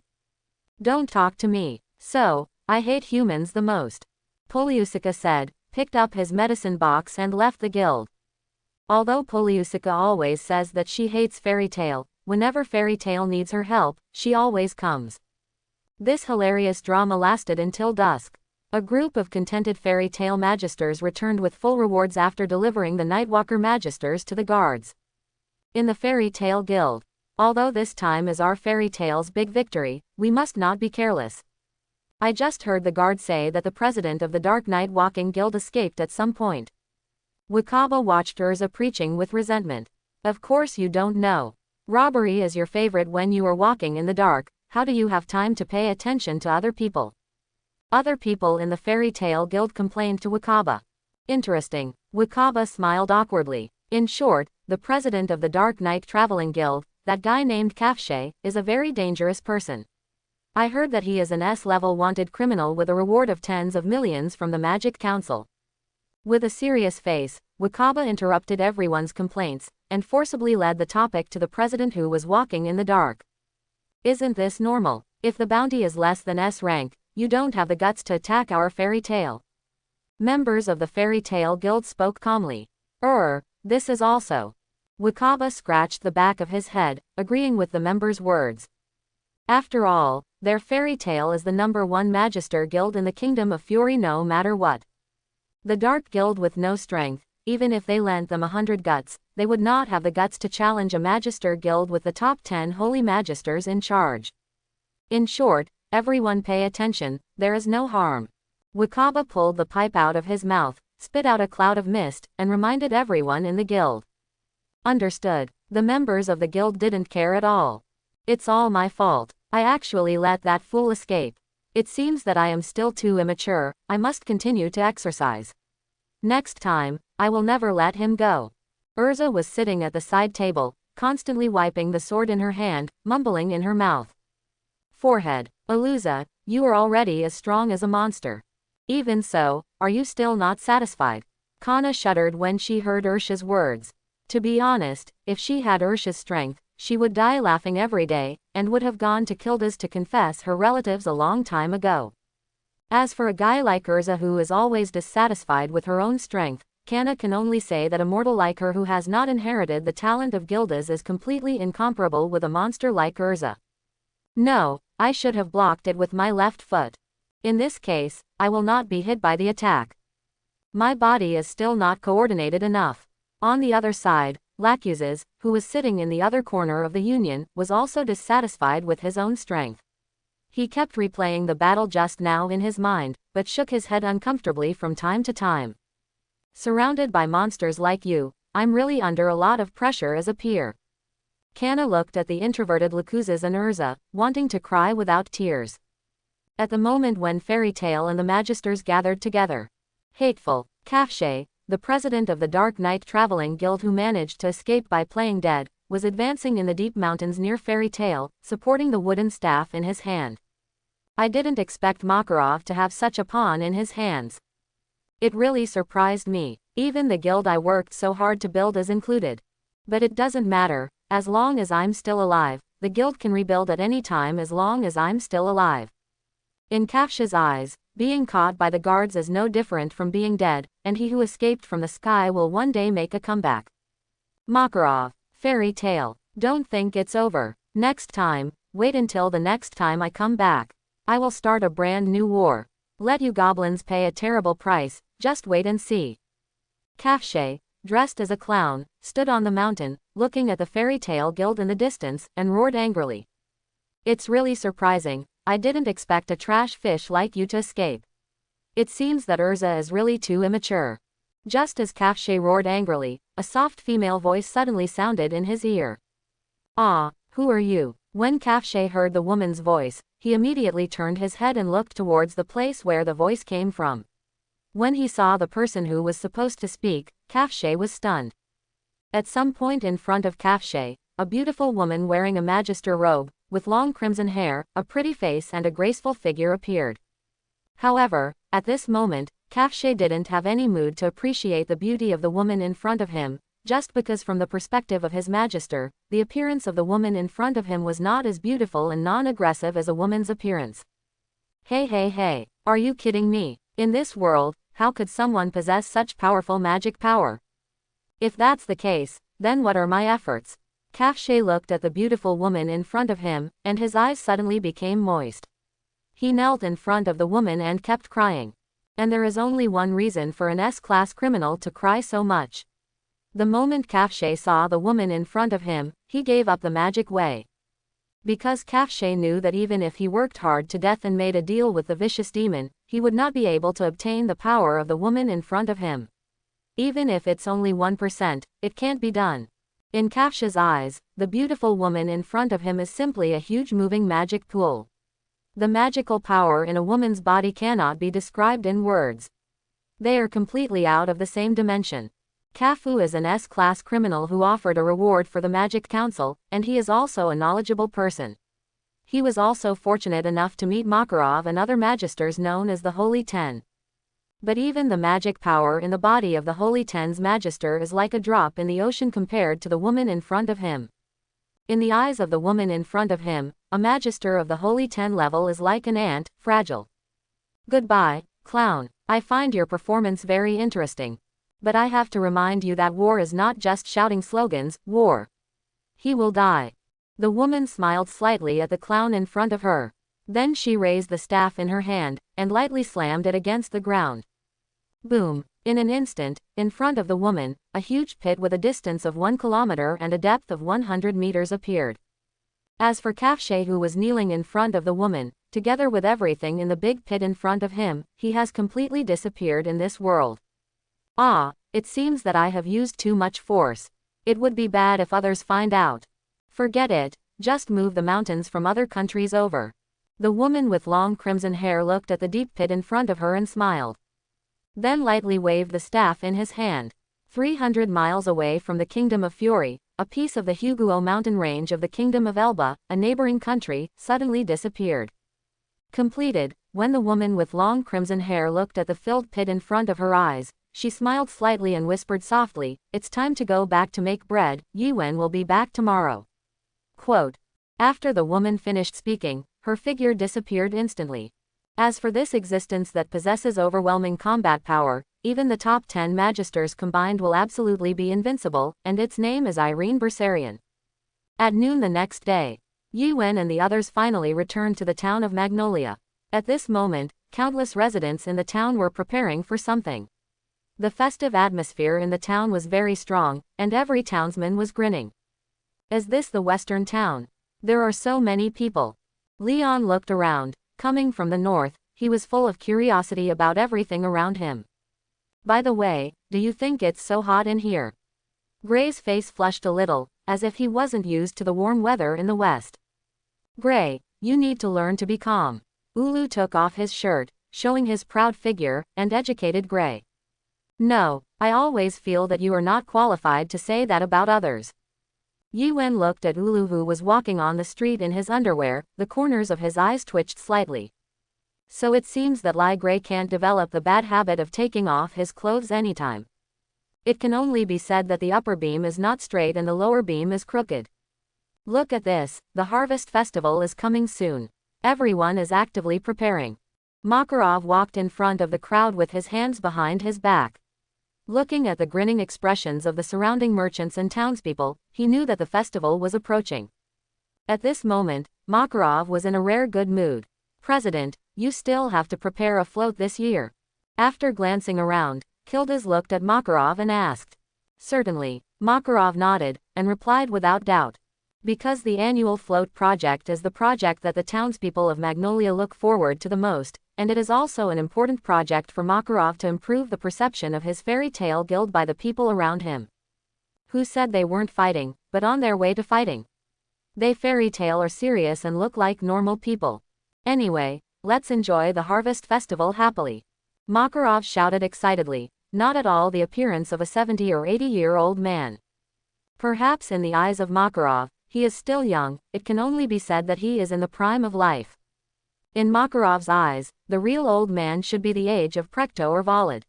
Speaker 1: Don't talk to me. So, I hate humans the most. Poliusica said, picked up his medicine box and left the guild. Although Poliusica always says that she hates Fairy Tale, whenever Fairy Tale needs her help, she always comes. This hilarious drama lasted until dusk. A group of contented Fairy Tale Magisters returned with full rewards after delivering the Nightwalker Magisters to the guards. In the Fairy Tale Guild. Although this time is our Fairy Tale's big victory, we must not be careless. I just heard the guard say that the president of the Dark Knight Walking Guild escaped at some point. Wakaba watched Erza preaching with resentment. Of course you don't know. Robbery is your favorite when you are walking in the dark. How do you have time to pay attention to other people? Other people in the Fairy Tale Guild complained to Wakaba. Interesting. Wakaba smiled awkwardly. In short, the president of the Dark Knight Traveling Guild, that guy named Kafshe, is a very dangerous person. I heard that he is an S-level wanted criminal with a reward of tens of millions from the Magic Council. With a serious face, Wakaba interrupted everyone's complaints, and forcibly led the topic to the president who was walking in the dark. Isn't this normal? If the bounty is less than S rank, you don't have the guts to attack our fairy tale. Members of the fairy tale guild spoke calmly. This is also. Wakaba scratched the back of his head, agreeing with the members' words. After all, their fairy tale is the #1 Magister Guild in the Kingdom of Fury no matter what. The Dark Guild with no strength, even if they lent them 100 guts, they would not have the guts to challenge a Magister Guild with the top 10 Holy Magisters in charge. In short, everyone pay attention, there is no harm. Wakaba pulled the pipe out of his mouth, spit out a cloud of mist, and reminded everyone in the guild. Understood. The members of the guild didn't care at all. It's all my fault. I actually let that fool escape. It seems that I am still too immature, I must continue to exercise. Next time, I will never let him go. Erza was sitting at the side table, constantly wiping the sword in her hand, mumbling in her mouth. Forehead. Aluza, you are already as strong as a monster. Even so, are you still not satisfied? Kana shuddered when she heard Ursha's words. To be honest, if she had Ursha's strength, she would die laughing every day, and would have gone to Kilda's to confess her relatives a long time ago. As for a guy like Erza who is always dissatisfied with her own strength, Kana can only say that a mortal like her who has not inherited the talent of Gildas is completely incomparable with a monster like Erza. No, I should have blocked it with my left foot. In this case, I will not be hit by the attack. My body is still not coordinated enough. On the other side, Lacuzes, who was sitting in the other corner of the Union, was also dissatisfied with his own strength. He kept replaying the battle just now in his mind, but shook his head uncomfortably from time to time. Surrounded by monsters like you, I'm really under a lot of pressure as a peer. Kana looked at the introverted Lacuzes and Erza, wanting to cry without tears. At the moment when Fairy Tale and the Magisters gathered together, hateful, Kafshe, the president of the Dark Knight Traveling Guild who managed to escape by playing dead, was advancing in the deep mountains near Fairy Tale, supporting the wooden staff in his hand. I didn't expect Makarov to have such a pawn in his hands. It really surprised me. Even the guild I worked so hard to build is included. But it doesn't matter, as long as I'm still alive, the guild can rebuild at any time as long as I'm still alive. In Kafsha's eyes, being caught by the guards is no different from being dead, and he who escaped from the sky will one day make a comeback. Makarov, Fairy Tale, don't think it's over. Next time, wait until the next time I come back. I will start a brand new war. Let you goblins pay a terrible price, just wait and see. Kafshe, dressed as a clown, stood on the mountain, looking at the Fairy Tale Guild in the distance, and roared angrily. It's really surprising, I didn't expect a trash fish like you to escape. It seems that Erza is really too immature. Just as Kafshe roared angrily, a soft female voice suddenly sounded in his ear. Ah, who are you? When Kafshe heard the woman's voice, he immediately turned his head and looked towards the place where the voice came from. When he saw the person who was supposed to speak, Kafshe was stunned. At some point in front of Kafshe, a beautiful woman wearing a magister robe, with long crimson hair, a pretty face and a graceful figure appeared. However, at this moment, Kafshe didn't have any mood to appreciate the beauty of the woman in front of him, just because from the perspective of his magister, the appearance of the woman in front of him was not as beautiful and non-aggressive as a woman's appearance. Hey, are you kidding me? In this world, how could someone possess such powerful magic power? If that's the case, then what are my efforts? Kafshe looked at the beautiful woman in front of him, and his eyes suddenly became moist. He knelt in front of the woman and kept crying. And there is only one reason for an S-class criminal to cry so much. The moment Kafshe saw the woman in front of him, he gave up the magic way. Because Kafshe knew that even if he worked hard to death and made a deal with the vicious demon, he would not be able to obtain the power of the woman in front of him. Even if it's only 1%, it can't be done. In Kafsha's eyes, the beautiful woman in front of him is simply a huge moving magic pool. The magical power in a woman's body cannot be described in words. They are completely out of the same dimension. Kafu is an S-class criminal who offered a reward for the Magic Council, and he is also a knowledgeable person. He was also fortunate enough to meet Makarov and other magisters known as the Holy Ten. But even the magic power in the body of the Holy Ten's magister is like a drop in the ocean compared to the woman in front of him. In the eyes of the woman in front of him, a magister of the Holy 10 level is like an ant, fragile. Goodbye, clown. I find your performance very interesting. But I have to remind you that war is not just shouting slogans, war. He will die. The woman smiled slightly at the clown in front of her. Then she raised the staff in her hand, and lightly slammed it against the ground. Boom. In an instant, in front of the woman, a huge pit with a distance of 1 kilometer and a depth of 100 meters appeared. As for Kafshe, who was kneeling in front of the woman, together with everything in the big pit in front of him, he has completely disappeared in this world. Ah, it seems that I have used too much force. It would be bad if others find out. Forget it, just move the mountains from other countries over. The woman with long crimson hair looked at the deep pit in front of her and smiled. Then lightly waved the staff in his hand. 300 miles away from the Kingdom of Fury, a piece of the Huguo mountain range of the Kingdom of Elba, a neighboring country, suddenly disappeared. Completed. When the woman with long crimson hair looked at the filled pit in front of her eyes, she smiled slightly and whispered softly, "It's time to go back to make bread, Yuan will be back tomorrow." Quote. After the woman finished speaking, her figure disappeared instantly. As for this existence that possesses overwhelming combat power, even the top 10 magisters combined will absolutely be invincible, and its name is Irene Bersarion. At noon the next day, Yuan and the others finally returned to the town of Magnolia. At this moment, countless residents in the town were preparing for something. The festive atmosphere in the town was very strong, and every townsman was grinning. Is this the western town? There are so many people. Leon looked around. Coming from the north, he was full of curiosity about everything around him. By the way, do you think it's so hot in here? Gray's face flushed a little, as if he wasn't used to the warm weather in the west. Gray, you need to learn to be calm. Ulu took off his shirt, showing his proud figure, and educated Gray. No, I always feel that you are not qualified to say that about others. Yuan looked at Ulu, who was walking on the street in his underwear. The corners of his eyes twitched slightly. So it seems that Lai Gray can't develop the bad habit of taking off his clothes anytime. It can only be said that the upper beam is not straight and the lower beam is crooked. Look at this, the Harvest Festival is coming soon. Everyone is actively preparing. Makarov walked in front of the crowd with his hands behind his back. Looking at the grinning expressions of the surrounding merchants and townspeople, he knew that the festival was approaching. At this moment, Makarov was in a rare good mood. President, you still have to prepare a float this year. After glancing around, Kildas looked at Makarov and asked. Certainly, Makarov nodded, and replied without doubt. Because the annual float project is the project that the townspeople of Magnolia look forward to the most, and it is also an important project for Makarov to improve the perception of his fairy tale guild by the people around him. Who said they weren't fighting, but on their way to fighting? They fairy tale are serious and look like normal people. Anyway, let's enjoy the Harvest Festival happily. Makarov shouted excitedly, not at all the appearance of a 70 or 80-year-old man. Perhaps in the eyes of Makarov, he is still young. It can only be said that he is in the prime of life. In Makarov's eyes, the real old man should be the age of Prekto or Valid.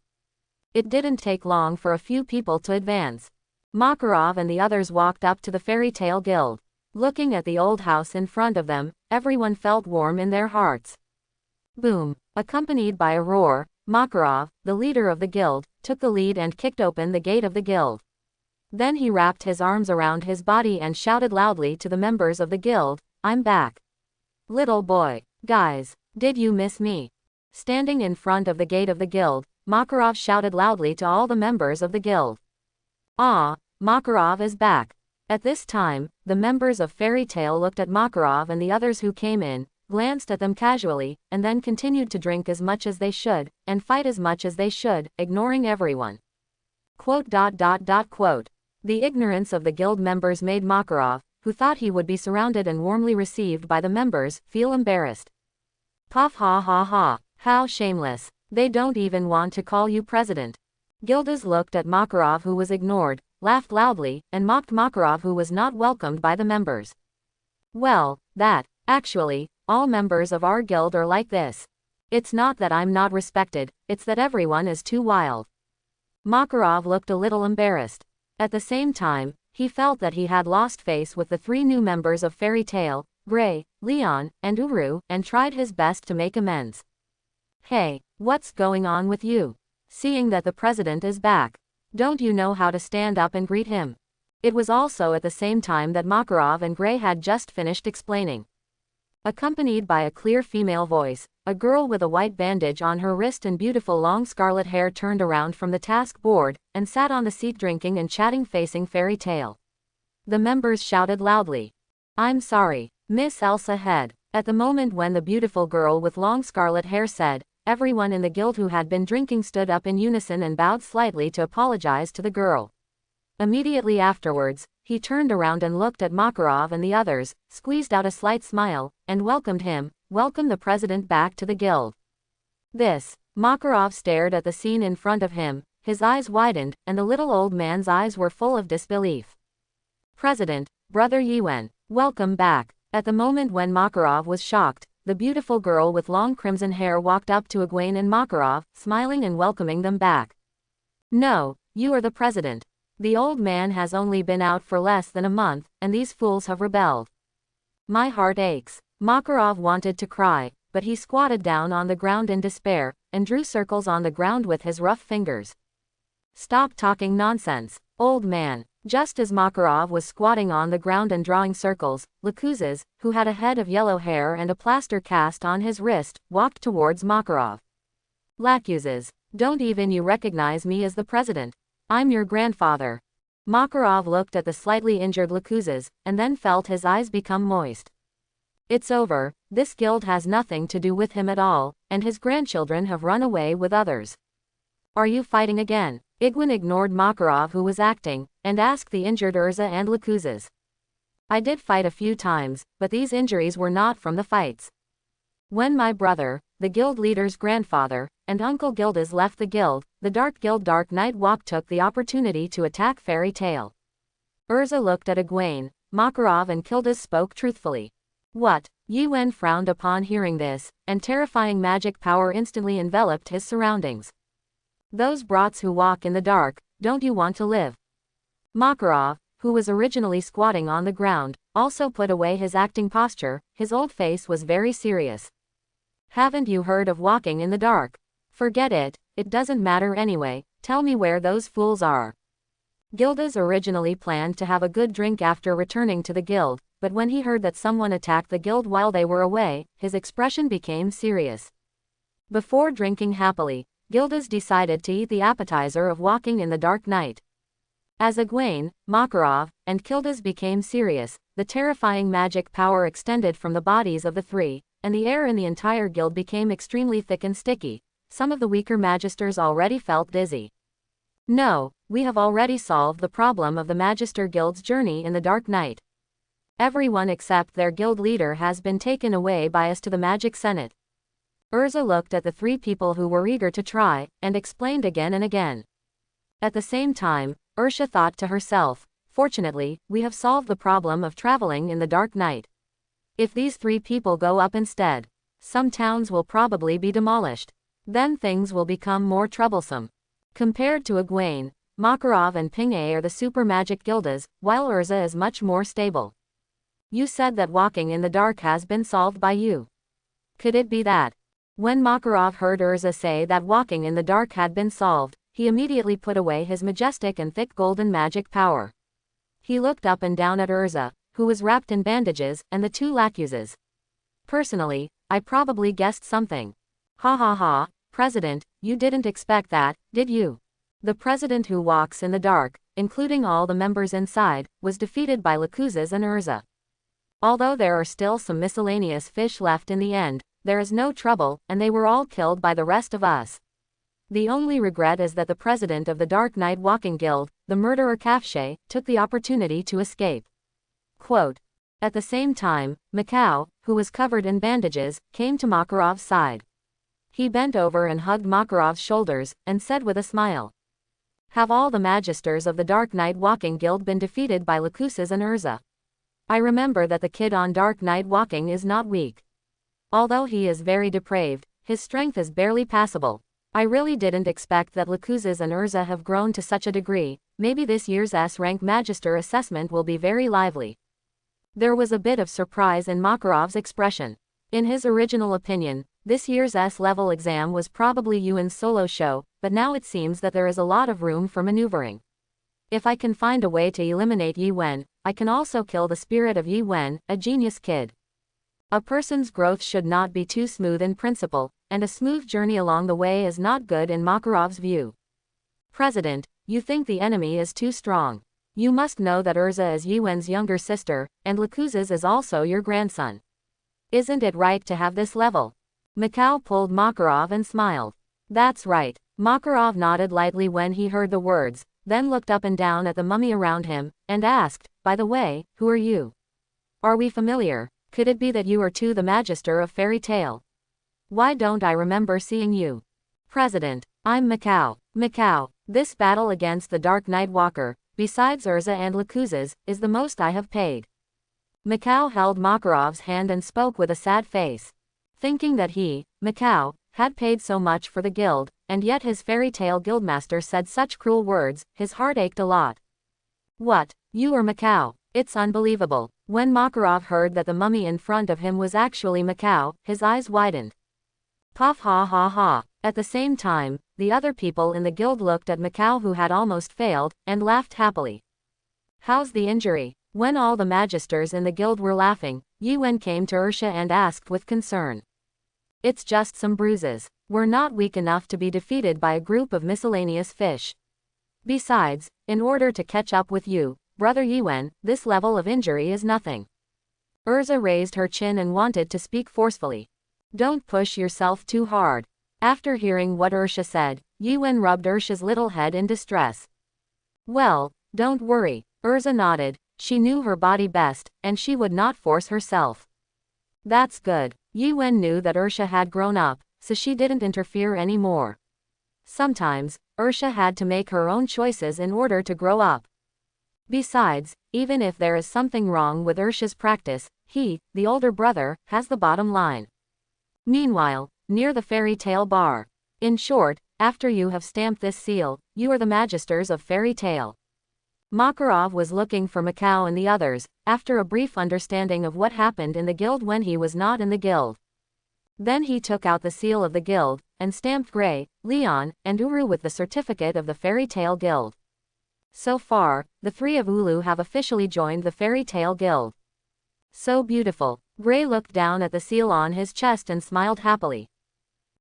Speaker 1: It didn't take long for a few people to advance. Makarov and the others walked up to the Fairy Tale Guild. Looking at the old house in front of them, everyone felt warm in their hearts. Boom! Accompanied by a roar, Makarov, the leader of the guild, took the lead and kicked open the gate of the guild. Then he wrapped his arms around his body and shouted loudly to the members of the guild, "I'm back. Little boy. Guys, did you miss me?" Standing in front of the gate of the guild, Makarov shouted loudly to all the members of the guild. Ah, Makarov is back. At this time, the members of Fairy Tale looked at Makarov and the others who came in, glanced at them casually, and then continued to drink as much as they should, and fight as much as they should, ignoring everyone. Quote. The ignorance of the guild members made Makarov, who thought he would be surrounded and warmly received by the members, feel embarrassed. Puff, ha ha ha, how shameless. They don't even want to call you president. Gildas looked at Makarov, who was ignored, laughed loudly, and mocked Makarov, who was not welcomed by the members. Well, actually, all members of our guild are like this. It's not that I'm not respected, it's that everyone is too wild. Makarov looked a little embarrassed. At the same time, he felt that he had lost face with the three new members of Fairy Tale, Gray, Leon, and Uru, and tried his best to make amends. Hey, what's going on with you? Seeing that the president is back. Don't you know how to stand up and greet him? It was also at the same time that Makarov and Gray had just finished explaining. Accompanied by a clear female voice, a girl with a white bandage on her wrist and beautiful long scarlet hair turned around from the task board, and sat on the seat drinking and chatting facing Fairy Tale. The members shouted loudly. "I'm sorry, Miss Elsa Head." At the moment when the beautiful girl with long scarlet hair said, everyone in the guild who had been drinking stood up in unison and bowed slightly to apologize to the girl. Immediately afterwards, he turned around and looked at Makarov and the others, squeezed out a slight smile, and welcomed the president back to the guild. Makarov stared at the scene in front of him, his eyes widened, and the little old man's eyes were full of disbelief. "President, Brother Yiwen, welcome back." At the moment when Makarov was shocked, the beautiful girl with long crimson hair walked up to Egwene and Makarov, smiling and welcoming them back. "No, you are the president. The old man has only been out for less than a month, and these fools have rebelled. My heart aches." Makarov wanted to cry, but he squatted down on the ground in despair, and drew circles on the ground with his rough fingers. "Stop talking nonsense, old man." Just as Makarov was squatting on the ground and drawing circles, Lakuzes, who had a head of yellow hair and a plaster cast on his wrist, walked towards Makarov. "Lakuzes, don't even you recognize me as the president? I'm your grandfather." Makarov looked at the slightly injured Lakuzes, and then felt his eyes become moist. "It's over, this guild has nothing to do with him at all, and his grandchildren have run away with others. Are you fighting again?" Egwene ignored Makarov who was acting, and asked the injured Erza and Lakuzes. "I did fight a few times, but these injuries were not from the fights. When my brother, the guild leader's grandfather, and Uncle Gildas left the guild, the Dark Guild Dark Night Walk took the opportunity to attack Fairy Tale." Erza looked at Egwene, Makarov and Gildas spoke truthfully. "What?" Yiwen frowned upon hearing this, and terrifying magic power instantly enveloped his surroundings. "Those brats who walk in the dark, don't you want to live?" Makarov, who was originally squatting on the ground, also put away his acting posture, his old face was very serious. "Haven't you heard of walking in the dark? Forget it, it doesn't matter anyway, tell me where those fools are." Gildas originally planned to have a good drink after returning to the guild, but when he heard that someone attacked the guild while they were away, his expression became serious. Before drinking happily, Gildas decided to eat the appetizer of walking in the dark night. As Egwene, Makarov, and Gildas became serious, the terrifying magic power extended from the bodies of the three, and the air in the entire guild became extremely thick and sticky. Some of the weaker magisters already felt dizzy. "No, we have already solved the problem of the Magister Guild's journey in the dark night. Everyone except their guild leader has been taken away by us to the Magic Senate." Erza looked at the three people who were eager to try, and explained again and again. At the same time, Erza thought to herself, "Fortunately, we have solved the problem of traveling in the dark night. If these three people go up instead, some towns will probably be demolished. Then things will become more troublesome." Compared to Egwene, Makarov and Ping-A are the super magic Gildas, while Erza is much more stable. "You said that walking in the dark has been solved by you. Could it be that?" When Makarov heard Erza say that walking in the dark had been solved, he immediately put away his majestic and thick golden magic power. He looked up and down at Erza, who was wrapped in bandages, and the two Lakuzes. "Personally, I probably guessed something. Ha ha ha, President, you didn't expect that, did you?" The president who walks in the dark, including all the members inside, was defeated by Lakuzes and Erza. Although there are still some miscellaneous fish left in the end, there is no trouble, and they were all killed by the rest of us. The only regret is that the president of the Dark Night Walking Guild, the murderer Kafshe, took the opportunity to escape. Quote. At the same time, Mikau, who was covered in bandages, came to Makarov's side. He bent over and hugged Makarov's shoulders, and said with a smile. "Have all the magisters of the Dark Night Walking Guild been defeated by Lakuzes and Erza? I remember that the kid on Dark Night Walking is not weak. Although he is very depraved, his strength is barely passable. I really didn't expect that Lakuzes and Erza have grown to such a degree. maybe this year's S-rank Magister assessment will be very lively. There was a bit of surprise in Makarov's expression. In his original opinion, this year's S-level exam was probably Yuan's solo show, but now it seems that there is a lot of room for maneuvering. If I can find a way to eliminate Yi Wen, I can also kill the spirit of Yi Wen, a genius kid. A person's growth should not be too smooth in principle, and a smooth journey along the way is not good in Makarov's view. President, you think the enemy is too strong. You must know that Erza is Yi Wen's younger sister, and Lakuz's is also your grandson. Isn't it right to have this level? Mikhail pulled Makarov and smiled. That's right. Makarov nodded lightly when he heard the words, then looked up and down at the mummy around him, and asked, by the way, who are you? Are we familiar? Could it be that you are too the Magister of Fairy Tale? Why don't I remember seeing you? President, I'm Mikhail. Mikhail, this battle against the Dark Night Walker, besides Erza and Lakuz's, is the most I have paid. Mikhail held Makarov's hand and spoke with a sad face. Thinking that he, Mikhail, had paid so much for the guild, and yet his Fairy Tale guildmaster said such cruel words, his heart ached a lot. What, you are Mikhail? It's unbelievable. When Makarov heard that the mummy in front of him was actually Mikhail, his eyes widened. Puff ha ha ha. At the same time, the other people in the guild looked at Mikhail, who had almost failed, and laughed happily. How's the injury? When all the magisters in the guild were laughing, Yi Wen came to Erza and asked with concern. It's just some bruises. We're not weak enough to be defeated by a group of miscellaneous fish. Besides, in order to catch up with you, Brother Yi Wen, this level of injury is nothing. Erza raised her chin and wanted to speak forcefully. Don't push yourself too hard. After hearing what Erza said, Yi Wen rubbed Erza's little head in distress. Well, don't worry. Erza nodded. She knew her body best, and she would not force herself. That's good. Yi Wen knew that Erza had grown up, so she didn't interfere anymore. Sometimes, Erza had to make her own choices in order to grow up. Besides, even if there is something wrong with Erza's practice, he, the older brother, has the bottom line. Meanwhile, near the Fairy Tale bar. In short, after you have stamped this seal, you are the Magisters of Fairy Tale. Makarov was looking for Mikhail and the others, after a brief understanding of what happened in the guild when he was not in the guild. Then he took out the seal of the guild, and stamped Gray, Leon, and Uru with the certificate of the Fairy Tale Guild. So far, the three of Ulu have officially joined the Fairy Tale Guild. So beautiful. Gray looked down at the seal on his chest and smiled happily.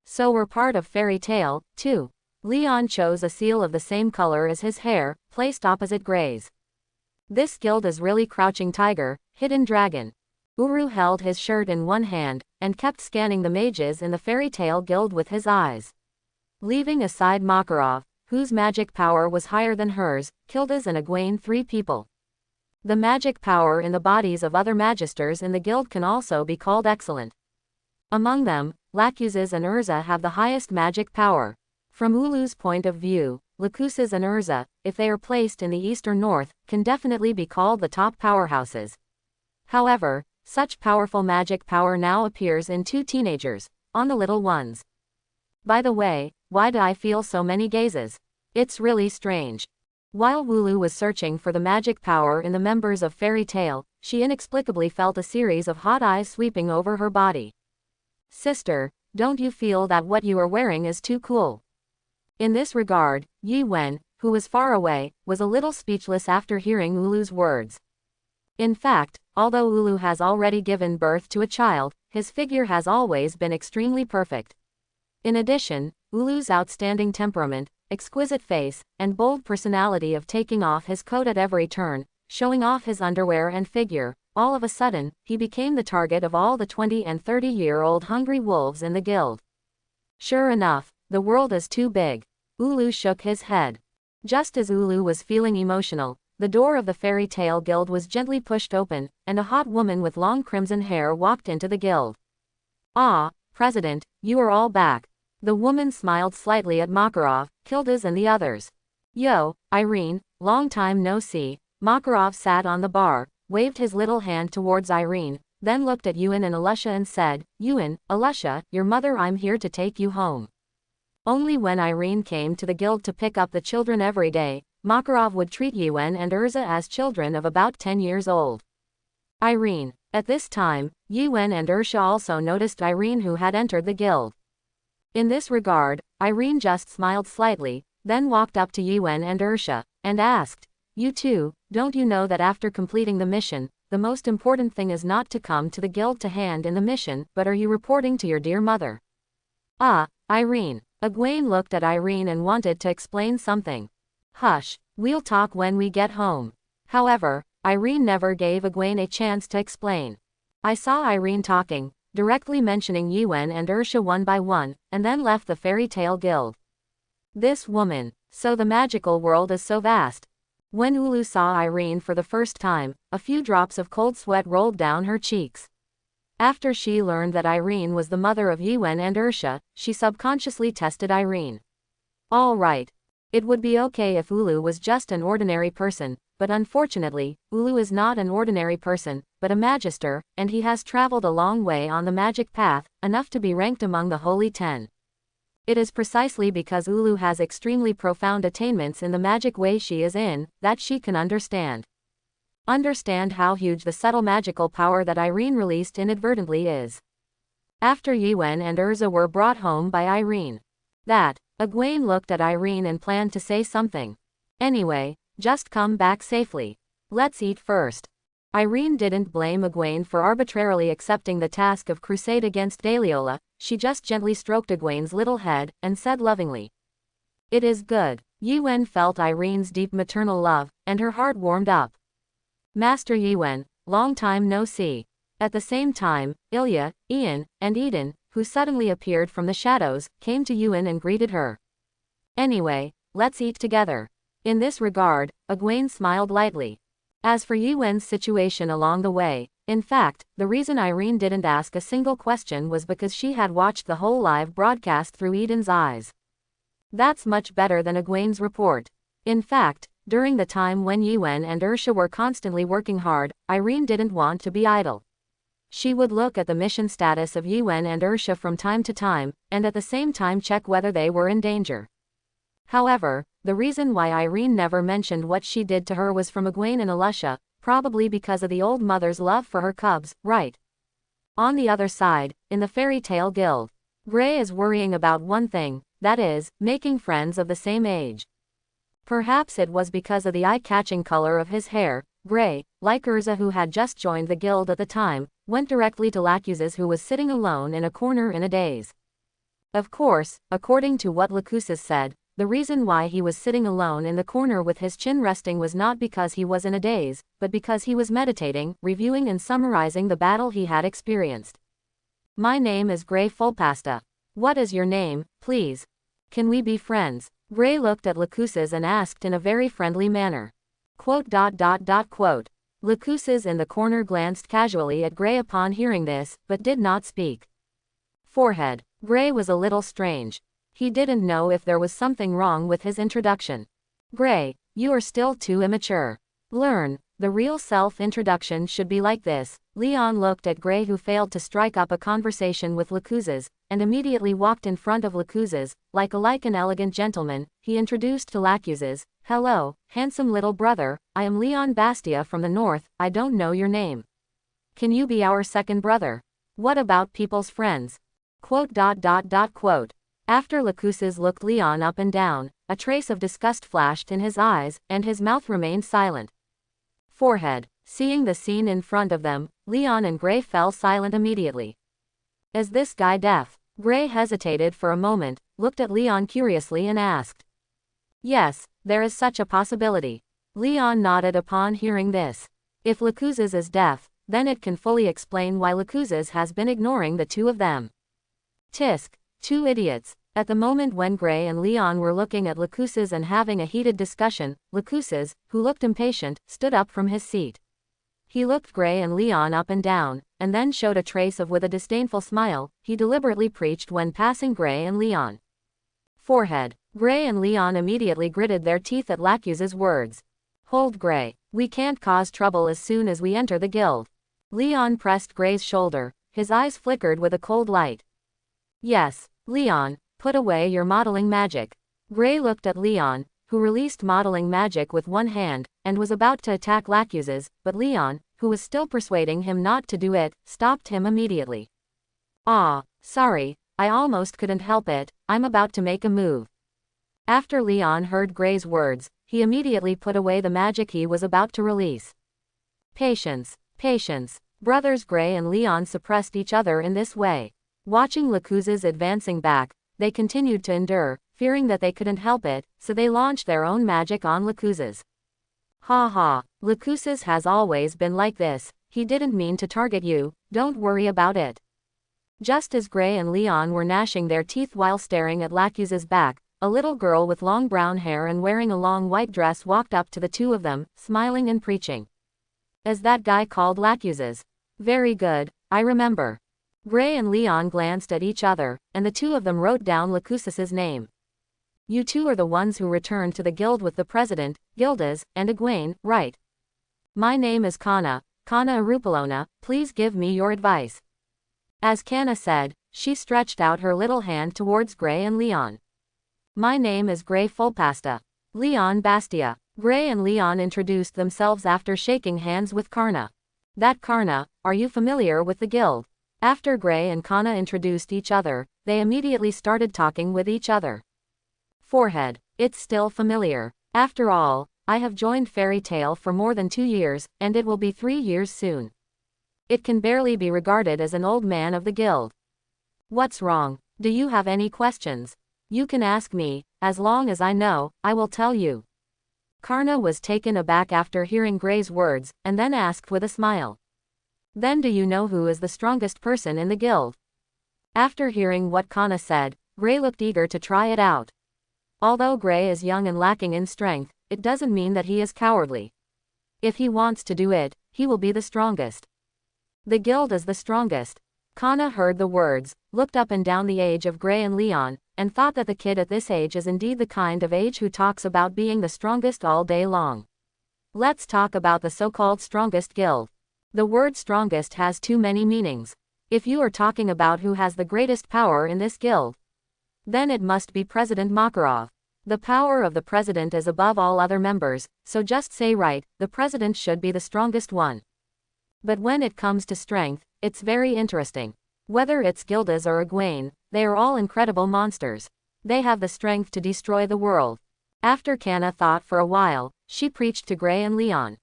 Speaker 1: So we're part of Fairy Tale, too. Leon chose a seal of the same color as his hair, placed opposite Gray's. This guild is really Crouching Tiger, Hidden Dragon. Uru held his shirt in one hand, and kept scanning the mages in the Fairy Tale Guild with his eyes. Leaving aside Makarov, whose magic power was higher than hers, Kilda's and Egwene 3 people. The magic power in the bodies of other magisters in the guild can also be called excellent. Among them, Lakuz's and Erza have the highest magic power. From Ulu's point of view, Lakuz's and Erza, if they are placed in the east or north, can definitely be called the top powerhouses. However, such powerful magic power now appears in 2 teenagers, on the little ones. By the way, why do I feel so many gazes? It's really strange. While Wulu was searching for the magic power in the members of Fairy Tale, she inexplicably felt a series of hot eyes sweeping over her body. Sister, don't you feel that what you are wearing is too cool? In this regard, Yi Wen, who was far away, was a little speechless after hearing Ulu's words. In fact, although Ulu has already given birth to a child, his figure has always been extremely perfect. In addition, Ulu's outstanding temperament, exquisite face, and bold personality of taking off his coat at every turn, showing off his underwear and figure, all of a sudden, he became the target of all the 20- and 30-year-old hungry wolves in the guild. Sure enough, the world is too big. Ulu shook his head. Just as Ulu was feeling emotional, the door of the Fairy Tale Guild was gently pushed open, and a hot woman with long crimson hair walked into the guild. Ah, President, you are all back. The woman smiled slightly at Makarov, Kildas and the others. Yo, Irene, long time no see. Makarov sat on the bar, waved his little hand towards Irene, then looked at Yuan and Alusha and said, Yuan, Alusha, your mother, I'm here to take you home. Only when Irene came to the guild to pick up the children every day, Makarov would treat Yuen and Erza as children of about 10 years old. Irene. At this time, Yuen and Erza also noticed Irene, who had entered the guild. In this regard, Irene just smiled slightly, then walked up to Yuen and Erza, and asked, "You two, don't you know that after completing the mission, the most important thing is not to come to the guild to hand in the mission, but are you reporting to your dear mother?" "Ah, Irene." Egwene looked at Irene and wanted to explain something. "Hush, we'll talk when we get home." However, Irene never gave Egwene a chance to explain. I saw Irene talking, directly mentioning Yuen and Erza one by one, and then left the fairy tale guild. This woman. So the magical world is so vast. When Ulu saw Irene for the first time, a few drops of cold sweat rolled down her cheeks. After she learned that Irene was the mother of Yuen and Erza, she subconsciously tested Irene. All right. It would be okay if Ulu was just an ordinary person, but unfortunately, Ulu is not an ordinary person, but a magister, and he has traveled a long way on the magic path, enough to be ranked among the Holy 10. It is precisely because Ulu has extremely profound attainments in the magic way she is in, that she can understand how huge the subtle magical power that Irene released inadvertently is. After Yuen and Erza were brought home by Irene, Egwene looked at Irene and planned to say something. "Anyway, just come back safely. Let's eat first." Irene didn't blame Egwene for arbitrarily accepting the task of crusade against Daliola. She just gently stroked Egwene's little head, and said lovingly, "It is good." Yuen felt Irene's deep maternal love, and her heart warmed up. "Master Yuen, long time no see." At the same time, Ilya, Ian, and Eden, who suddenly appeared from the shadows, came to Yuen and greeted her. "Anyway, let's eat together." In this regard, Egwene smiled lightly. As for Yuen's situation along the way, in fact, the reason Irene didn't ask a single question was because she had watched the whole live broadcast through Eden's eyes. That's much better than Egwene's report. In fact, during the time when Yuen and Erza were constantly working hard, Irene didn't want to be idle. She would look at the mission status of Yuen and Erza from time to time, and at the same time check whether they were in danger. However, the reason why Irene never mentioned what she did to her was from Egwene and Alusha, probably because of the old mother's love for her cubs, right? On the other side, in the Fairy Tale Guild, Gray is worrying about one thing, that is, making friends of the same age. Perhaps it was because of the eye-catching color of his hair. Gray, like Erza, who had just joined the guild at the time, went directly to Lacuses, who was sitting alone in a corner in a daze. Of course, according to what Lacuses said, the reason why he was sitting alone in the corner with his chin resting was not because he was in a daze, but because he was meditating, reviewing and summarizing the battle he had experienced. "My name is Gray Fulpasta. What is your name, please? Can we be friends?" Gray looked at Lacuses and asked in a very friendly manner. Lacuses in the corner glanced casually at Gray upon hearing this, but did not speak. Forehead. Gray was a little strange. He didn't know if there was something wrong with his introduction. "Gray, you are still too immature. Learn. The real self-introduction should be like this." Leon looked at Gray, who failed to strike up a conversation with Lacuses, and immediately walked in front of Lacuses. Like an elegant gentleman, he introduced to Lacuses, "Hello, handsome little brother, I am Leon Bastia from the north. I don't know your name. Can you be our second brother? What about people's friends?" After Lacuses looked Leon up and down, a trace of disgust flashed in his eyes, and his mouth remained silent. Forehead. Seeing the scene in front of them, Leon and Gray fell silent immediately. "Is this guy deaf?" Gray hesitated for a moment, looked at Leon curiously and asked. "Yes, there is such a possibility." Leon nodded upon hearing this. If Lacuses is deaf, then it can fully explain why Lacuses has been ignoring the two of them. Tisk. Two idiots. At the moment when Gray and Leon were looking at Lacuses and having a heated discussion, Lacuses, who looked impatient, stood up from his seat. He looked Gray and Leon up and down, and then showed a trace of with a disdainful smile, he deliberately preached when passing Gray and Leon. Forehead. Gray and Leon immediately gritted their teeth at Lacuses' words. "Hold, Gray. We can't cause trouble as soon as we enter the guild." Leon pressed Gray's shoulder, his eyes flickered with a cold light. "Yes, Leon, put away your modeling magic." Gray looked at Leon, who released modeling magic with one hand, and was about to attack Lacuzes, but Leon, who was still persuading him not to do it, stopped him immediately. "Ah, sorry, I almost couldn't help it, I'm about to make a move." After Leon heard Gray's words, he immediately put away the magic he was about to release. Patience, patience. Brothers Gray and Leon suppressed each other in this way. Watching Lacuzes advancing back, they continued to endure, fearing that they couldn't help it, so they launched their own magic on Lacuzes. "Ha ha, Lacuzes has always been like this, he didn't mean to target you, don't worry about it." Just as Gray and Leon were gnashing their teeth while staring at Lacuzes' back, a little girl with long brown hair and wearing a long white dress walked up to the two of them, smiling and preaching. "Is that guy called Lacuzes? Very good, I remember." Gray and Leon glanced at each other, and the two of them wrote down Lacuzes' name. "You two are the ones who returned to the guild with the president, Gildas, and Egwene, right? My name is Kana Arupalona, please give me your advice." As Kana said, she stretched out her little hand towards Gray and Leon. "My name is Gray Fulpasta. Leon Bastia." Gray and Leon introduced themselves after shaking hands with Karna. "That Karna, are you familiar with the guild?" After Gray and Kana introduced each other, they immediately started talking with each other. Forehead. It's still familiar. After all, I have joined Fairy Tale for more than 2 years, and it will be 3 years soon. It can barely be regarded as an old man of the guild. What's wrong? Do you have any questions? You can ask me, as long as I know, I will tell you. Karna was taken aback after hearing Gray's words, and then asked with a smile. Then do you know who is the strongest person in the guild? After hearing what Kana said, Gray looked eager to try it out. Although Gray is young and lacking in strength, it doesn't mean that he is cowardly. If he wants to do it, he will be the strongest. The guild is the strongest. Kana heard the words, looked up and down the age of Gray and Leon, and thought that the kid at this age is indeed the kind of age who talks about being the strongest all day long. Let's talk about the so-called strongest guild. The word strongest has too many meanings. If you are talking about who has the greatest power in this guild, then it must be President Makarov. The power of the president is above all other members, so just say right, the president should be the strongest one. But when it comes to strength, it's very interesting. Whether it's Gildas or Egwene, they are all incredible monsters. They have the strength to destroy the world. After Kana thought for a while, she preached to Gray and Leon.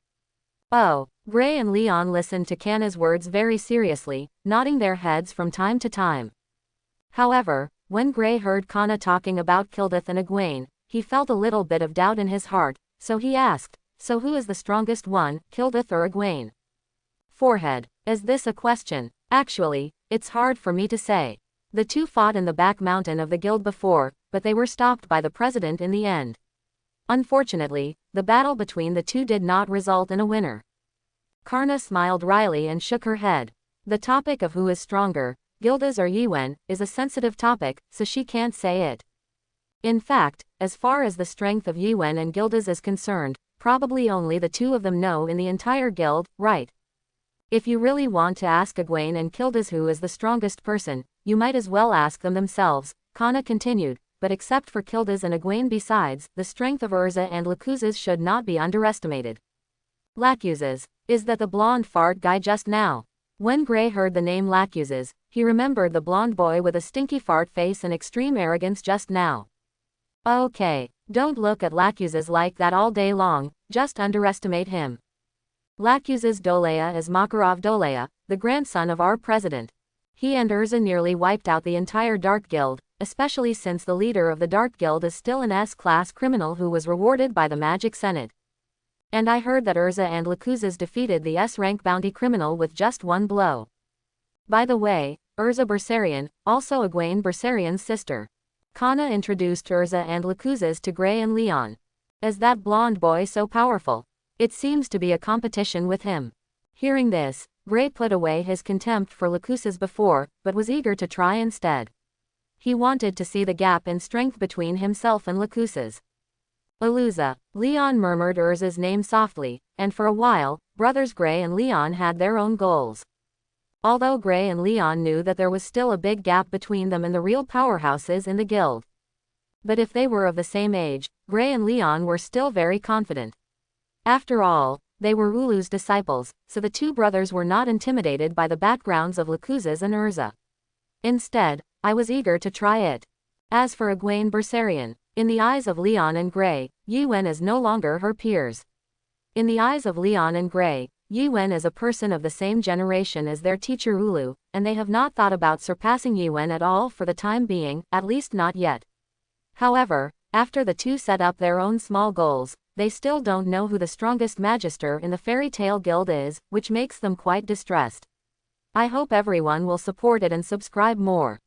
Speaker 1: Oh, Gray and Leon listened to Kana's words very seriously, nodding their heads from time to time. However, when Gray heard Kana talking about Gildas and Egwene, he felt a little bit of doubt in his heart, so he asked, so who is the strongest one, Gildas or Egwene? Forehead. Is this a question? Actually, it's hard for me to say. The two fought in the back mountain of the guild before, but they were stopped by the president in the end. Unfortunately, the battle between the two did not result in a winner. Karna smiled wryly and shook her head. The topic of who is stronger, Gildas or Egwene, is a sensitive topic, so she can't say it. In fact, as far as the strength of Egwene and Gildas is concerned, probably only the two of them know in the entire guild, right? If you really want to ask Egwene and Gildas who is the strongest person, you might as well ask them themselves, Kana continued, but except for Gildas and Egwene besides, the strength of Erza and Lacuzes should not be underestimated. Lacuzes. Is that the blonde fart guy just now? When Gray heard the name Lacuzes, he remembered the blonde boy with a stinky fart face and extreme arrogance just now. Okay, don't look at Lacuzes like that all day long, just underestimate him. Lacuzes Dolea is Makarov Dolea, the grandson of our president. He and Erza nearly wiped out the entire Dark Guild, especially since the leader of the Dark Guild is still an S-class criminal who was rewarded by the Magic Senate. And I heard that Erza and Lacuzes defeated the S-rank bounty criminal with just one blow. By the way, Erza Bersarian, also Egwene Bersarian's sister. Kana introduced Erza and Lacuzes to Gray and Leon. Is that blonde boy so powerful? It seems to be a competition with him. Hearing this, Gray put away his contempt for Lacuzes before, but was eager to try instead. He wanted to see the gap in strength between himself and Lacuzes. Aluza. Leon murmured Erza's name softly, and for a while, brothers Gray and Leon had their own goals. Although Gray and Leon knew that there was still a big gap between them and the real powerhouses in the guild. But if they were of the same age, Gray and Leon were still very confident. After all, they were Ulu's disciples, so the two brothers were not intimidated by the backgrounds of Lacuzes and Erza. Instead, I was eager to try it. As for Egwene Bersarion, in the eyes of Leon and Gray, Yiwen is no longer her peers. In the eyes of Leon and Gray, Yiwen is a person of the same generation as their teacher Ulu, and they have not thought about surpassing Yiwen at all for the time being, at least not yet. However, after the two set up their own small goals, they still don't know who the strongest magister in the Fairy Tale Guild is, which makes them quite distressed. I hope everyone will support it and subscribe more.